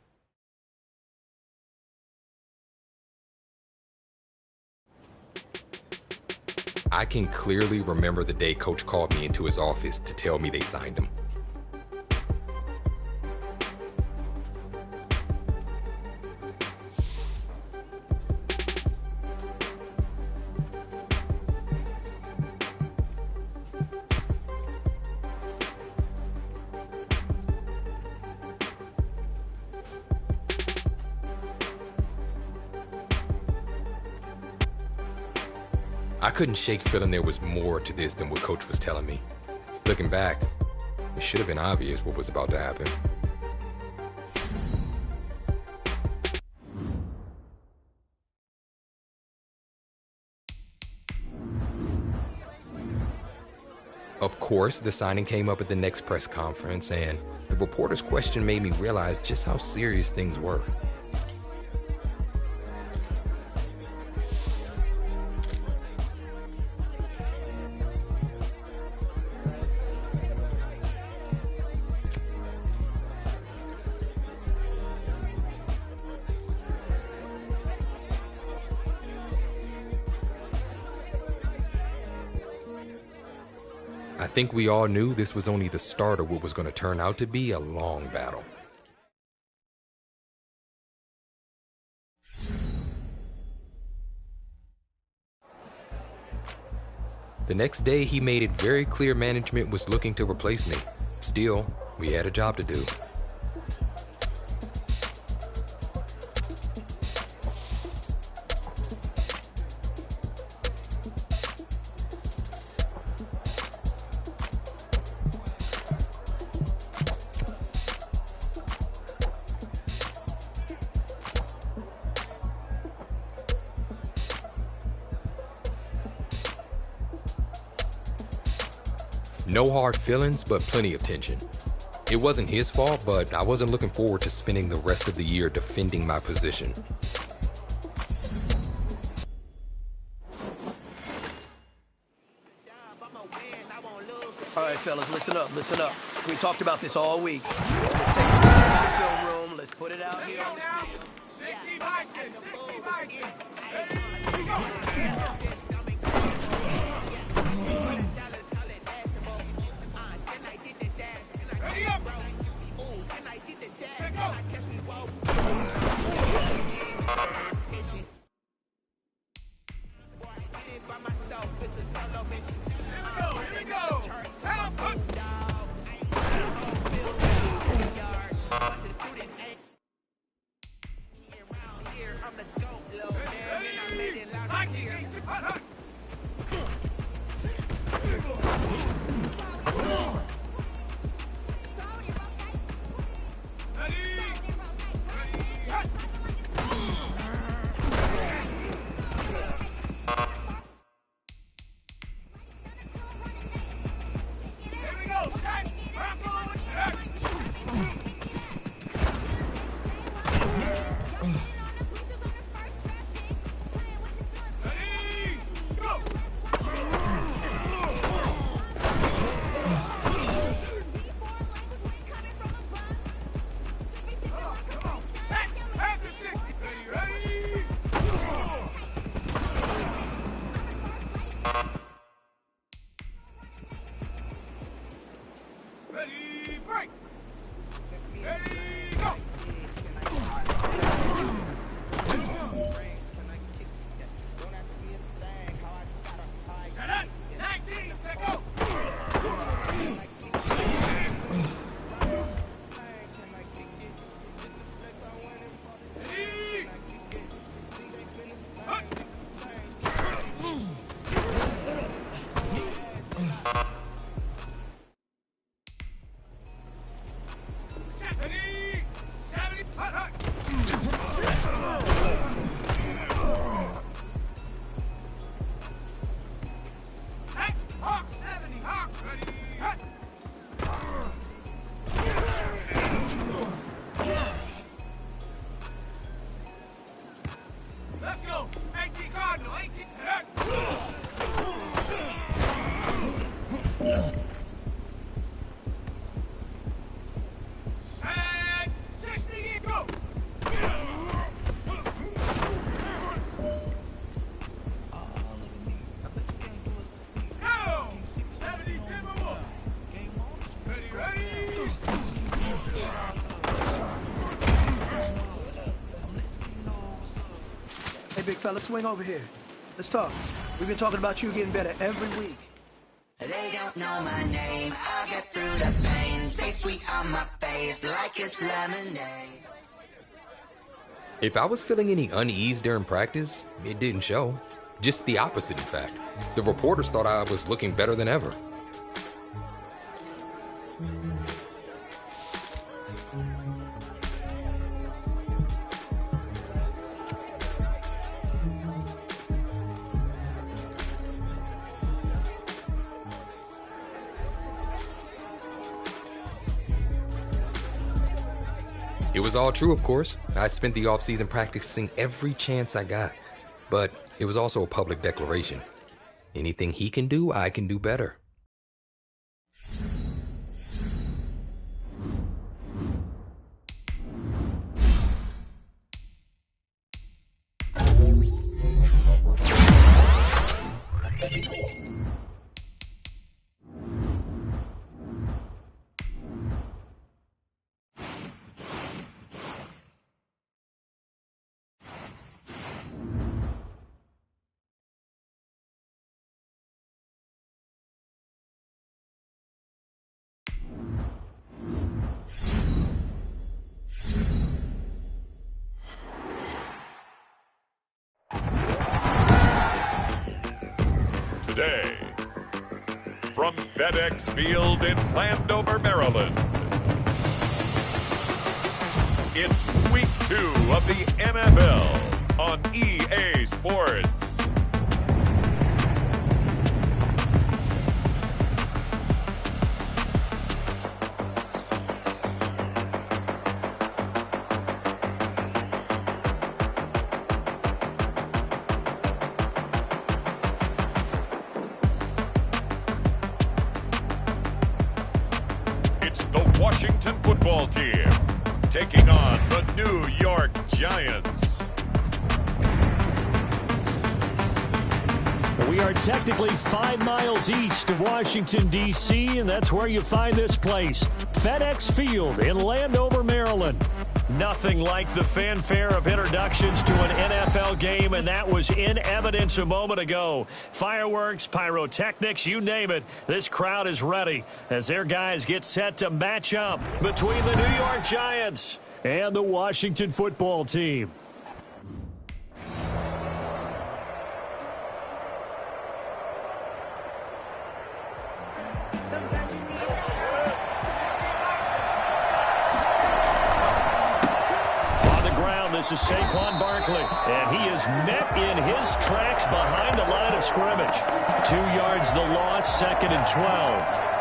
I can clearly remember the day Coach called me into his office to tell me they signed him. I couldn't shake feeling there was more to this than what Coach was telling me. Looking back, it should have been obvious what was about to happen. Of course, the signing came up at the next press conference, and the reporter's question made me realize just how serious things were. I think we all knew this was only the start of what was going to turn out to be a long battle. The next day, he made it very clear management was looking to replace me. Still, we had a job to do. No hard feelings, but plenty of tension. It wasn't his fault, but I wasn't looking forward to spending the rest of the year defending my position. All right, fellas, listen up, listen up. We talked about this all week. Let's take it to the film room. Let's put it out here on the field. 60 bison, 60 bison. Ready up. Here we go. Ready, break! Ready, go! Set up! 19, take go! Ready! Let's go! 18 Cardinal, 18. And 60, go! Go! 70 Timberwolves. Ready, ready? Hey, big fella, swing over here. Let's talk. We've been talking about you getting better every week. They don't know my name. I get through the pain. Taste sweet on my face like it's lemonade. If I was feeling any unease during practice, it didn't show. Just the opposite, in fact. The reporters thought I was looking better than ever. It was all true, of course. I spent the offseason practicing every chance I got. But it was also a public declaration. Anything he can do, I can do better. Today, from FedEx Field in Landover, Maryland, it's Week 2 of the NFL on EA Sports. Giants. We are technically 5 miles east of Washington, D.C., and that's where you find this place, FedEx Field in Landover, Maryland. Nothing like the fanfare of introductions to an NFL game, and that was in evidence a moment ago. Fireworks, pyrotechnics, you name it. This crowd is ready as their guys get set to match up between the New York Giants and the Washington football team. This is Saquon Barkley, and he is met in his tracks behind the line of scrimmage. 2 yards the loss, 2nd and 12.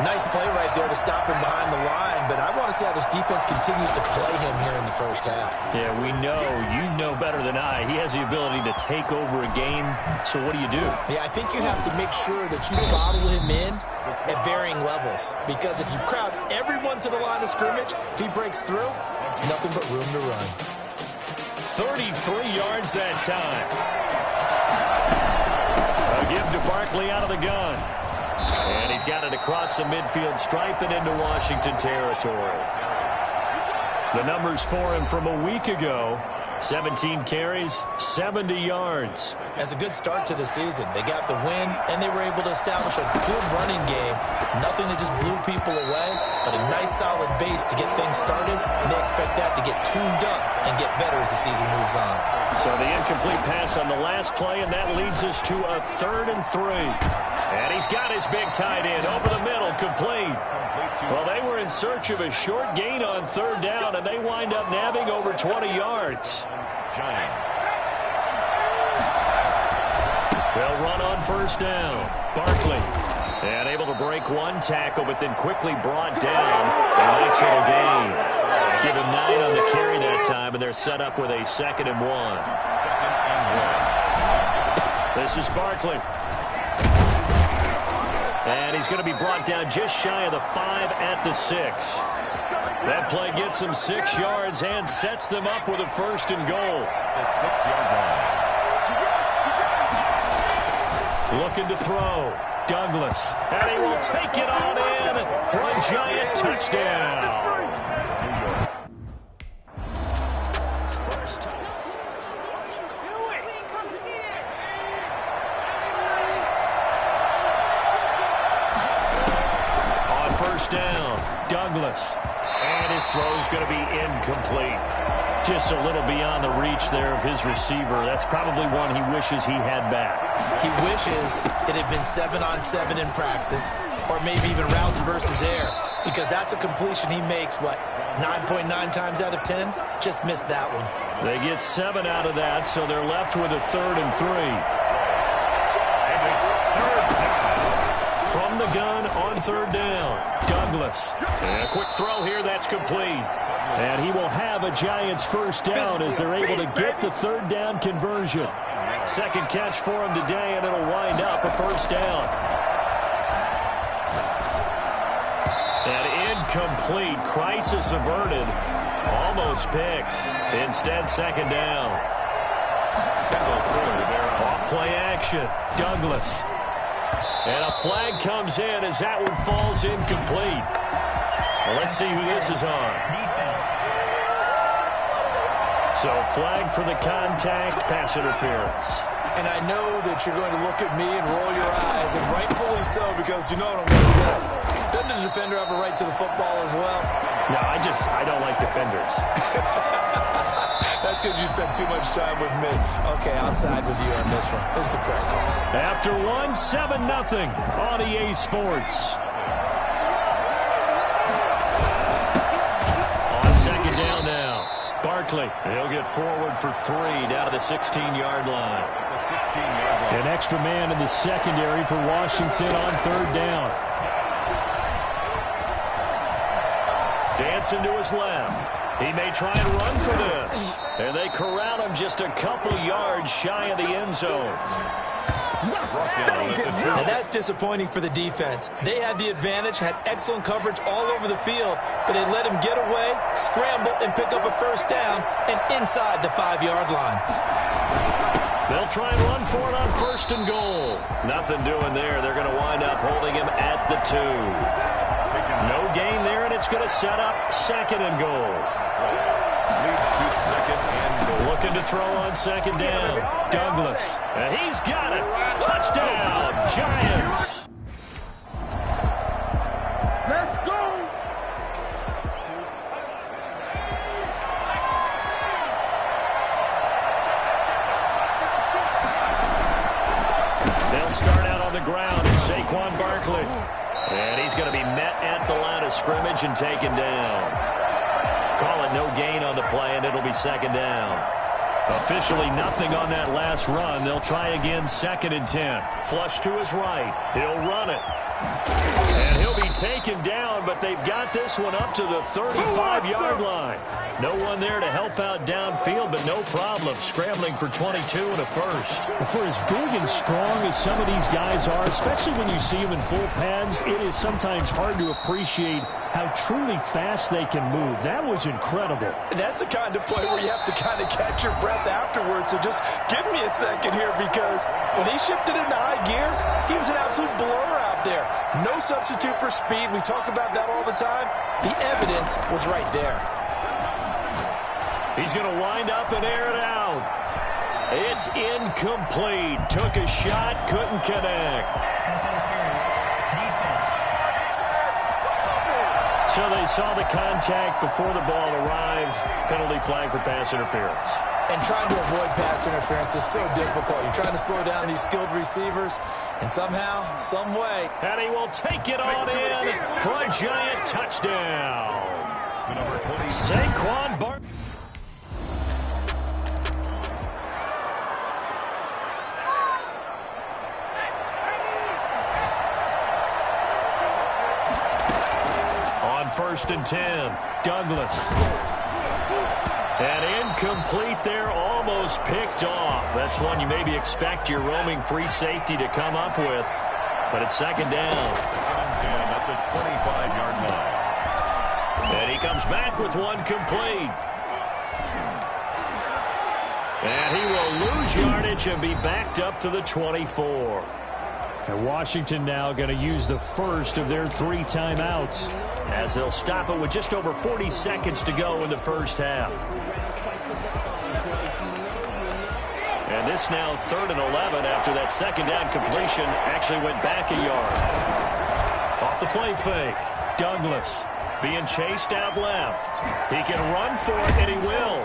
Nice play right there to stop him behind the line, but I want to see how this defense continues to play him here in the first half. Yeah, we know. You know better than I. He has the ability to take over a game, so what do you do? Yeah, I think you have to make sure that you bottle him in at varying levels, because if you crowd everyone to the line of scrimmage, if he breaks through, there's nothing but room to run. 33 yards that time. A give to Barkley out of the gun. And he's got it across the midfield stripe and into Washington territory. The numbers for him from a week ago, 17 carries, 70 yards. That's a good start to the season. They got the win, and they were able to establish a good running game. Nothing that just blew people away, but a nice solid base to get things started, and they expect that to get tuned up and get better as the season moves on. So the incomplete pass on the last play, and that leads us to a 3rd and 3. And he's got his big tight end over the middle, complete. Well, they were in search of a short gain on 3rd down, and they wind up nabbing over 20 yards. Giants. They'll run on 1st down. Barkley. And able to break one tackle, but then quickly brought down. A nice little gain. Give him 9 on the carry that time, and they're set up with a 2nd and 1. This is Barkley. And he's going to be brought down just shy of the 5 at the 6. That play gets him 6 yards and sets them up with a 1st and goal. The 6-yard line. Looking to throw. Douglas. And he will take it on in for a Giant touchdown. On 1st down, Douglas. And his throw is going to be incomplete. Just a little beyond the reach there of his receiver. That's probably one he wishes he had back. He wishes it had been 7-on-7 in practice, or maybe even routes versus air, because that's a completion he makes, what, 9.9 times out of 10? Just missed that one. They get 7 out of that, so they're left with a 3rd and 3. From the gun on 3rd down, Douglas. And a quick throw here, that's complete. And he will have a Giants 1st down as they're able to get the 3rd down conversion. 2nd catch for him today, and it'll wind up a 1st down. And incomplete. Crisis averted. Almost picked. Instead, 2nd down. Off play action. Douglas. And a flag comes in as that one falls incomplete. Well, let's see who this is on. Defense. So flag for the contact, pass interference. And I know that you're going to look at me and roll your eyes, and rightfully so, because you know what I'm going to say. Doesn't the defender have a right to the football as well? No, I don't like defenders. That's because you spent too much time with me. Okay, I'll side with you on this one. This is the correct call. After 7-0 on EA Sports. On 2nd down now. Barkley. He'll get forward for 3 down to the 16-yard line. An extra man in the secondary for Washington on 3rd down. Dancing to his left. He may try and run for this. And they corral him just a couple yards shy of the end zone. And that's disappointing for the defense. They had the advantage, had excellent coverage all over the field, but they let him get away, scramble, and pick up a first down and inside the 5-yard line. They'll try and run for it on 1st and goal. Nothing doing there. They're going to wind up holding him at the 2. No gain there, and it's going to set up 2nd and goal. Leads to 2nd and goal. Looking to throw on 2nd down. Douglas. And he's got it. Touchdown, Giants. Let's go. They'll start out on the ground. It's Saquon Barkley. And he's going to be met at the line of scrimmage and taken down. Call it no gain on the play, and it'll be 2nd down. Officially nothing on that last run. They'll try again 2nd and 10. Flush to his right. He'll run it. And he'll be taken down, but they've got this one up to the 35-yard line. No one there to help out downfield, but no problem. Scrambling for 22 and a first. For as big and strong as some of these guys are, especially when you see them in full pads, it is sometimes hard to appreciate how truly fast they can move. That was incredible. And that's the kind of play where you have to kind of catch your breath afterwards. So just give me a second here, because when he shifted into high gear, he was an absolute blur out there. No substitute for speed. We talk about that all the time. The evidence was right there. He's going to wind up and air it out. It's incomplete. Took a shot, couldn't connect. Pass interference. Defense. So they saw the contact before the ball arrived. Penalty flag for pass interference. And trying to avoid pass interference is so difficult. You're trying to slow down these skilled receivers, and somehow, some way. And he will take it on in for a Giant touchdown. Number 20. Saquon Barkley. On 1st and 10, Douglas. And incomplete there, almost picked off. That's one you maybe expect your roaming free safety to come up with. But it's 2nd down. 2nd and 10 at the 25-yard line. And he comes back with one complete. And he will lose yardage and be backed up to the 24. And Washington now going to use the first of their 3 timeouts, as they'll stop it with just over 40 seconds to go in the first half. And this now 3rd and 11 after that 2nd down completion actually went back a yard. Off the play fake, Douglas being chased out left. He can run for it, and he will.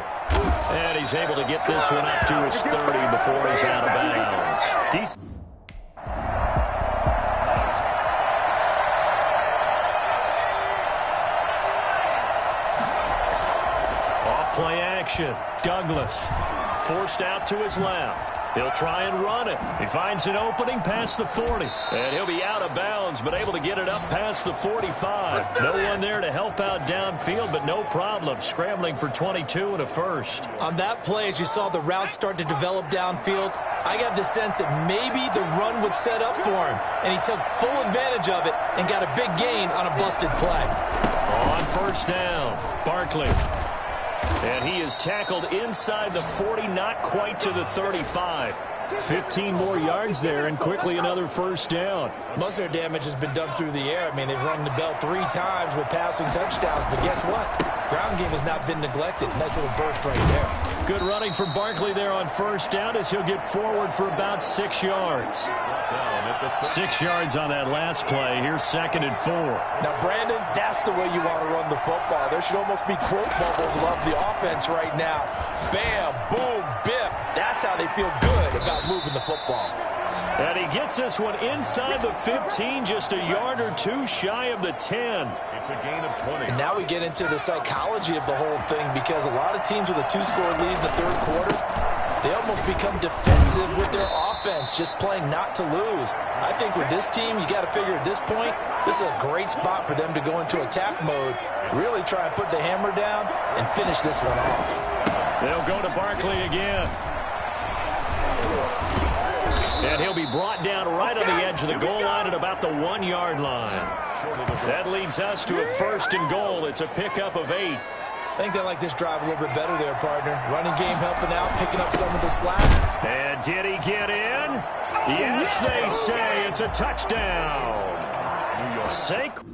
And he's able to get this one up to his 30 before he's out of bounds. Play action. Douglas forced out to his left. He'll try and run it. He finds an opening past the 40. And he'll be out of bounds, but able to get it up past the 45. No one there to help out downfield, but no problem. Scrambling for 22 and a first. On that play, as you saw the route start to develop downfield, I got the sense that maybe the run would set up for him. And he took full advantage of it and got a big gain on a busted play. On 1st down, Barkley. And he is tackled inside the 40, not quite to the 35. 15 more yards there, and quickly another first down. Most of their damage has been done through the air. I mean, they've rung the bell 3 times with passing touchdowns, but guess what? Ground game has not been neglected. Nice little burst right there. Good running from Barkley there on 1st down as he'll get forward for about 6 yards. 6 yards on that last play. Here's 2nd and 4. Now, Brandon, that's the way you want to run the football. There should almost be quote bubbles above the offense right now. Bam, boom, biff. That's how they feel good about moving the football. And he gets this one inside the 15, just a yard or 2 shy of the 10. It's a gain of 20. And now we get into the psychology of the whole thing, because a lot of teams with a 2-score lead in the 3rd quarter, they almost become defensive with their offense, just playing not to lose. I think with this team, you got to figure at this point, this is a great spot for them to go into attack mode, really try and put the hammer down and finish this one off. They'll go to Barkley again. And he'll be brought down right on the edge of the goal line at about the 1-yard line. That leads us to a 1st and goal. It's a pickup of 8. I think they like this drive a little bit better there, partner. Running game helping out, picking up some of the slack. And did he get in? Yes, they say it's a touchdown. Saquon.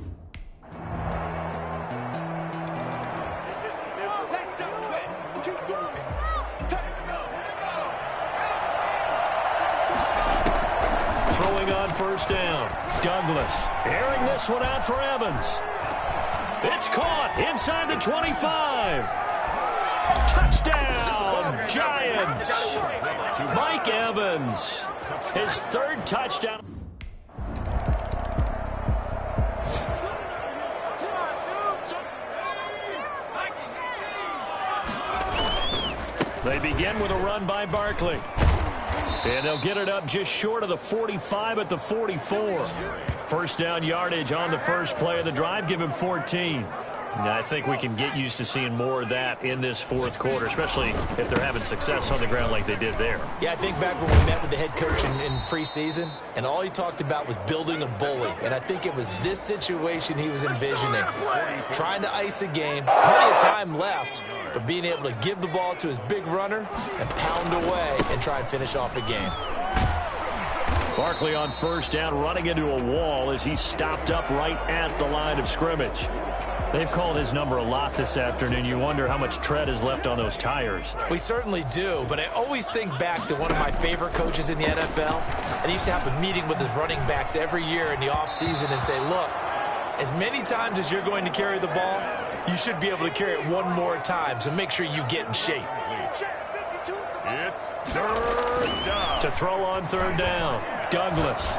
Throwing on first down. Douglas airing this one out for Evans. It's caught inside the 25. Touchdown, Giants. Mike Evans, his third touchdown. They begin with a run by Barkley. And they'll get it up just short of the 45 at the 44. First down yardage on the first play of the drive. Give him 14. Now, I think we can get used to seeing more of that in this fourth quarter, especially if they're having success on the ground like they did there. Yeah, I think back when we met with the head coach in preseason, and all he talked about was building a bully. And I think it was this situation he was envisioning. Trying to ice a game, plenty of time left, but being able to give the ball to his big runner and pound away and try and finish off a game. Barkley on first down, running into a wall as he's stopped up right at the line of scrimmage. They've called his number a lot this afternoon. You wonder how much tread is left on those tires. We certainly do, but I always think back to one of my favorite coaches in the NFL, and he used to have a meeting with his running backs every year in the offseason and say, look, as many times as you're going to carry the ball, you should be able to carry it one more time, so make sure you get in shape. It's third down. To throw on third down, Douglas.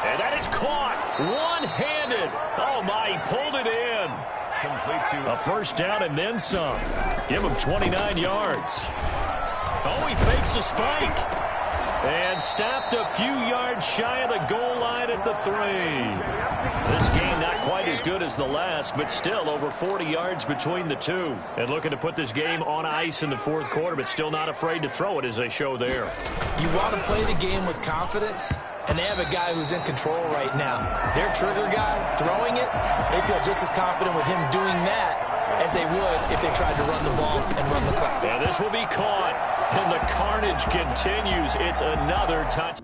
And that is caught one-handed. Oh, my, he pulled it in. A first down and then some. Give him 29 yards. Oh, he fakes a spike. And stopped a few yards shy of the goal line at the 3. This game not quite as good as the last, but still over 40 yards between the two. And looking to put this game on ice in the fourth quarter, but still not afraid to throw it as they show there. You want to play the game with confidence, and they have a guy who's in control right now. Their trigger guy throwing it, they feel just as confident with him doing that as they would if they tried to run the ball and run the clock. Yeah, this will be caught, and the carnage continues. It's another touch.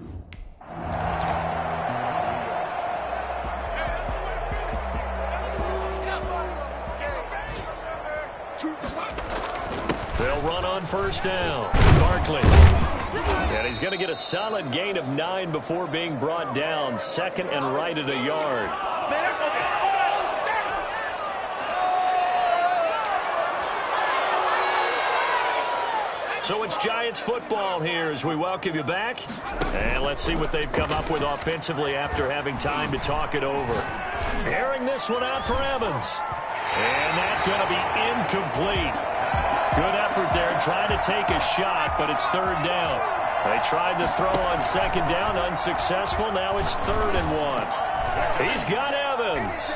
They'll run on first down. Barkley. And he's going to get a solid gain of 9 before being brought down. Second and right at a yard. So it's Giants football here as we welcome you back. And let's see what they've come up with offensively after having time to talk it over. Airing this one out for Evans. And that's going to be incomplete. Good effort there, trying to take a shot, but it's third down. They tried to throw on second down, unsuccessful. Now it's 3rd and 1. He's got Evans.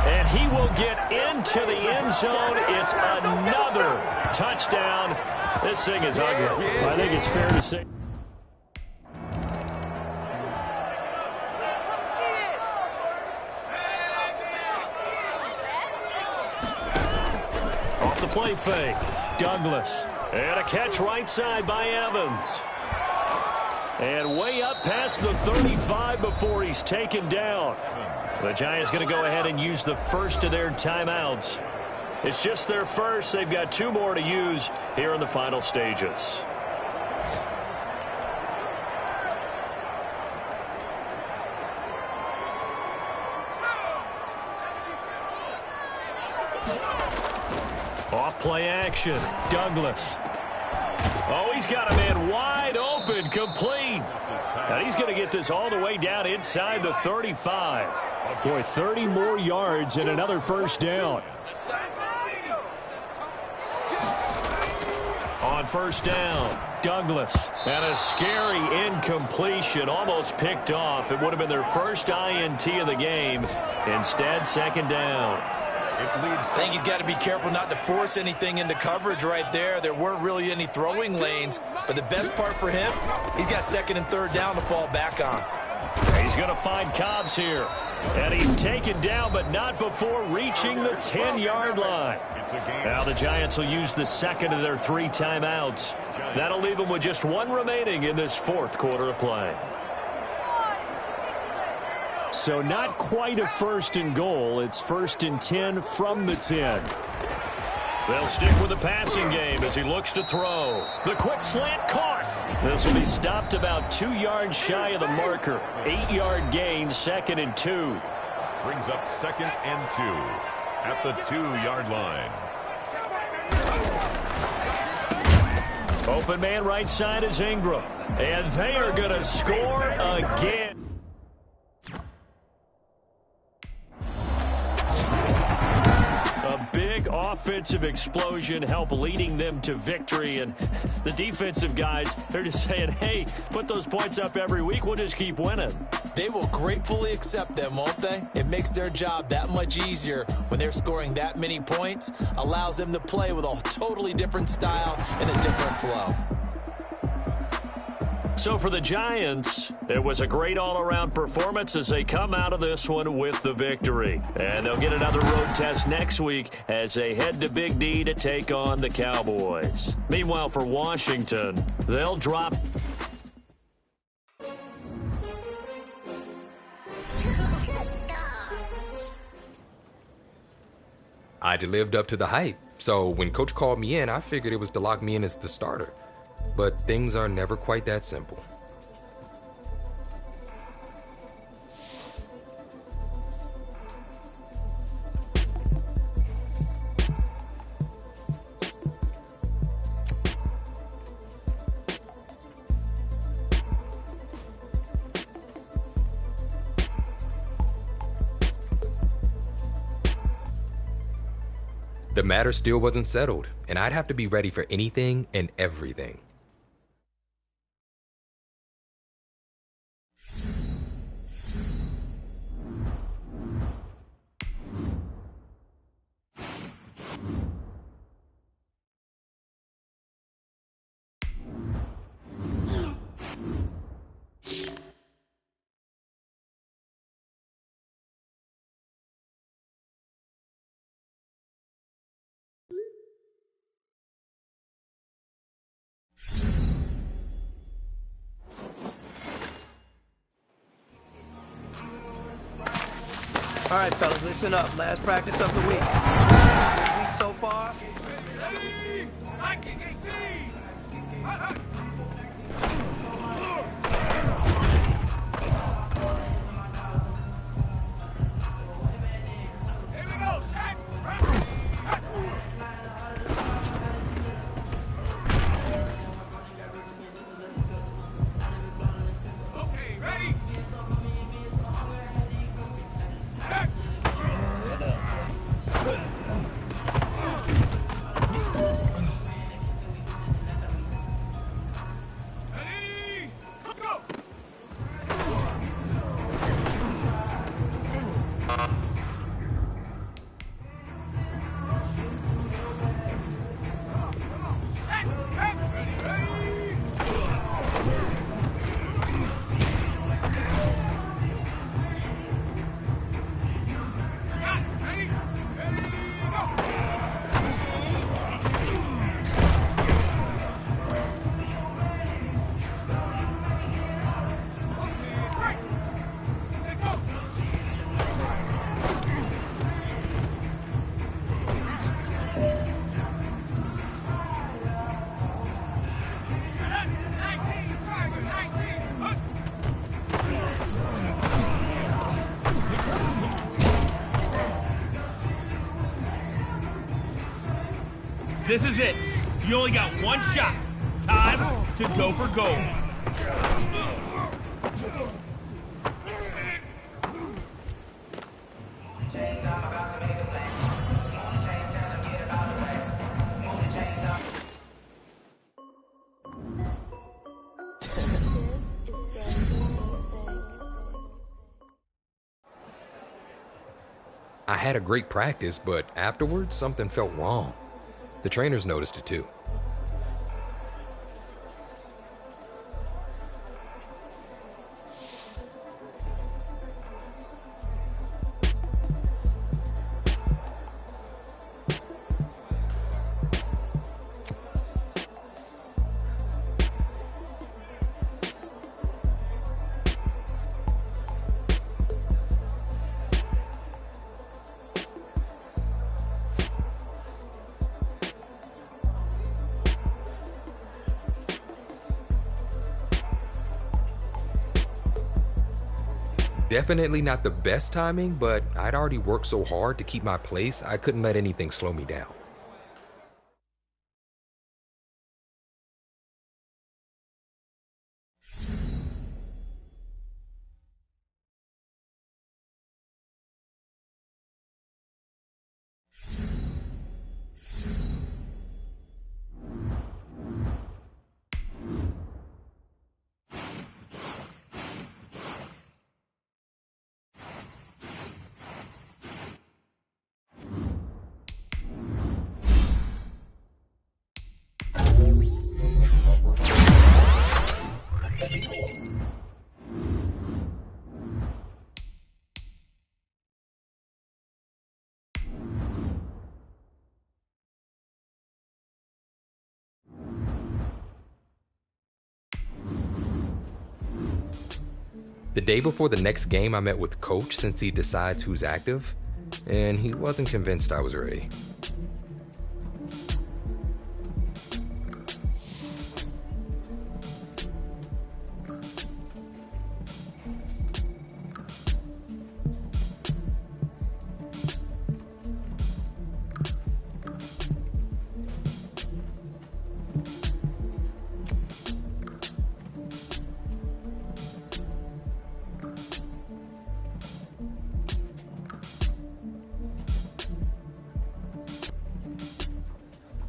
And he will get into the end zone. It's another touchdown. This thing is ugly. I think it's fair to say. Off the play fake. Douglas. And a catch right side by Evans. And way up past the 35 before he's taken down. The Giants going to go ahead and use the first of their timeouts. It's just their first. They've got 2 more to use here in the final stages. Off play action. Douglas. Oh, he's got a man wide open, complete. And he's going to get this all the way down inside the 35. Boy, 30 more yards and another first down. On first down, Douglas. And a scary incompletion, almost picked off. It would have been their first INT of the game. Instead, second down. I think he's got to be careful not to force anything into coverage right there. There weren't really any throwing lanes, but the best part for him, he's got second and third down to fall back on. He's going to find Cobbs here. And he's taken down, but not before reaching the 10-yard line. Now the Giants will use the second of their 3 timeouts. That'll leave them with just 1 remaining in this 4th quarter of play. So not quite a 1st and goal. It's 1st and 10 from the 10. They'll stick with the passing game as he looks to throw. The quick slant caught. This will be stopped about 2 yards shy of the marker. 8-yard gain, 2nd and 2. Brings up 2nd and 2 at the 2-yard line. Open man right side is Ingram. And they are going to score again. A big offensive explosion helped leading them to victory. And the defensive guys, they're just saying, hey, put those points up every week. We'll just keep winning. They will gratefully accept them, won't they? It makes their job that much easier when they're scoring that many points. Allows them to play with a totally different style and a different flow. So for the Giants, it was a great all-around performance as they come out of this one with the victory. And they'll get another road test next week as they head to Big D to take on the Cowboys. Meanwhile, for Washington, they'll drop. I'd lived up to the hype, so when Coach called me in, I figured it was to lock me in as the starter. But things are never quite that simple. The matter still wasn't settled, and I'd have to be ready for anything and everything. All right, fellas, listen up. Last practice of the week. Good week so far. This is it. You only got one shot. Time to go for gold. I had a great practice, but afterwards something felt wrong. The trainers noticed it too. Definitely not the best timing, but I'd already worked so hard to keep my place, I couldn't let anything slow me down. The day before the next game, I met with Coach since he decides who's active, and he wasn't convinced I was ready.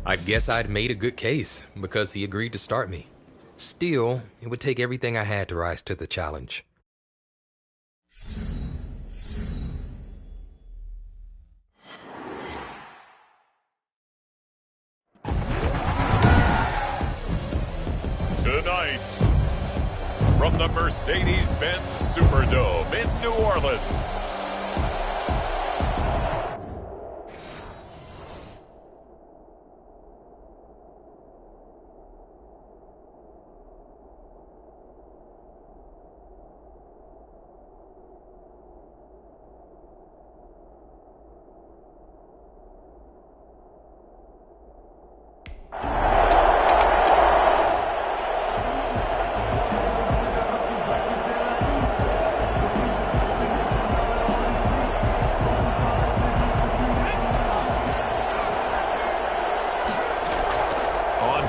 I guess I'd made a good case because he agreed to start me. Still, it would take everything I had to rise to the challenge. Tonight, from the Mercedes-Benz Superdome in New Orleans,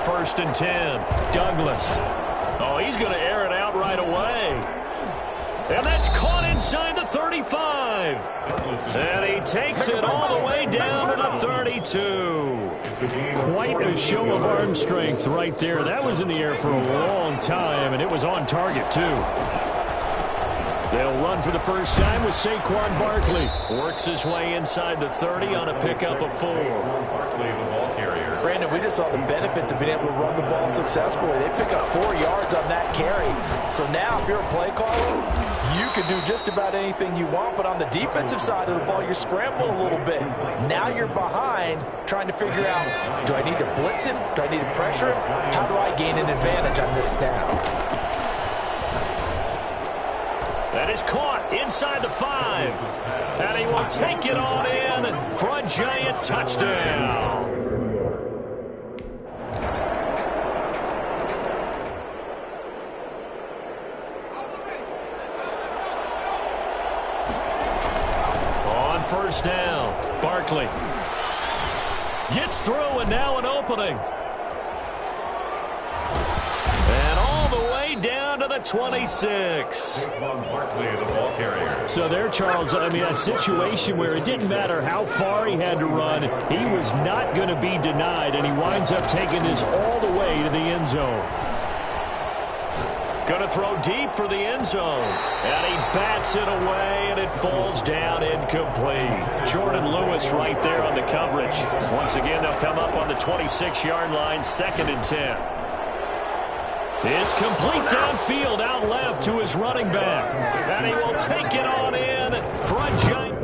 First and 10. Douglas. Oh, he's going to air it out right away. And that's caught inside the 35. And he takes it all the way down to the 32. Quite a show of arm strength right there. That was in the air for a long time, and it was on target, too. They'll run for the first time with Saquon Barkley. Works his way inside the 30 on a pickup of 4. Brandon, we just saw the benefits of being able to run the ball successfully. They pick up 4 yards on that carry. So now, if you're a play caller, you can do just about anything you want. But on the defensive side of the ball, you're scrambling a little bit. Now you're behind, trying to figure out, do I need to blitz him? Do I need to pressure him? How do I gain an advantage on this snap? That is caught inside the 5. And he will take it on in for a giant touchdown. On first down, Barkley gets through, and now an opening. And all the way down to the 26. So there, Charles, I mean, a situation where it didn't matter how far he had to run, he was not going to be denied, and he winds up taking this all the way to the end zone. Going to throw deep for the end zone. And he bats it away, and it falls down incomplete. Jordan Lewis right there on the coverage. Once again, they'll come up on the 26-yard line, 2nd and 10. It's complete downfield, out left to his running back. And he will take it on in for a giant.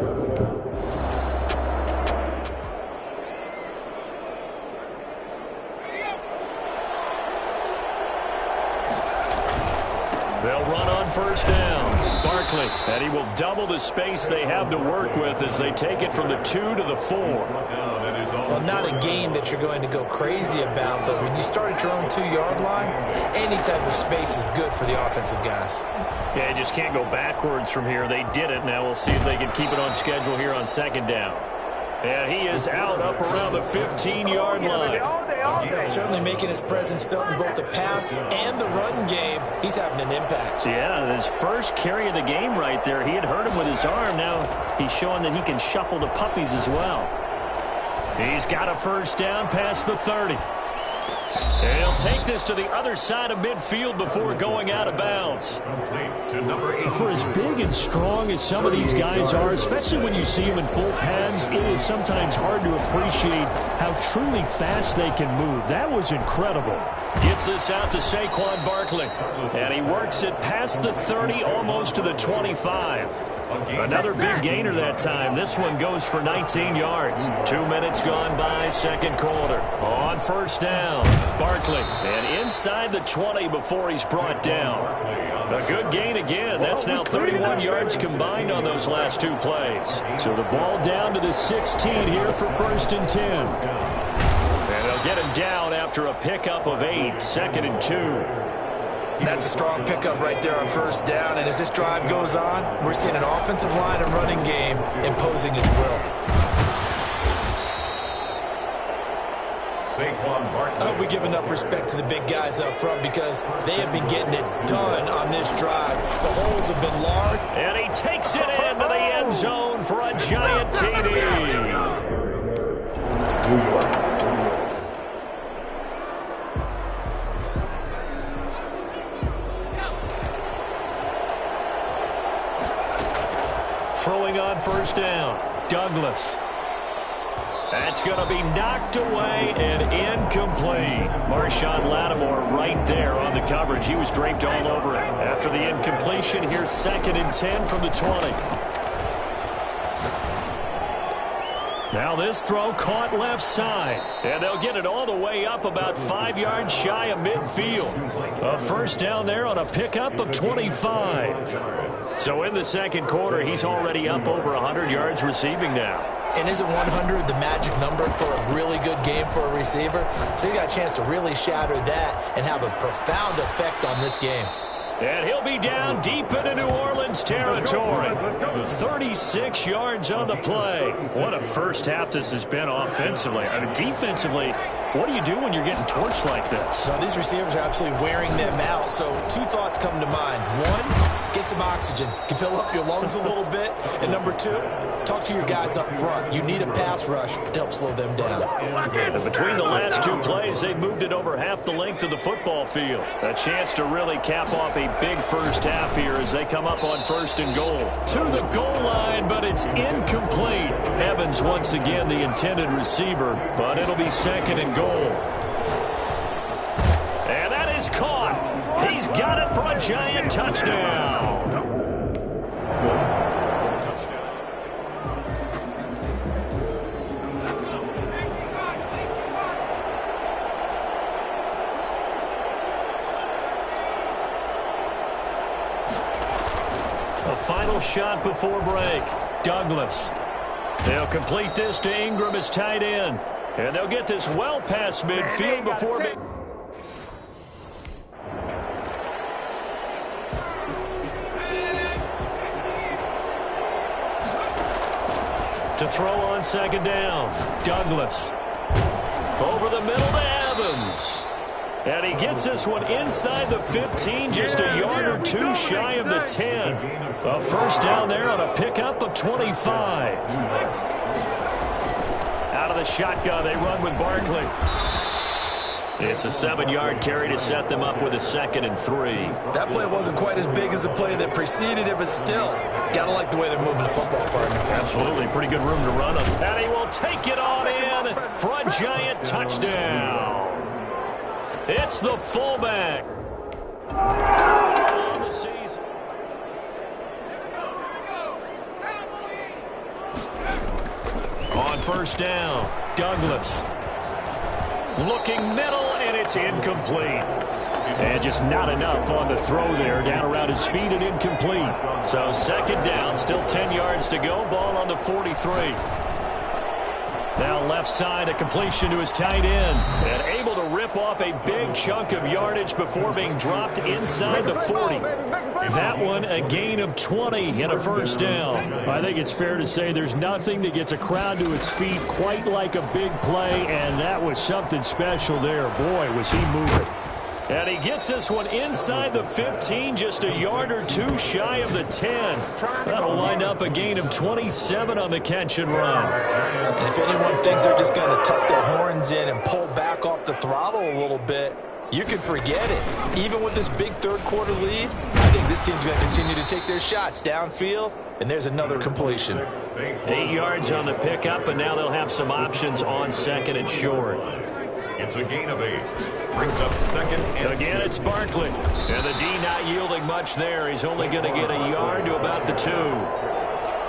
They'll run on first down. Barkley, and he will double the space they have to work with as they take it from the 2 to the 4. Well, not a game that you're going to go crazy about, but when you start at your own 2-yard line, any type of space is good for the offensive guys. Yeah, you just can't go backwards from here. They did it. Now we'll see if they can keep it on schedule here on second down. And he is out up around the 15-yard line. Certainly making his presence felt in both the pass and the run game. He's having an impact. Yeah, his first carry of the game right there. He had hurt him with his arm. Now he's showing that he can shuffle the puppies as well. He's got a first down past the 30. And he'll take this to the other side of midfield before going out of bounds. For as big and strong as some of these guys are, especially when you see them in full pads, it is sometimes hard to appreciate how truly fast they can move. That was incredible. Gets this out to Saquon Barkley. And he works it past the 30, almost to the 25. Another big gainer that time. This one goes for 19 yards. 2 minutes gone by, second quarter. On first down, Barkley. And inside the 20 before he's brought down. A good gain again. That's now 31 yards combined on those last two plays. So the ball down to the 16 here for first and 10. And they'll get him down after a pickup of 8, second and 2. That's a strong pickup right there on first down. And as this drive goes on, we're seeing an offensive line and running game imposing its will. I hope we give enough respect to the big guys up front because they have been getting it done on this drive. The holes have been large. And he takes it into the end zone for a giant TD. Throwing on first down, Douglas. That's going to be knocked away and incomplete. Marshawn Lattimore right there on the coverage. He was draped all over it. After the incompletion, here's second and 10 from the 20. Now this throw caught left side. And they'll get it all the way up about 5 yards shy of midfield. A first down there on a pickup of 25. So in the second quarter, he's already up over 100 yards receiving now. And isn't 100 the magic number for a really good game for a receiver? So he got a chance to really shatter that and have a profound effect on this game. And he'll be down deep into New Orleans territory. 36 yards on the play. What a first half this has been offensively. I mean, defensively, what do you do when you're getting torched like this? Well, these receivers are absolutely wearing them out. So two thoughts come to mind. One, get some oxygen. You can fill up your lungs a little bit. And number two, talk to your guys up front. You need a pass rush to help slow them down. And between the last two plays, they've moved it over half the length of the football field. A chance to really cap off a big first half here as they come up on first and goal. To the goal line, but it's incomplete. Evans once again the intended receiver, but it'll be second and goal. And that is caught. He's got it for a giant touchdown. A final shot before break. Douglas. They'll complete this to Ingram as tight end. And they'll get this well past midfield before... To throw on second down. Douglas. Over the middle to Evans. And he gets this one inside the 15, just a yard or two shy of the 10. A first down there on a pickup of 25. Out of the shotgun, they run with Barkley. It's a 7-yard carry to set them up with a second and 3. That play wasn't quite as big as the play that preceded it, but still, gotta like the way they're moving the football, partner. Absolutely, pretty good room to run them. And he will take it on in for a giant touchdown. It's the fullback on the season. On first down, Douglas. Looking middle, and it's incomplete. And just not enough on the throw there. Down around his feet and incomplete. So second down, still 10 yards to go. Ball on the 43. Now left side, a completion to his tight end. And able to rip off a big chunk of yardage before being dropped inside the 40. That one a gain of 20 and a first down. I think it's fair to say there's nothing that gets a crowd to its feet quite like a big play, and that was something special there. Boy, was he moving. And he gets this one inside the 15, just a yard or two shy of the 10. That'll wind up a gain of 27 on the catch and run. And if anyone thinks they're just going to tuck their horns in and pull back off the throttle a little bit, you can forget it. Even with this big third-quarter lead, I think this team's going to continue to take their shots downfield, and there's another completion. 8 yards on the pickup, and now they'll have some options on second and short. It's a gain of 8. Brings up second and again, it's Barkley. And the D not yielding much there. He's only going to get a yard to about the 2.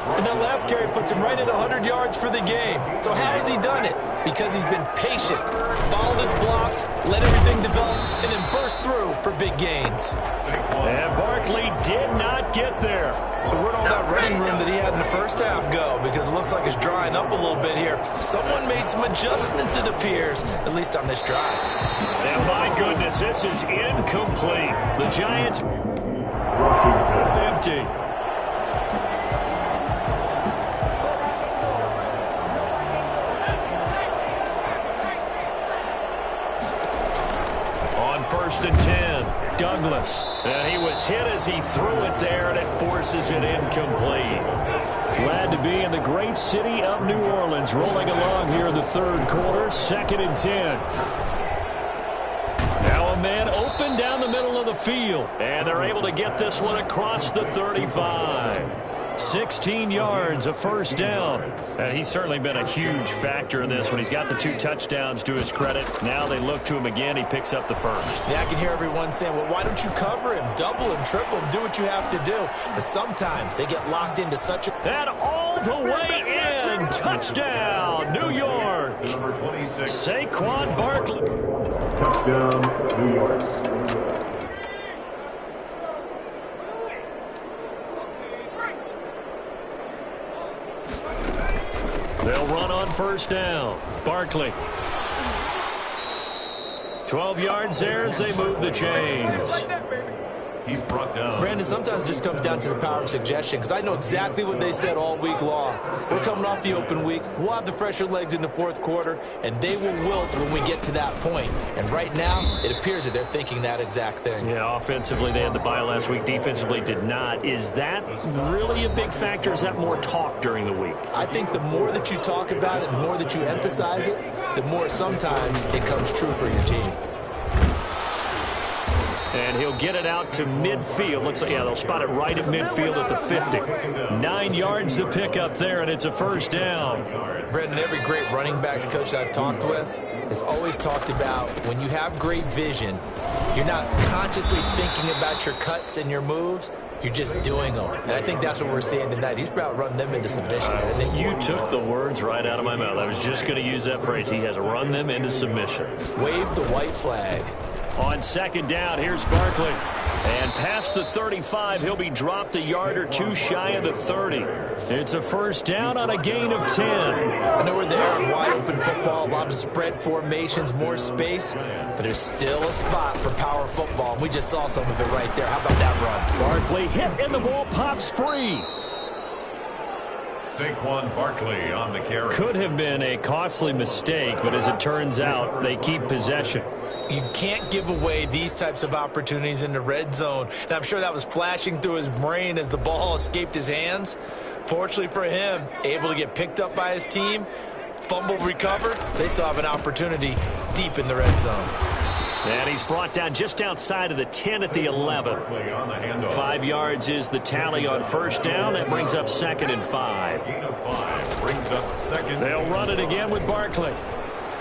And that last carry puts him right at 100 yards for the game. So how has he done it? Because he's been patient, followed his blocks, let everything develop, and then burst through for big gains. And Barkley did not get there. So where'd all that running room that he had in the first half go? Because it looks like it's drying up a little bit here. Someone made some adjustments, it appears, at least on this drive. And my goodness, this is incomplete. The Giants empty. First and 10, Douglas. And he was hit as he threw it there, and it forces it incomplete. Glad to be in the great city of New Orleans, rolling along here in the third quarter, 2nd and 10. Now a man open down the middle of the field, and they're able to get this one across the 35. 16 yards, a first down. And he's certainly been a huge factor in this when he's got the 2 touchdowns to his credit. Now they look to him again. He picks up the first. Yeah, I can hear everyone saying, well, why don't you cover him, double him, triple him, do what you have to do. But sometimes they get locked into such a... That all the way in. Touchdown, New York. Number 26. Saquon Barkley. Touchdown, New York. They'll run on first down. Barkley. 12 yards there as they move the chains. He's brought down. Brandon, sometimes it just comes down to the power of suggestion, because I know exactly what they said all week long. We're coming off the open week. We'll have the fresher legs in the fourth quarter, and they will wilt when we get to that point. And right now, it appears that they're thinking that exact thing. Yeah, offensively, they had the bye last week. Defensively, did not. Is that really a big factor? Is that more talk during the week? I think the more that you talk about it, the more that you emphasize it, the more sometimes it comes true for your team. And he'll get it out to midfield. Looks like, yeah, they'll spot it right at midfield at the 50. 9 yards to pick up there, and it's a first down. Brendan, every great running backs coach I've talked with has always talked about when you have great vision, you're not consciously thinking about your cuts and your moves. You're just doing them. And I think that's what we're seeing tonight. He's about run them into submission, hasn't he? You took the words right out of my mouth. I was just going to use that phrase. He has run them into submission. Wave the white flag. On second down, here's Barkley. And past the 35, he'll be dropped a yard or two shy of the 30. It's a first down on a gain of 10. I know we're in the era of wide open football, a lot of spread formations, more space, but there's still a spot for power football, and we just saw some of it right there. How about that run? Barkley hit and the ball pops free. Saquon Barkley on the carry. Could have been a costly mistake, but as it turns out, they keep possession. You can't give away these types of opportunities in the red zone. And I'm sure that was flashing through his brain as the ball escaped his hands. Fortunately for him, able to get picked up by his team, fumble recovered. They still have an opportunity deep in the red zone. And he's brought down just outside of the 10 at the 11. 5 yards is the tally on first down. That brings up 2nd and 5. Gain of 5 brings up second. They'll run it again with Barkley.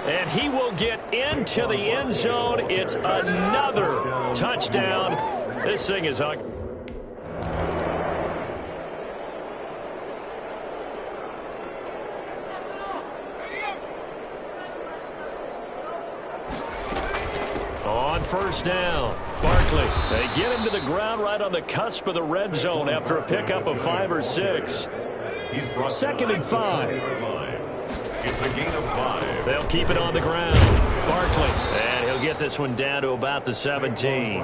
And he will get into the end zone. It's another touchdown. This thing is ugly. On first down, Barkley. They get him to the ground right on the cusp of the red zone after a pickup of 5 or 6. 2nd and 5. It's a gain of 5. They'll keep it on the ground. Barkley, and he'll get this one down to about the 17.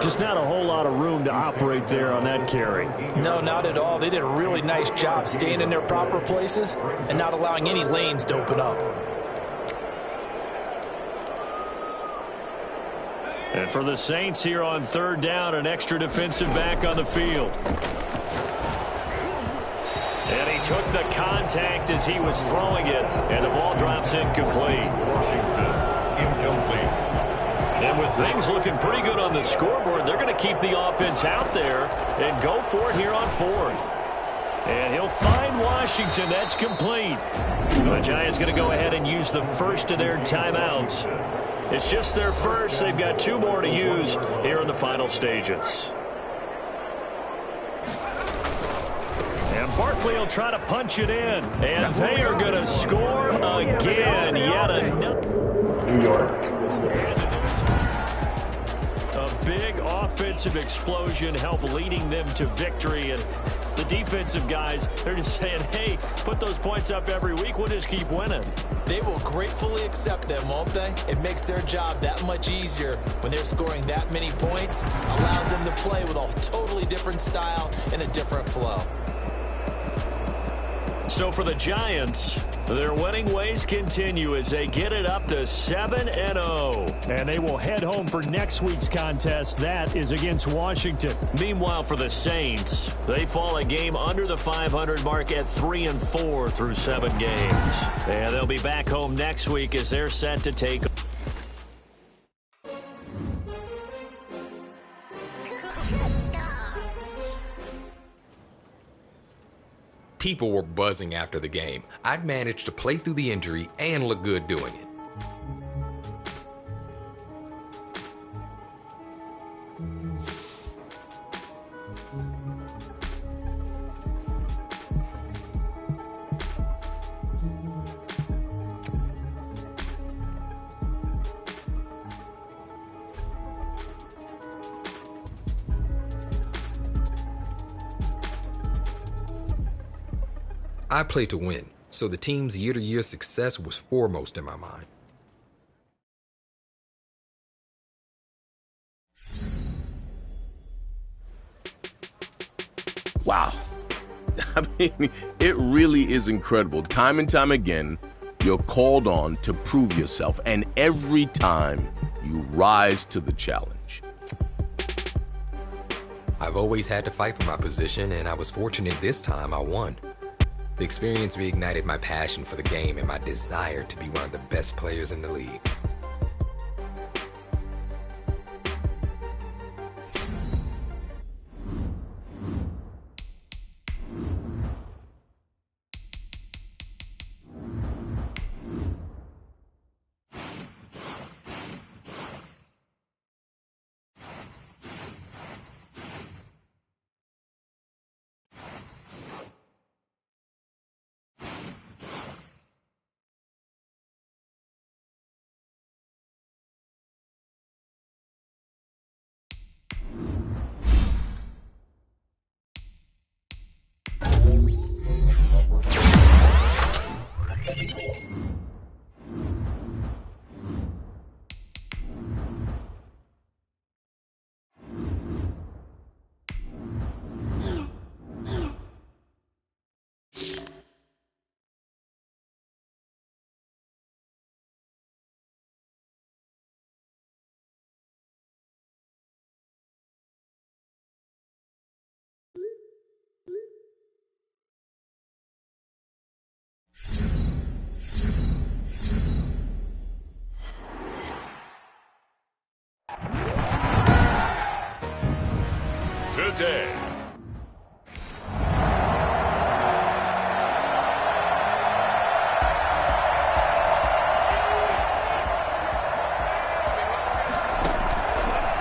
Just not a whole lot of room to operate there on that carry. No, not at all. They did a really nice job staying in their proper places and not allowing any lanes to open up. And for the Saints here on 3rd down, an extra defensive back on the field. And he took the contact as he was throwing it, and the ball drops incomplete. Washington, incomplete. And with things looking pretty good on the scoreboard, they're going to keep the offense out there and go for it here on 4th. And he'll find Washington. That's complete. The Giants going to go ahead and use the first of their timeouts. It's just their first. They've got 2 more to use here in the final stages. And Barkley will try to punch it in. And they are going to score again. Yet another. New York. A big offensive explosion helped leading them to victory. And the defensive guys, they're just saying, hey, put those points up every week. We'll just keep winning. They will gratefully accept them, won't they? It makes their job that much easier when they're scoring that many points. Allows them to play with a totally different style and a different flow. So for the Giants, their winning ways continue as they get it up to 7-0. And they will head home for next week's contest. That is against Washington. Meanwhile, for the Saints, they fall a game under the 500 mark at 3-4 through 7 games. And they'll be back home next week as they're set to take. People were buzzing after the game. I'd managed to play through the injury and look good doing it. I play to win, so the team's year-to-year success was foremost in my mind. Wow. I mean, it really is incredible. Time and time again, you're called on to prove yourself, and every time you rise to the challenge. I've always had to fight for my position, and I was fortunate this time I won. The experience reignited my passion for the game and my desire to be one of the best players in the league. Today.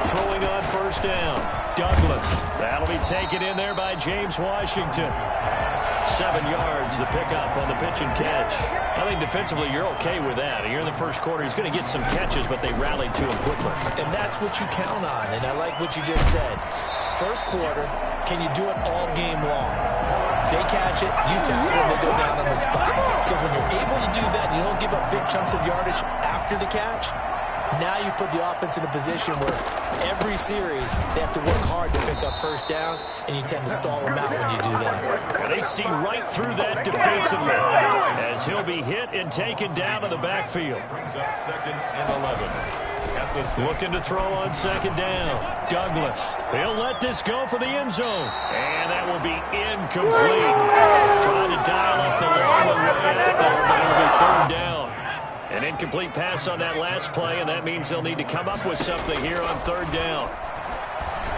Throwing on first down, Douglas. That'll be taken in there by James Washington. 7 yards, the pickup on the pitch and catch. I think defensively you're okay with that. Here in the first quarter, he's going to get some catches, but they rallied to him quickly. And that's what you count on, and I like what you just said. First quarter, can you do it all game long? They catch it, you tackle, and they go down on the spot. Because when you're able to do that, and you don't give up big chunks of yardage after the catch, now you put the offense in a position where every series they have to work hard to pick up first downs, and you tend to stall them out when you do that. And they see right through that defensively as he'll be hit and taken down to the backfield. Brings up 2nd and 11. Looking to throw on 2nd down. Douglas. He'll let this go for the end zone. And that will be incomplete. Trying to dial up the long one way out there, but it'll be 3rd down. An incomplete pass on that last play, and that means they'll need to come up with something here on 3rd down.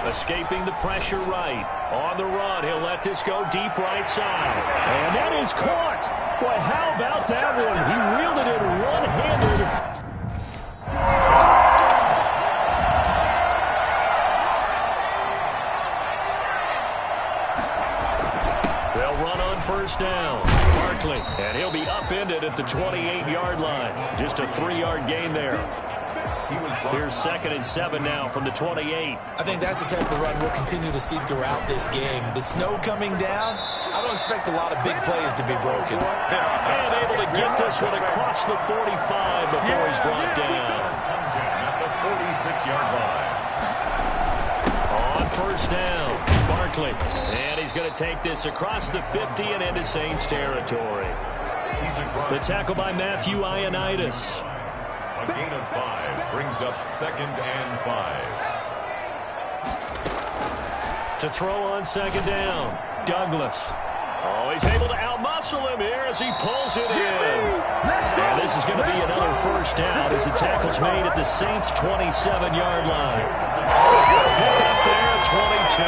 Escaping the pressure right. On the run, he'll let this go deep right side. And that is caught. Boy, how about that one? He reeled it in one-handed. They'll run on 1st down. Barkley, and he'll be upended at the 28-yard line. Just a 3-yard gain there. Here's 2nd and 7 now from the 28. I think that's the type of run we'll continue to see throughout this game. The snow coming down, I don't expect a lot of big plays to be broken. And able to get this one across the 45 before he's brought down. At the 46-yard line. On 1st down, Barkley. And he's going to take this across the 50 and into Saints territory. The tackle by Matthew Ioannidis. A gain of 5 brings up 2nd and 5. To throw on 2nd down, Douglas. Oh, he's able to outmuscle him here as he pulls it in. And this is going to be another 1st down as the tackle's made at the Saints' 27-yard line. Pick up there at 22.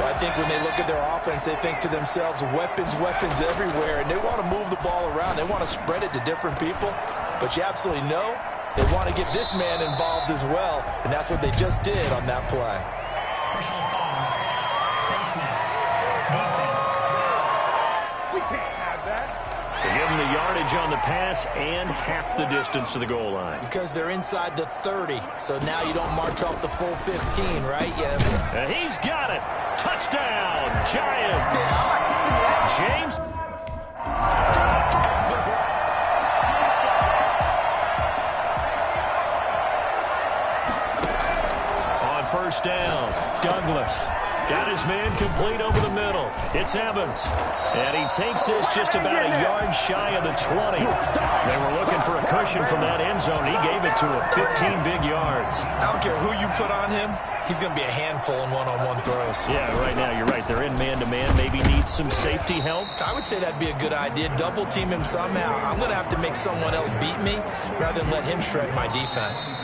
I think when they look at their offense, they think to themselves, weapons everywhere, and they want to move the ball around. They want to spread it to different people, but you absolutely know they want to get this man involved as well, and that's what they just did on that play. Personal foul. Face mask. Defense. We can't have that. They give him the yardage on the pass and half the distance to the goal line. Because they're inside the 30, so now you don't march off the full 15, right? Yeah. And he's got it. Touchdown, Giants. James. On 1st down, Douglas. Got his man complete over the middle. It's Evans. And he takes this just about a yard shy of the 20. They were looking for a cushion from that end zone. He gave it to him. 15 big yards. I don't care who you put on him. He's going to be a handful in one-on-one throws. Yeah, right now you're right. They're in man-to-man. Maybe needs some safety help. I would say that'd be a good idea. Double team him somehow. I'm going to have to make someone else beat me rather than let him shred my defense.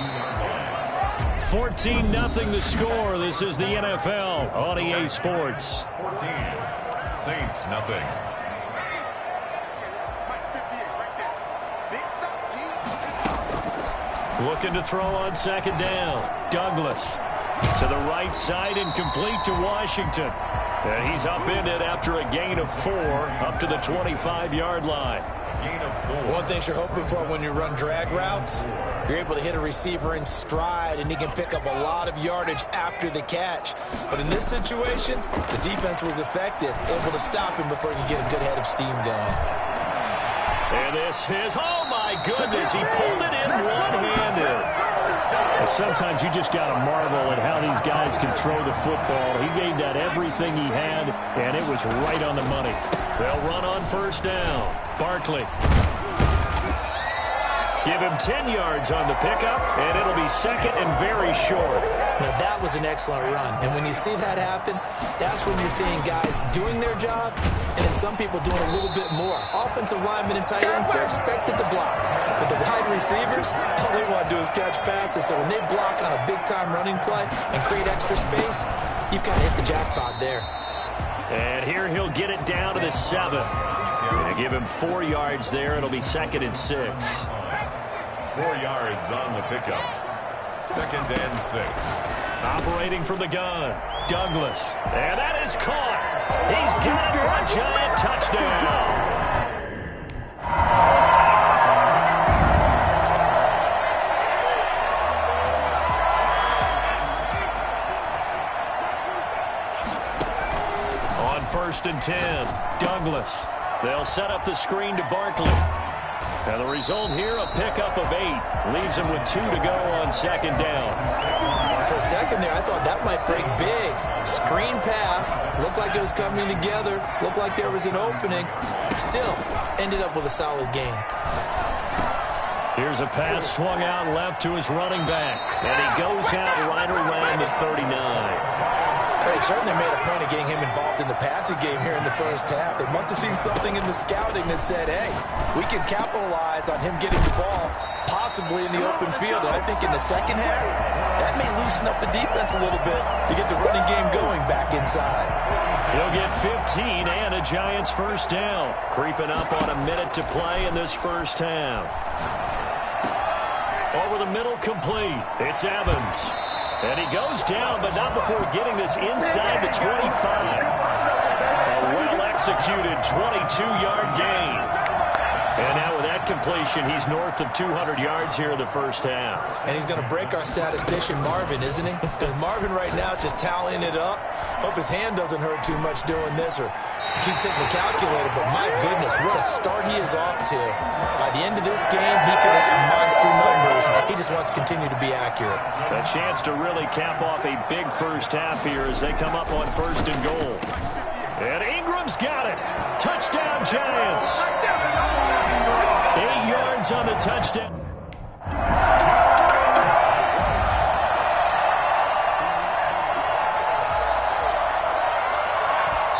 14-0 the score. This is the NFL on EA Sports. 14. Saints nothing. Looking to throw on 2nd down. Douglas to the right side and complete to Washington. And he's upended after a gain of 4 up to the 25-yard line. Gain of 4. One thing you're hoping for when you run drag routes, you're able to hit a receiver in stride, and he can pick up a lot of yardage after the catch. But in this situation, the defense was effective, able to stop him before he could get a good head of steam going. And this is, oh my goodness, he pulled it in one-handed. Sometimes you just got to marvel at how these guys can throw the football. He gave that everything he had, and it was right on the money. They'll run on 1st down. Barkley. Give him 10 yards on the pickup, and it'll be 2nd and very short. Now, that was an excellent run. And when you see that happen, that's when you're seeing guys doing their job, and then some people doing a little bit more. Offensive linemen and tight ends, they're expected to block. But the wide receivers, all they want to do is catch passes. So when they block on a big-time running play and create extra space, you've kind of hit the jackpot there. And here he'll get it down to the 7. Gonna give him 4 yards there. It'll be 2nd and 6. 4 yards on the pickup. 2nd and 6. Operating from the gun, Douglas. And that is caught. He's got it for a giant touchdown. First and 10. Douglas. They'll set up the screen to Barkley. And the result here, a pickup of 8. Leaves him with 2 to go on second down. For a second there, I thought that might break big. Screen pass. Looked like it was coming together. Looked like there was an opening. Still, ended up with a solid gain. Here's a pass swung out left to his running back. And he goes out right around the 39. They certainly made a point of getting him involved in the passing game here in the first half. They must have seen something in the scouting that said, hey, we can capitalize on him getting the ball, possibly in the open field. And I think in the second half, that may loosen up the defense a little bit to get the running game going back inside. He'll get 15 and a Giants first down. Creeping up on a minute to play in this first half. Over the middle, complete. It's Evans. And he goes down, but not before getting this inside the 25. A well-executed 22-yard gain. And now with that completion, he's north of 200 yards here in the first half. And he's going to break our statistician, Marvin, isn't he? Because Marvin right now is just tallying it up. Hope his hand doesn't hurt too much doing this or keeps hitting the calculator. But my goodness, what a start he is off to. By the end of this game, he could have monster numbers. He just wants to continue to be accurate. A chance to really cap off a big first half here as they come up on first and goal. And Ingram's got it. Touchdown, Giants. 8 yards on the touchdown.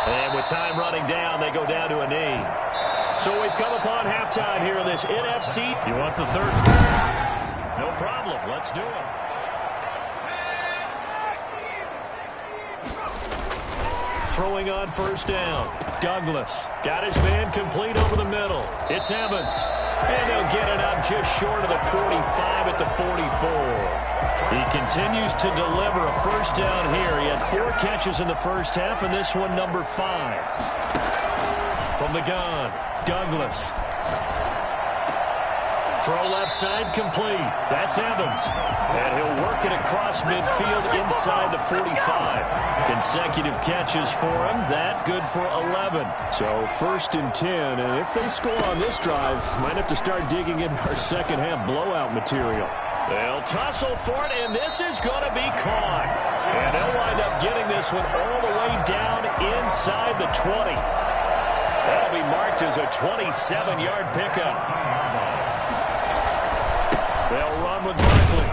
And with time running down, they go down to a knee. So we've come upon halftime here in this NFC. You want the third? No problem. Let's do it. Throwing on first down. Douglas got his man complete over the middle. It's Evans. And they'll get it up just short of the 45 at the 44. He continues to deliver a first down here. He had 4 catches in the first half, and this one number 5. From the gun, Douglas. Throw left side complete. That's Evans. And he'll work it across midfield inside the 45. Consecutive catches for him. That good for 11. So first and 10. And if they score on this drive, might have to start digging in our second half blowout material. They'll tussle for it, and this is going to be caught. And they'll wind up getting this one all the way down inside the 20. That'll be marked as a 27-yard pickup. They'll run with Barkley.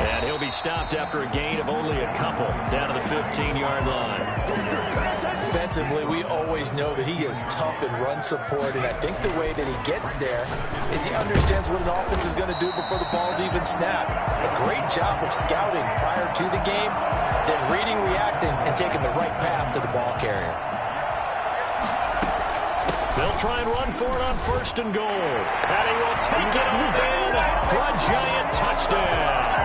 And he'll be stopped after a gain of only a couple down to the 15-yard line. Defensively, we always know that he is tough in run support, and I think the way that he gets there is he understands what an offense is going to do before the ball's even snapped. A great job of scouting prior to the game, then reading, reacting, and taking the right path to the ball carrier. They'll try and run for it on first and goal. And he will take it all in for a Giant touchdown.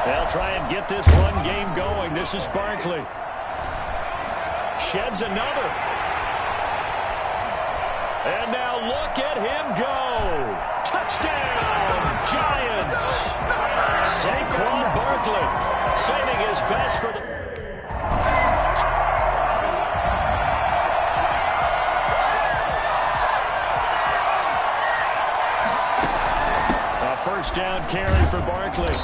They'll try and get this run game going. This is Barkley. Sheds another. And now look at him go. Touchdown, Giants. Saquon Barkley saving his best for the... A first down carry for Barkley.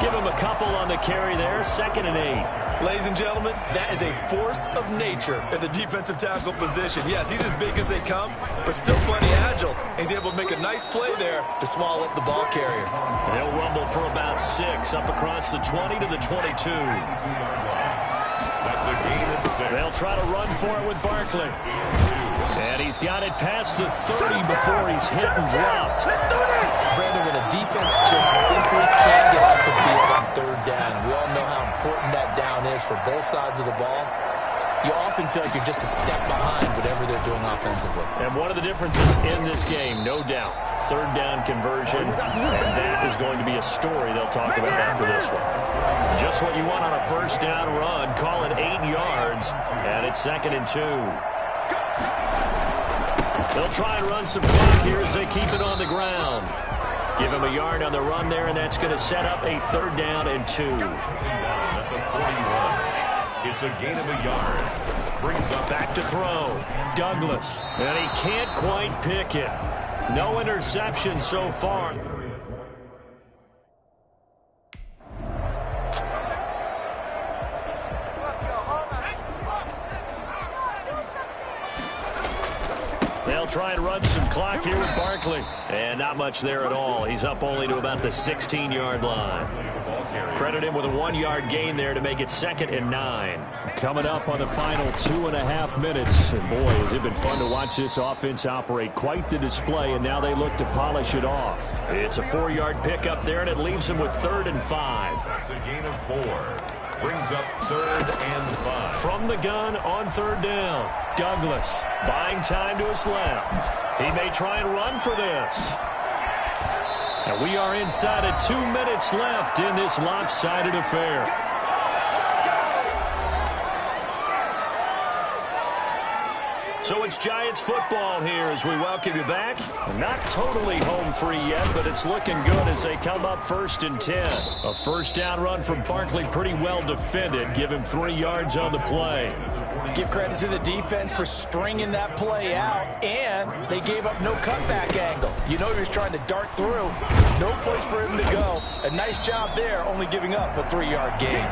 Give him a couple on the carry there. 2nd and 8. Ladies and gentlemen, that is a force of nature at the defensive tackle position. Yes, he's as big as they come, but still plenty agile. He's able to make a nice play there to swallow up the ball carrier. They'll rumble for about 6 up across the 20 to the 22. That's a gain of 6. They'll try to run for it with Barkley. And he's got it past the 30 before he's hit and dropped. Brandon, when a defense just simply can't get off the field on 3rd down, we all know how important that down is for both sides of the ball. You often feel like you're just a step behind whatever they're doing offensively. And one of the differences in this game, no doubt, third down conversion, and that is going to be a story they'll talk about after this one. Just what you want on a first down run. Call it 8 yards, and it's 2nd and 2. They'll try and run some clock here as they keep it on the ground. Give him a yard on the run there, and that's going to set up a 3rd down and 2. At the 41. It's a gain of a yard. Brings up back to throw. Douglas. And he can't quite pick it. No interception so far. They'll try and run some clock here with Barkley. And not much there at all. He's up only to about the 16-yard line. Credit him with a 1-yard gain there to make it 2nd and 9. Coming up on the final 2.5 minutes. And boy, has it been fun to watch this offense operate. Quite the display, and now they look to polish it off. It's a 4-yard pickup there, and it leaves them with 3rd and 5. That's a gain of 4. Brings up 3rd and 5. From the gun on 3rd down. Douglas buying time to his left. He may try and run for this. And we are inside of 2 minutes left in this lopsided affair. So it's Giants football here as we welcome you back. Not totally home free yet, but it's looking good as they come up 1st and 10. A first down run from Barkley, pretty well defended. Give him 3 yards on the play. Give credit to the defense for stringing that play out, and they gave up no cutback angle. You know he was trying to dart through. No place for him to go. A nice job there, only giving up a 3-yard gain.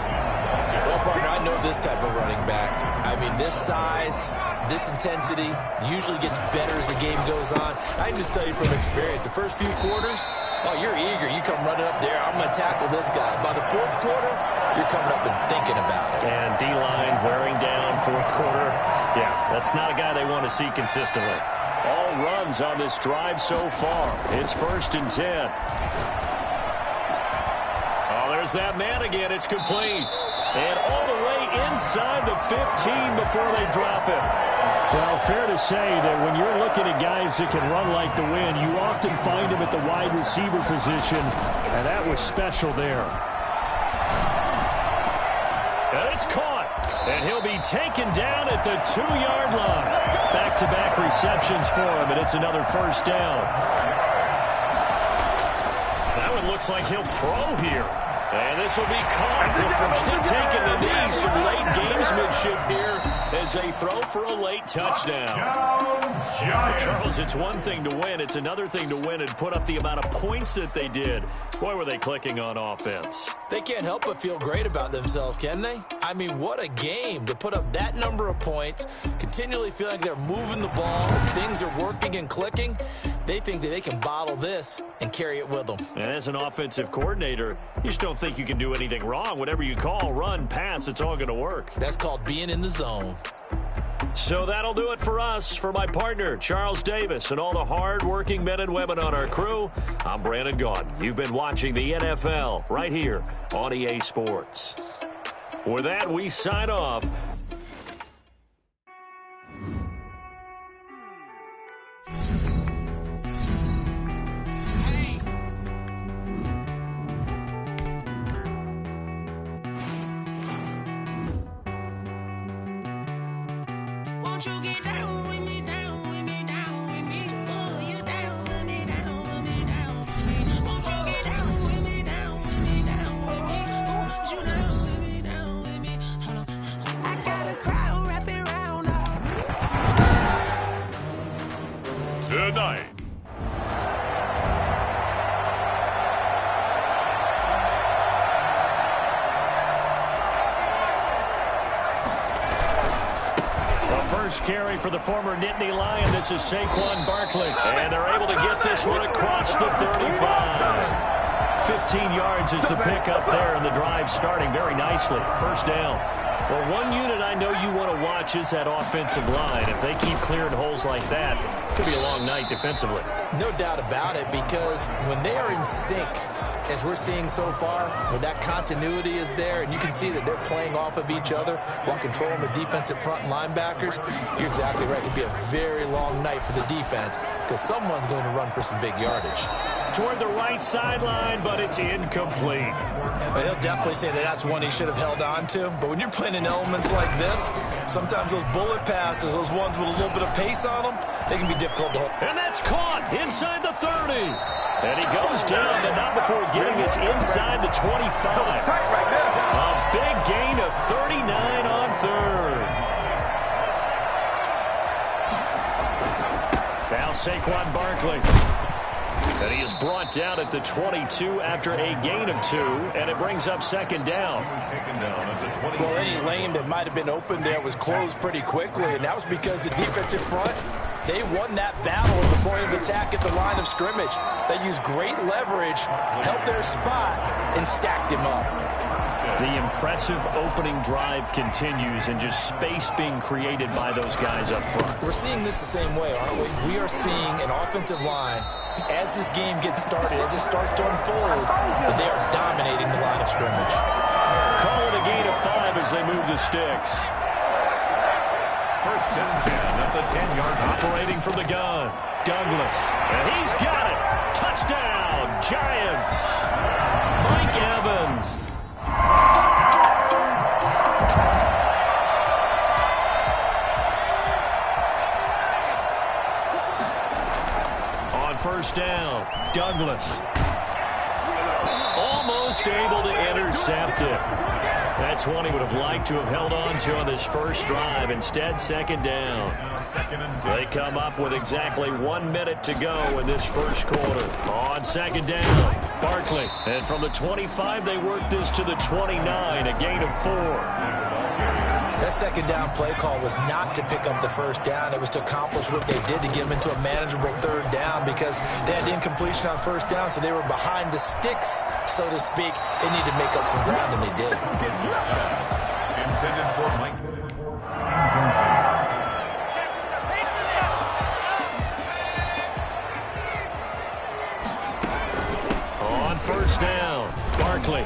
Well, partner, I know this type of running back. I mean, this size, this intensity usually gets better as the game goes on. I can just tell you from experience, the first few quarters, oh, you're eager. You come running up there. I'm going to tackle this guy. By the 4th quarter, you're coming up and thinking about it. And D-line wearing down 4th quarter. Yeah, that's not a guy they want to see consistently. All runs on this drive so far. It's 1st and 10. Oh, there's that man again. It's complete. And all the way inside the 15 before they drop it. Well, fair to say that when you're looking at guys that can run like the wind, you often find them at the wide receiver position, and that was special there. And it's caught, and he'll be taken down at the 2-yard line. Back-to-back receptions for him, and it's another first down. That one looks like he'll throw here. And this will be caught. We'll forget taking the knee. Some late gamesmanship here as they throw for a late touchdown. Charles, it's one thing to win. It's another thing to win and put up the amount of points that they did. Boy, were they clicking on offense. They can't help but feel great about themselves, can they? I mean, what a game to put up that number of points, continually feel like they're moving the ball, and things are working and clicking. They think that they can bottle this and carry it with them. And as an offensive coordinator, you just don't think you can do anything wrong. Whatever you call, run, pass, it's all going to work. That's called being in the zone. So that'll do it for us. For my partner, Charles Davis, and all the hard-working men and women on our crew, I'm Brandon Gaudin. You've been watching the NFL right here on EA Sports. With that, we sign off. Won't you get down with me, down with me, down with me? Oh, you down with me, down with me, down with me. Won't you get down with me, down with me, down with me? Oh, you down with me, down with me? Hold on. I got a crowd wrapping around tonight. First carry for the former Nittany Lion. This is Saquon Barkley. And they're able to get this one across the 35. 15 yards is the pickup there, and the drive starting very nicely. First down. Well, one unit I know you want to watch is that offensive line. If they keep clearing holes like that, it could be a long night defensively. No doubt about it, because when they are in sync, as we're seeing so far, when that continuity is there and you can see that they're playing off of each other while controlling the defensive front and linebackers, you're exactly right. It could be a very long night for the defense because someone's going to run for some big yardage. Toward the right sideline, but it's incomplete. But he'll definitely say that that's one he should have held on to. But when you're playing in elements like this, sometimes those bullet passes, those ones with a little bit of pace on them, they can be difficult to hold. And that's caught inside the 30. And he goes down, but not before getting us inside the 25. A big gain of 39 on third. Now Saquon Barkley. And he is brought down at the 22 after a gain of 2, and it brings up second down. Well, any lane that might have been open there was closed pretty quickly, and that was because the defensive front, they won that battle at the point of attack at the line of scrimmage. They used great leverage, held their spot, and stacked him up. The impressive opening drive continues and just space being created by those guys up front. We're seeing this the same way, aren't we? We are seeing an offensive line, as this game gets started, as it starts to unfold, that they are dominating the line of scrimmage. Call it a gain of 5 as they move the sticks. First and 10 at the 10-yard line. Operating from the gun, Douglas. And he's got it. Touchdown, Giants. Mike Evans. On first down, Douglas. Almost able to intercept it. That's one he would have liked to have held on to on this first drive. Instead, second down. They come up with exactly 1 minute to go in this first quarter. On second down, Barkley. And from the 25, they work this to the 29, a gain of 4. That second down play call was not to pick up the first down. It was to accomplish what they did to get them into a manageable third down because they had incompletion on first down, so they were behind the sticks, so to speak. They needed to make up some ground, and they did. Intended for Mike. On first down, Barkley.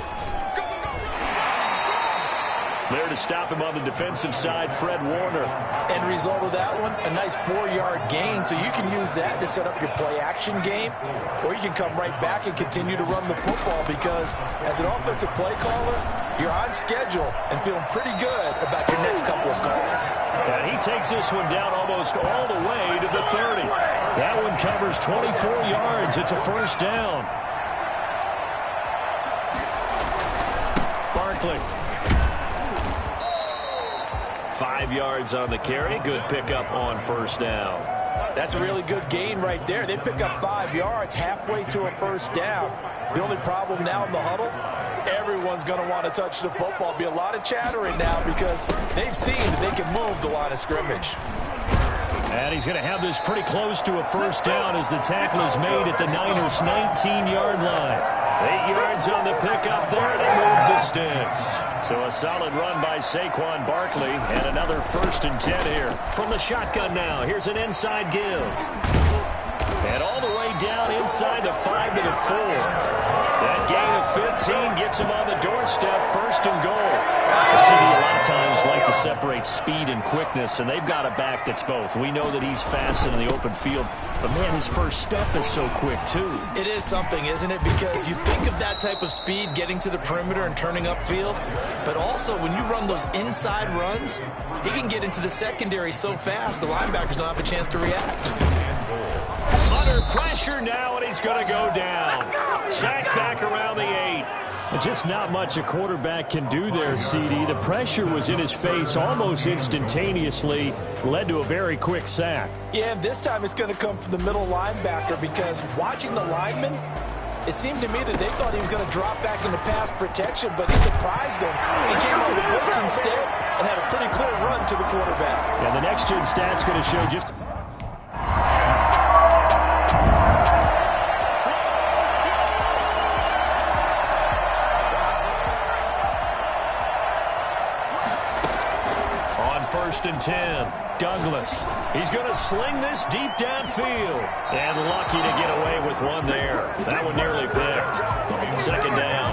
There to stop him on the defensive side, Fred Warner. End result of that one, a nice 4-yard gain. So you can use that to set up your play-action game, or you can come right back and continue to run the football because as an offensive play caller, you're on schedule and feeling pretty good about your next couple of calls. And he takes this one down almost all the way to the 30. That one covers 24 yards. It's a first down. Barkley. 5 yards on the carry. Good pickup on first down. That's a really good gain right there. They pick up 5 yards halfway to a first down. The only problem now in the huddle, everyone's going to want to touch the football. Be a lot of chattering now because they've seen that they can move the line of scrimmage. And he's going to have this pretty close to a first down as the tackle is made at the Niners' 19-yard line. 8 yards on the pickup there, and he moves the sticks. So a solid run by Saquon Barkley, and another first and 10 here. From the shotgun now, here's an inside give. And all the way down inside the 5 to the 4. That gain of 15 gets him on the doorstep, first and goal. The City a lot of times like to separate speed and quickness, and they've got a back that's both. We know that he's fast in the open field, but man, his first step is so quick too. It is something, isn't it? Because you think of that type of speed getting to the perimeter and turning upfield, but also when you run those inside runs, he can get into the secondary so fast the linebackers don't have a chance to react. Under pressure now, and he's going to go down. Sacked back around the 8. Just not much a quarterback can do there, CD. The pressure was in his face almost instantaneously, led to a very quick sack. Yeah, and this time it's going to come from the middle linebacker because watching the lineman, it seemed to me that they thought he was going to drop back into pass protection, but he surprised him. He came on the blitz instead and had a pretty clear run to the quarterback. And the next-gen stat's going to show just... First and 10, Douglas. He's going to sling this deep downfield. And lucky to get away with one there. That one nearly picked. second down.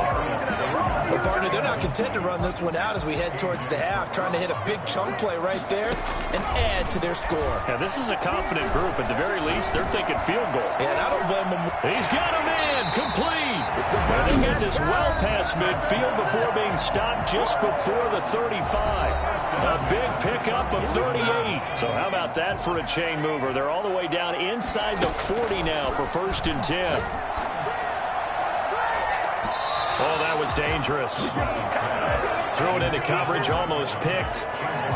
Well, partner, they're not content to run this one out as we head towards the half, trying to hit a big chunk play right there and add to their score. Yeah, this is a confident group. At the very least, they're thinking field goal. Yeah, and I don't blame them. He's got him in, complete. And they get this well past midfield before being stopped just before the 35. A big pickup of 38. So how about that for a chain mover? They're all the way down inside the 40 now for 1st and 10. Oh, that was dangerous. Threw it into coverage, almost picked.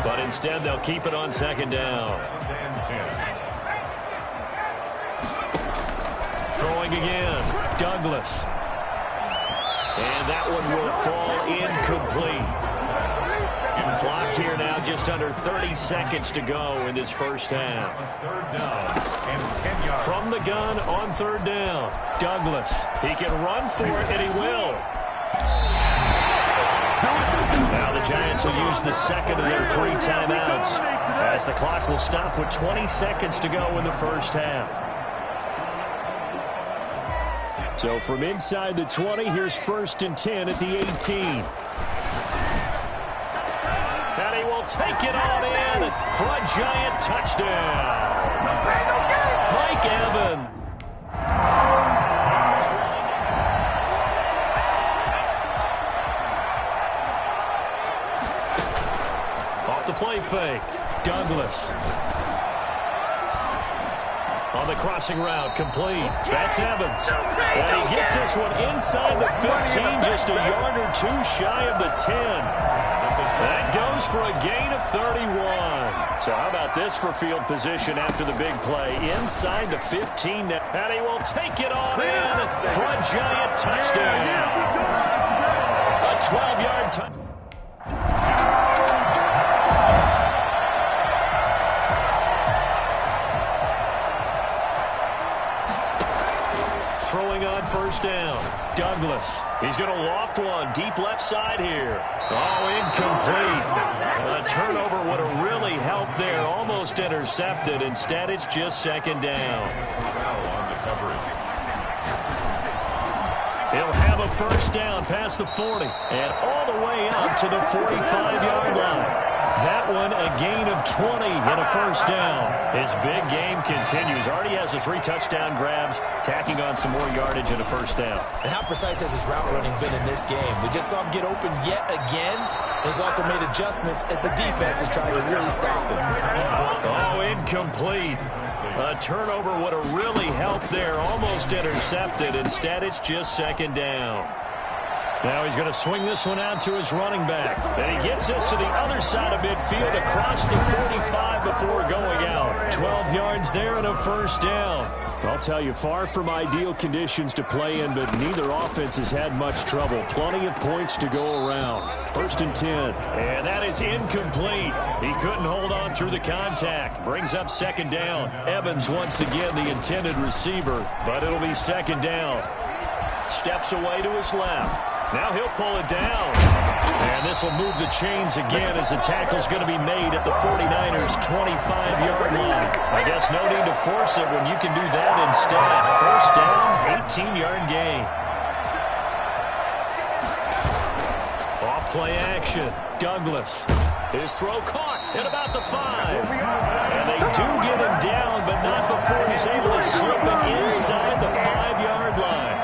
But instead, they'll keep it on 2nd down. Throwing again. Douglas. And that one will fall incomplete. Clock here now, just under 30 seconds to go in this first half. From the gun on 3rd down, Douglas. He can run for it, and he will. Now the Giants will use the second of their 3 timeouts as the clock will stop with 20 seconds to go in the first half. So from inside the 20, here's 1st and 10 at the 18. And he will take it on in for a Giant touchdown. Mike Evans. Off the play fake, Douglas. On the crossing route, complete. That's Evans. And he gets this one inside the 15, just a yard or 2 shy of the 10. That goes for a gain of 31. So how about this for field position after the big play? Inside the 15, and he will take it on in for a Giant touchdown. A 12-yard touchdown. Throwing on 1st down, Douglas. He's going to loft one deep left side here. Oh, incomplete. A turnover would have really helped there. Almost intercepted. Instead, it's just 2nd down. He'll have a 1st down past the 40 and all the way up to the 45-yard line. That one a gain of 20 and a 1st down. His big game continues. Already has the 3 touchdown grabs, tacking on some more yardage and a 1st down. And how precise has his route running been in this game? We just saw him get open yet again. And he's also made adjustments as the defense is trying to really stop him. Oh, incomplete. A turnover would have really helped there. Almost intercepted. Instead, it's just 2nd down. Now he's going to swing this one out to his running back. And he gets this to the other side of midfield across the 45 before going out. 12 yards there and a 1st down. I'll tell you, far from ideal conditions to play in, but neither offense has had much trouble. Plenty of points to go around. 1st and 10. And that is incomplete. He couldn't hold on through the contact. Brings up 2nd down. Evans once again the intended receiver, but it'll be 2nd down. Steps away to his left. Now he'll pull it down. And this will move the chains again as the tackle's going to be made at the 49ers' 25-yard line. I guess no need to force it when you can do that instead. 1st down, 18-yard gain. Off play action. Douglas. His throw caught at about the 5. And they do get him down, but not before he's able to slip it inside the 5-yard line.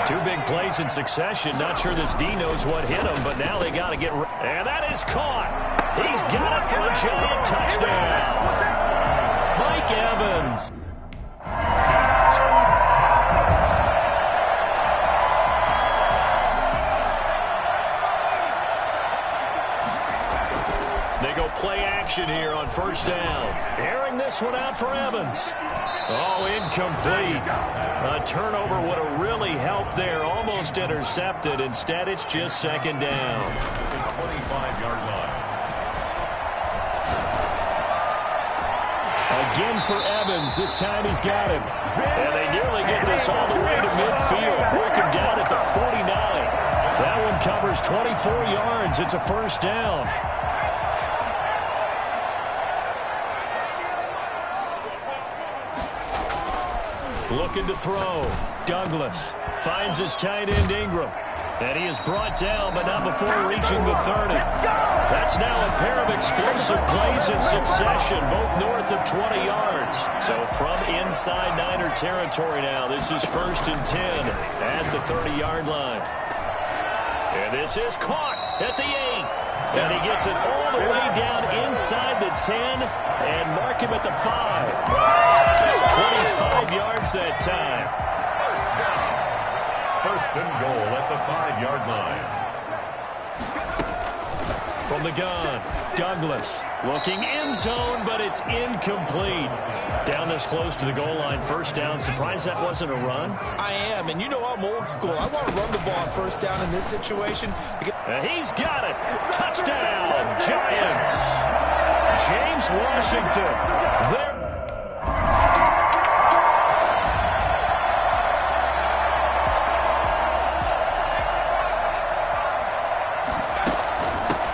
2 big plays in succession. Not sure this D knows what hit him, but now they got to get... And that is caught. He's got it for a Giant touchdown. Mike Evans. They go play action here on 1st down. Airing this one out for Evans. Oh, incomplete. A turnover would have really helped there. Almost intercepted. Instead, it's just 2nd down. 25-yard line. Again for Evans. This time he's got him. And they nearly get this all the way to midfield. Work him down at the 49. That one covers 24 yards. It's a 1st down. Looking to throw. Douglas finds his tight end Ingram. And he is brought down, but not before reaching the 30. That's now a pair of explosive plays in succession, both north of 20 yards. So from inside Niner territory now, this is 1st and 10 at the 30-yard line. And this is caught at the 8. And he gets it all the way down inside the 10 and mark him at the 5. 25 yards that time. First and goal at the 5-yard line. From the gun, Douglas looking end zone, but it's incomplete. Down this close to the goal line, 1st down. Surprised that wasn't a run? I am, and you know I'm old school. I want to run the ball on 1st down in this situation. He's got it. Touchdown, Giants. James Washington. There.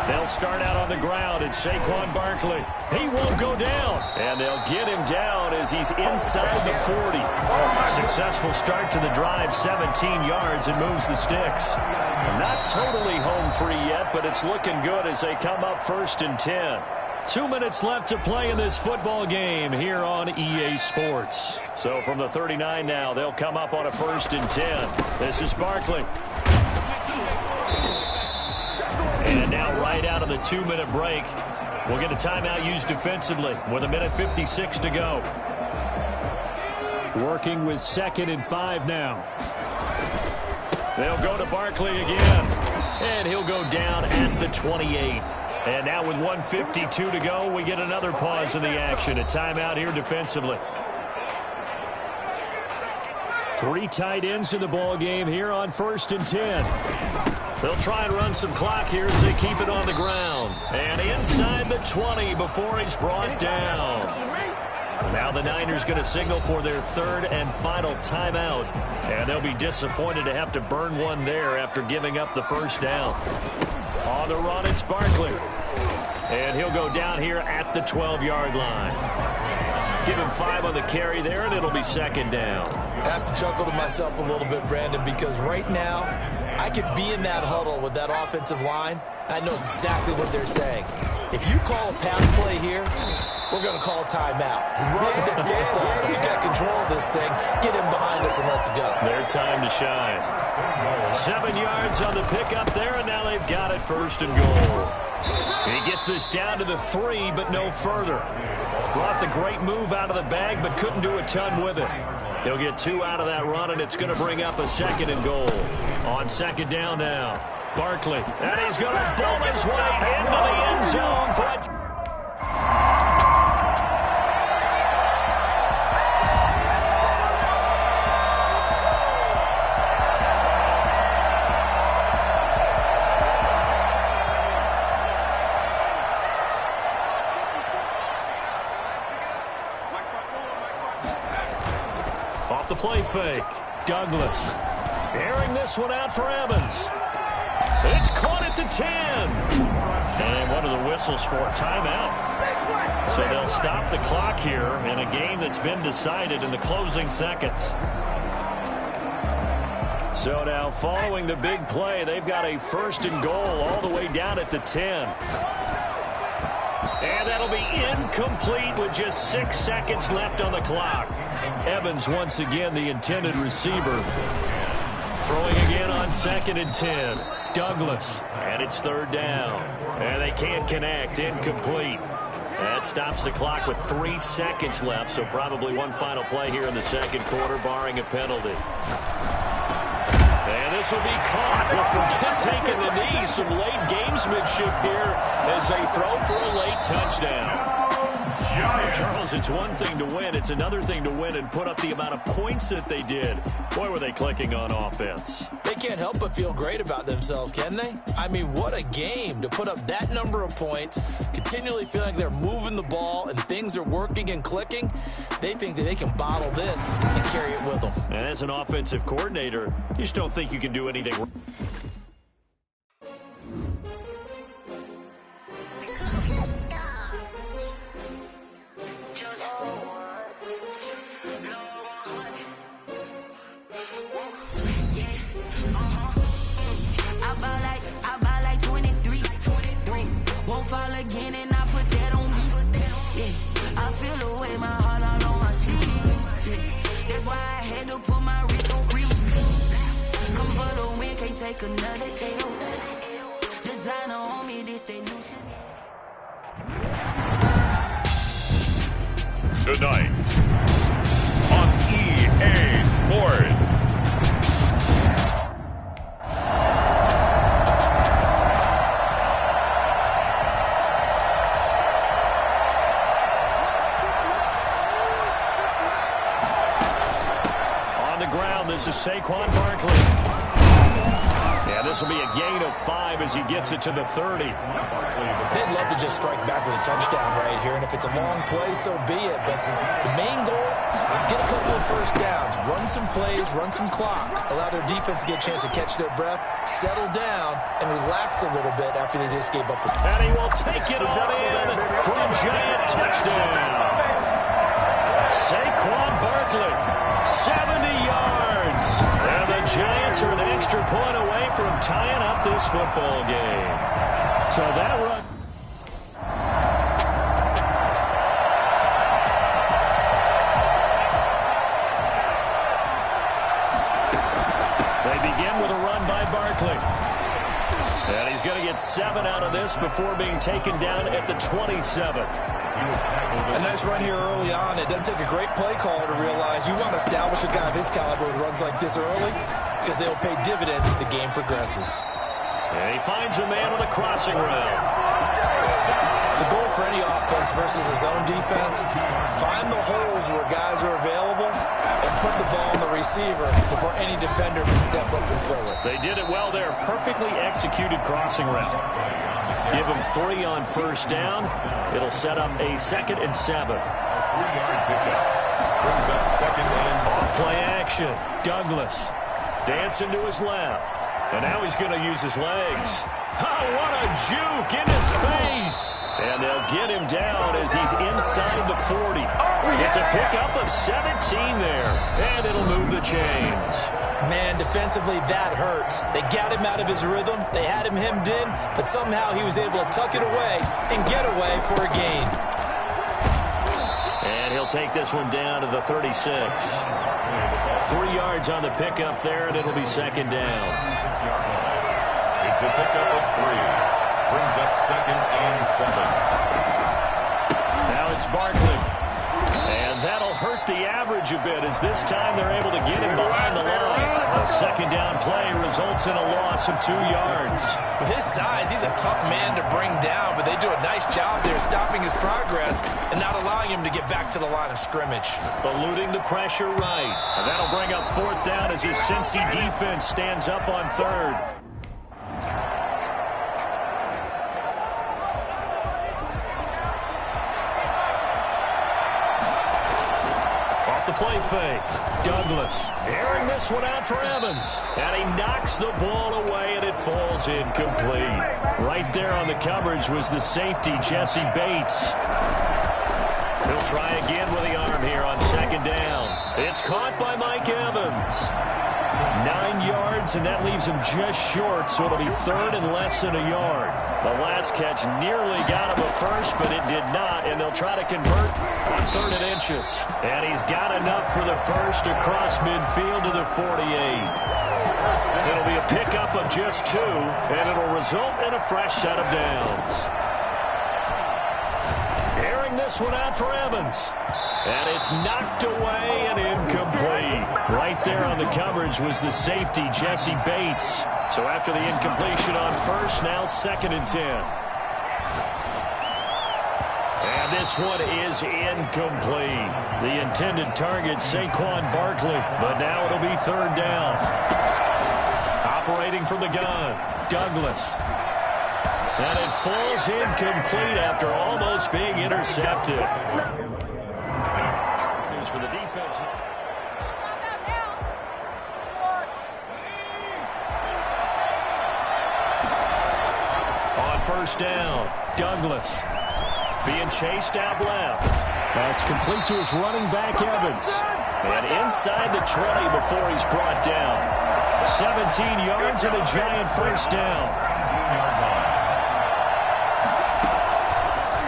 They'll start out on the ground, and Saquon Barkley, he won't go down. And they'll get him down as he's inside the 40. Successful start to the drive, 17 yards, and moves the sticks. Not totally home free yet, but it's looking good as they come up 1st and 10. 2 minutes left to play in this football game here on EA Sports. So from the 39 now, they'll come up on a 1st and 10. This is Barkley. And now right out of the 2-minute break, we'll get a timeout used defensively with 1:56 to go. Working with 2nd and 5 now. They'll go to Barkley again. And he'll go down at the 28. And now with 1:52 to go, we get another pause in the action. A timeout here defensively. 3 tight ends in the ball game here on 1st and 10. They'll try and run some clock here as they keep it on the ground. And inside the 20 before he's brought down. Now the Niners going to signal for their 3rd and final timeout. And they'll be disappointed to have to burn one there after giving up the 1st down. On the run, it's Barkley. And he'll go down here at the 12-yard line. Give him 5 on the carry there, and it'll be 2nd down. I have to chuckle to myself a little bit, Brandon, because right now I could be in that huddle with that offensive line. I know exactly what they're saying. If you call a pass play here, we're going to call a timeout. Run the football. We got control of this thing. Get him behind us and let's go. Their time to shine. 7 yards on the pickup there, and now they've got it 1st and goal. He gets this down to the 3, but no further. Brought the great move out of the bag, but couldn't do a ton with it. He'll get 2 out of that run, and it's going to bring up a 2nd and goal. On 2nd down now, Barkley. And he's going to bowl his way into the end zone for a... Off the play fake, Douglas. Airing this one out for Evans. It's caught at the 10. And what are the whistles for? Timeout. So they'll stop the clock here in a game that's been decided in the closing seconds. So now following the big play, they've got a 1st and goal all the way down at the 10. And that'll be incomplete with just 6 seconds left on the clock. Evans once again the intended receiver. Throwing again on 2nd and 10. Douglas. And it's 3rd down. And they can't connect. Incomplete. That stops the clock with 3 seconds left. So probably one final play here in the 2nd quarter, barring a penalty. And this will be caught. Well, forget taking the knee. Some late gamesmanship here as they throw for a late touchdown. Charles, it's one thing to win. It's another thing to win and put up the amount of points that they did. Boy, were they clicking on offense. They can't help but feel great about themselves, can they? I mean, what a game to put up that number of points, continually feeling like they're moving the ball and things are working and clicking. They think that they can bottle this and carry it with them. And as an offensive coordinator, you just don't think you can do anything wrong. I buy like 23. Won't fall again and I put that on me. Yeah, I feel the way, my heart all on my sleeve. Yeah, that's why I had to put my wrist on freeze. Come for the win, can't take another L. Designer on me, this they new shit. Tonight on EA Sports. On the ground, this is Saquon Barkley. Yeah, this will be a gain of 5 as he gets it to the 30. They'd love to just strike back with a touchdown right here, and if it's a long play, so be it. But the main goal, get a couple of first downs, run some plays, run some clock, allow their defense to get a chance to catch their breath, settle down, and relax a little bit after they just gave up. And he will take it on in for a giant touchdown. Saquon Barkley, 70 yards. And the Giants are an extra point away from tying up this football game. So that run. They begin with a run by Barkley. And he's going to get 7 out of this before being taken down at the 27. A nice run here early on. It doesn't take a great play caller to realize you want to establish a guy of his caliber who runs like this early because they'll pay dividends as the game progresses. And he finds a man on the crossing route. The goal for any offense versus his own defense, find the holes where guys are available and put the ball on the receiver before any defender can step up and fill it. They did it well there. Perfectly executed crossing route. Give him 3 on first down. It'll set up a 2nd and 7. 3-yard pickup. Brings up 2nd and 7. Off play action. Douglas dancing to his left. And now he's going to use his legs. Oh, what a juke into space. And they'll get him down as he's inside the 40. It's a pickup of 17 there. And it'll move the chains. Man, defensively, that hurts. They got him out of his rhythm. They had him hemmed in, but somehow he was able to tuck it away and get away for a gain. And he'll take this one down to the 36. 3 yards on the pickup there, and it'll be 2nd down. It's a pickup of 3. Brings up 2nd and 7. Now it's Barkley. And that'll hurt the average a bit as this time they're able to get him behind the line. A 2nd down play results in a loss of 2 yards. With his size, he's a tough man to bring down, but they do a nice job there stopping his progress and not allowing him to get back to the line of scrimmage. Eluding the pressure right. And that'll bring up 4th down as his Cincy defense stands up on 3rd. Play fake. Douglas airing this one out for Evans. And he knocks the ball away, and it falls incomplete. Right there on the coverage was the safety, Jesse Bates. He'll try again with the arm here on 2nd down. It's caught by Mike Evans. 9 yards, and that leaves him just short, so it'll be 3rd and less than a yard. The last catch nearly got him a first, but it did not, and they'll try to convert on 3rd and inches. And he's got enough for the first across midfield to the 48. It'll be a pickup of just 2, and it'll result in a fresh set of downs. Airing this one out for Evans. And it's knocked away and incomplete. Right there on the coverage was the safety, Jesse Bates. So after the incompletion on first, now 2nd and 10. And this one is incomplete. The intended target, Saquon Barkley. But now it'll be 3rd down. Operating from the gun, Douglas. And it falls incomplete after almost being intercepted. For the defense. On 1st down, Douglas being chased out left. That's complete to his running back, Evans. And inside the 20 before he's brought down. 17 yards and a giant first down.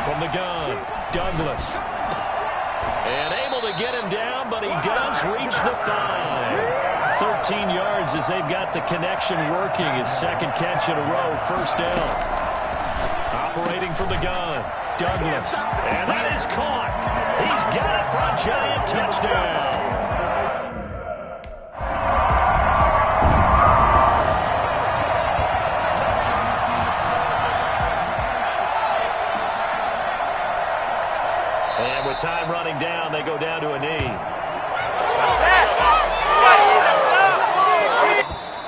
From the gun, Douglas. And able to get him down, but he does reach the 5. 13 yards as they've got the connection working. His second catch in a row, first down. Operating from the gun, Douglas. And that is caught. He's got it for a giant touchdown. And with time running down, they go down to a knee.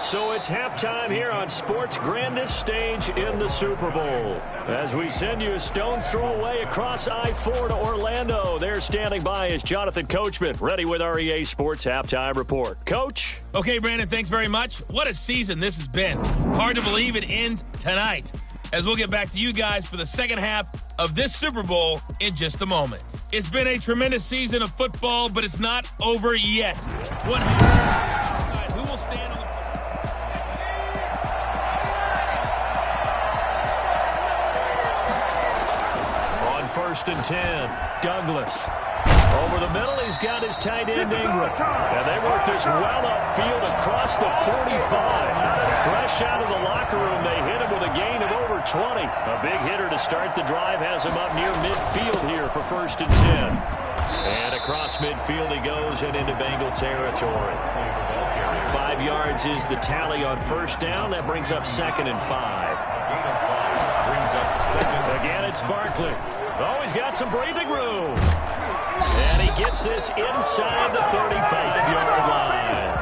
So it's halftime here on sports' grandest stage in the Super Bowl. As we send you a stone's throw away across I-4 to Orlando. There standing by is Jonathan Coachman, ready with our EA Sports Halftime Report. Coach? Okay, Brandon, thanks very much. What a season this has been. Hard to believe it ends tonight, as we'll get back to you guys for the second half of this Super Bowl in just a moment. It's been a tremendous season of football, but it's not over yet. Who will stand on the... On 1st and 10, Douglas. Over the middle, he's got his tight end, Ingram. And they work this well upfield across the 45. Fresh out of the locker room, they hit him with a gain of over 20. A big hitter to start the drive has him up near midfield here for 1st and 10. And across midfield he goes and into Bengal territory. 5 yards is the tally on first down. That brings up 2nd and 5. Again, it's Barkley. Oh, he's got some breathing room. And he gets this inside the 35-yard line.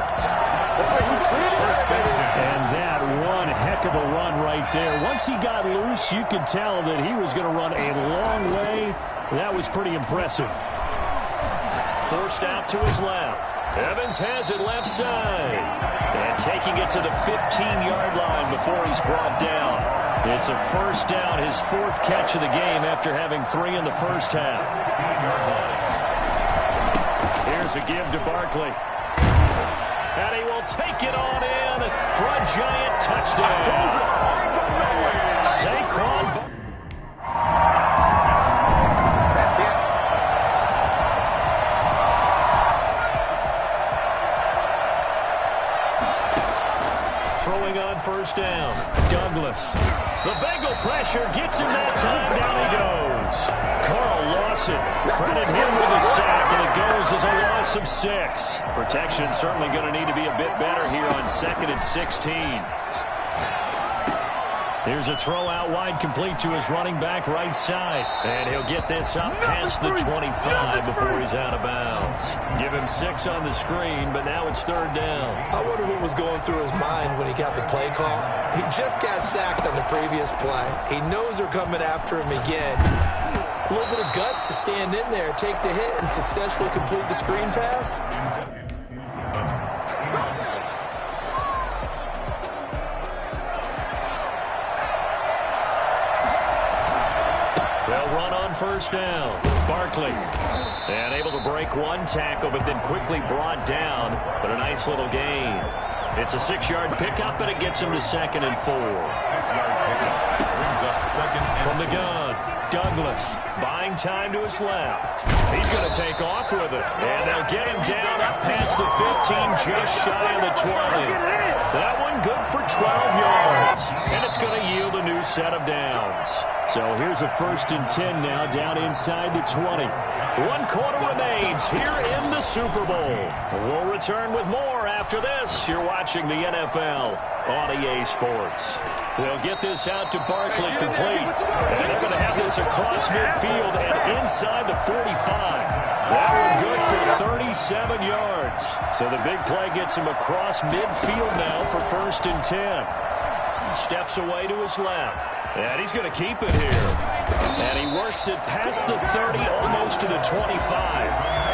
And that one heck of a run right there. Once he got loose, you could tell that he was going to run a long way. That was pretty impressive. Forced out to his left. Evans has it left side. And taking it to the 15-yard line before he's brought down. It's a first down, his 4th catch of the game after having 3 in the first half. Here's a give to Barkley. And he will take it on in for a giant touchdown. Saquon. Throwing on first down, Douglas. The Bengal pressure gets him that time. Down he goes. Carl Lawson, credit him with a sack, and it goes as a loss of 6. Protection certainly going to need to be a bit better here on 2nd and 16. Here's a throw out wide, complete to his running back right side. And he'll get this up past the 25 before he's out of bounds. Give him 6 on the screen, but now it's 3rd down. I wonder what was going through his mind when he got the play call. He just got sacked on the previous play. He knows they're coming after him again. A little bit of guts to stand in there, take the hit, and successfully complete the screen pass. They'll run on first down. Barkley. And able to break one tackle, but then quickly brought down. But a nice little gain. It's a 6-yard pickup, and it gets him to 2nd and 4. 6-yard pickup brings up 2nd and from the gun, Douglas buying time to his left. He's going to take off with it. And they'll get him down up past the 15, just shy of the 20. That one good for 12 yards. And it's going to yield a new set of downs. So here's a 1st and 10 now, down inside the 20. 1 quarter remains here in the Super Bowl. We'll return with more after this. You're watching the NFL on EA Sports. They'll get this out to Barkley complete. And they're going to have this across midfield and inside the 45. That one good for 37 yards. So the big play gets him across midfield now for 1st and 10. Steps away to his left. And he's going to keep it here. And he works it past the 30, almost to the 25.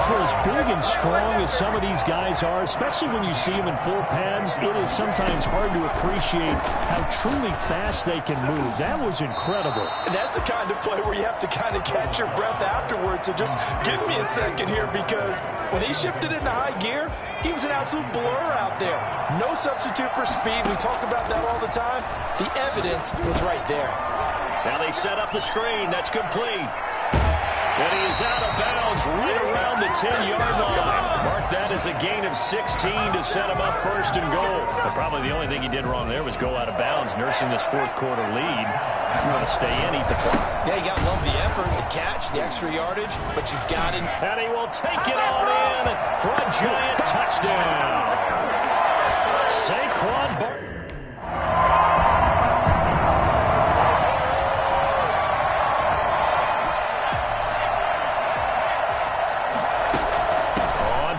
For as big and strong as some of these guys are, especially when you see them in full pads, it is sometimes hard to appreciate how truly fast they can move. That was incredible. And that's the kind of play where you have to kind of catch your breath afterwards. So just give me a second here, because when he shifted into high gear, he was an absolute blur out there. No substitute for speed. We talk about that all the time. The evidence was right there. Now they set up the screen. That's complete. And he is out of bounds right around the 10-yard line. Mark that as a gain of 16 to set him up first and goal. But probably the only thing he did wrong there was go out of bounds, nursing this fourth quarter lead. You want to stay in, eat the clock. Yeah, you got to love the effort, the catch, the extra yardage, but you got it. And he will take it on in for a giant touchdown. Saquon Barkley.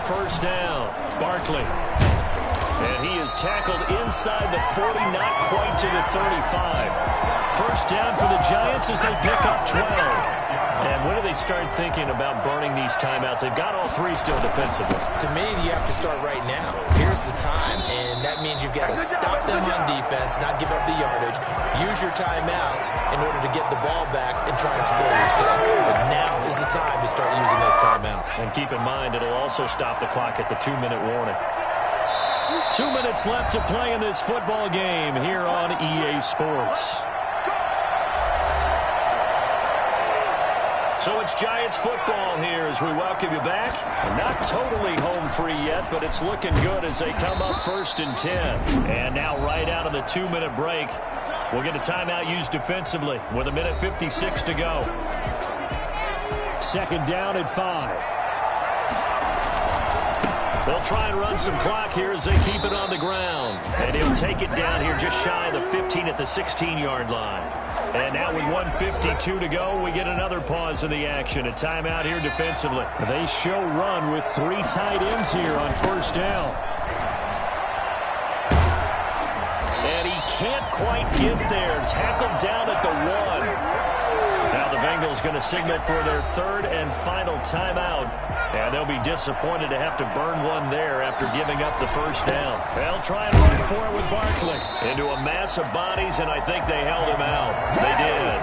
First down, Barkley. And he is tackled inside the 40, not quite to the 35. First down for the Giants as they pick up 12. And when do they start thinking about burning these timeouts? They've got all three still defensively. To me, you have to start right now. Here's the time, and that means you've got to stop them on defense, not give up the yardage, use your timeouts in order to get the ball back and try and score yourself. But now is the time to start using those timeouts. And keep in mind, it'll also stop the clock at the 2-minute warning. 2 minutes left to play in this football game here on EA Sports. So it's Giants football here as we welcome you back. Not totally home free yet, but it's looking good as they come up 1st and 10. And now right out of the 2-minute break, we'll get a timeout used defensively with 1:56 to go. Second down at 5. They'll try and run some clock here as they keep it on the ground. And he'll take it down here just shy of the 15 at the 16-yard line. And now with 1:52 to go, we get another pause in the action. A timeout here defensively. They show run with 3 tight ends here on first down. And he can't quite get there. Tackled down at the 1. Now the Bengals going to signal for their 3rd and final timeout. And they'll be disappointed to have to burn one there after giving up the first down. They'll try and run for it with Barkley. Into a mass of bodies, and I think they held him out. They did.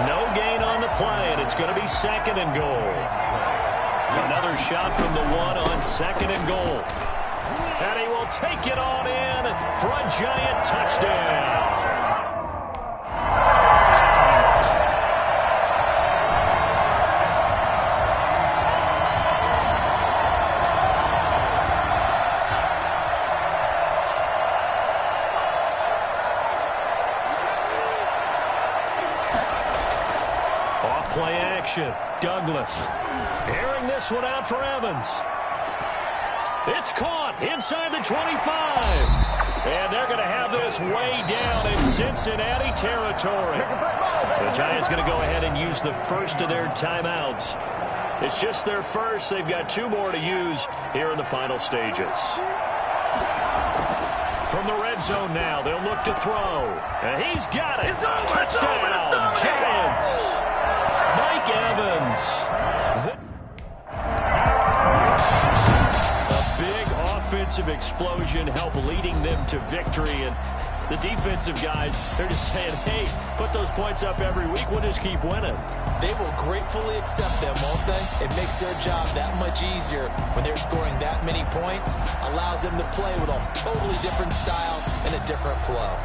No gain on the play, and it's going to be 2nd and goal. Another shot from the 1 on 2nd and goal. And he will take it on in for a giant touchdown. Play action. Douglas airing this one out for Evans. It's caught inside the 25. And they're going to have this way down in Cincinnati territory. The Giants going to go ahead and use the first of their timeouts. It's just their first. They've got 2 more to use here in the final stages. From the red zone now, they'll look to throw. And he's got it. Touchdown, Giants. Mike Evans. A big offensive explosion helped leading them to victory. And the defensive guys, they're just saying, hey, put those points up every week. We'll just keep winning. They will gratefully accept them, won't they? It makes their job that much easier when they're scoring that many points. Allows them to play with a totally different style and a different flow.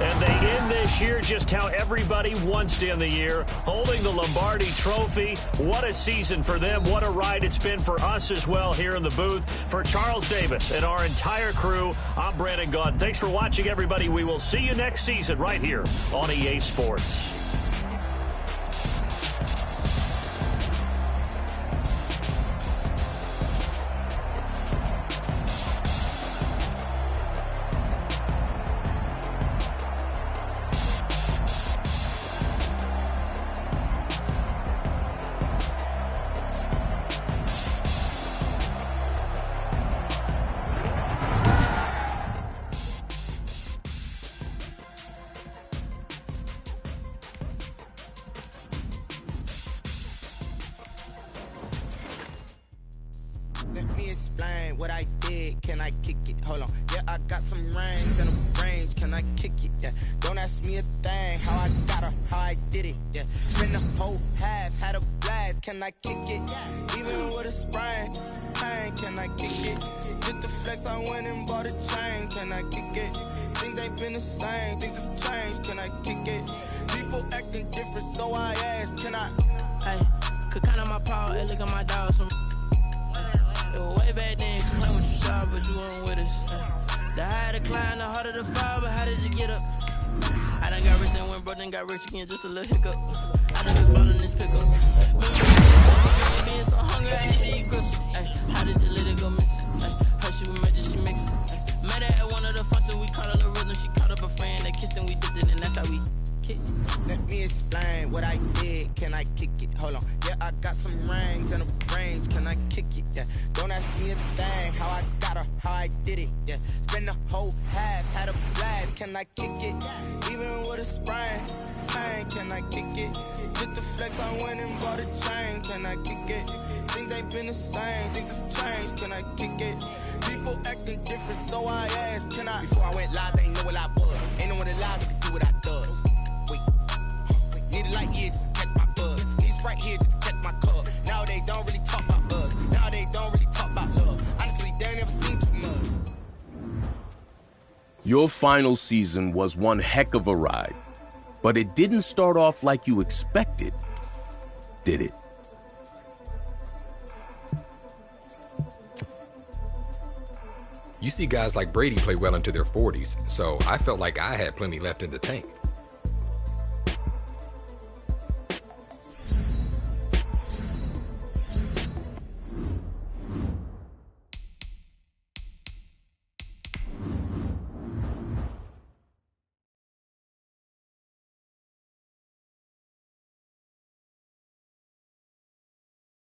And they end this year just how everybody wants to end the year, holding the Lombardi Trophy. What a season for them. What a ride it's been for us as well here in the booth. For Charles Davis and our entire crew, I'm Brandon Gaudin. Thanks for watching, everybody. We will see you next season right here on EA Sports. explain what I did? Can I kick it? Hold on. Yeah, I got some rings and a range. Can I kick it? Yeah. Don't ask me a thing. How I got her, how I did it. Yeah. Spend the whole half, had a blast. Can I kick it? Even with a sprain, pain. Can I kick it? Just to flex, I went and bought a chain. Can I kick it? Things ain't been the same. Things have changed. Can I kick it? People acting different, so I asked. Can I? Hey, could count on my power, and look at my dogs. It was way back then, complain what you saw, but you weren't with us. The higher the climb, the harder the fall, but how did you get up? I done got rich and went broke, then got rich again, just a little hiccup. I done been ballin' this pickup. Remember being so hungry, I had to eat grits. How did you let it go miss? Her she was magic, she mixed. Met her at one of the functions, we caught on the rhythm, she caught up a friend, they kissed and we dipped it, and that's how we kicked. Let me explain what I did. Can I kick it? Hold on. Yeah, I got some rings and a range. Can I kick it? Yeah. Don't ask me a thing. How I got her, how I did it. Yeah. Spend the whole half, had a blast. Can I kick it? Even with a sprain, pain. Can I kick it? Just to flex, I went and bought a chain. Can I kick it? Things ain't been the same. Things have changed. Can I kick it? People acting different, so I asked. Can I? Before I went live, they ain't know what I was. Ain't no one alive that could do what I does. Need a light here just to catch my buzz. Need Sprite here just to catch my cup. Now they don't really talk about us. Now they don't really talk about love. Honestly, they ain't never seen too much. Your final season was one heck of a ride, but it didn't start off like you expected, did it? You see guys like Brady play well into their 40s, so I felt like I had plenty left in the tank.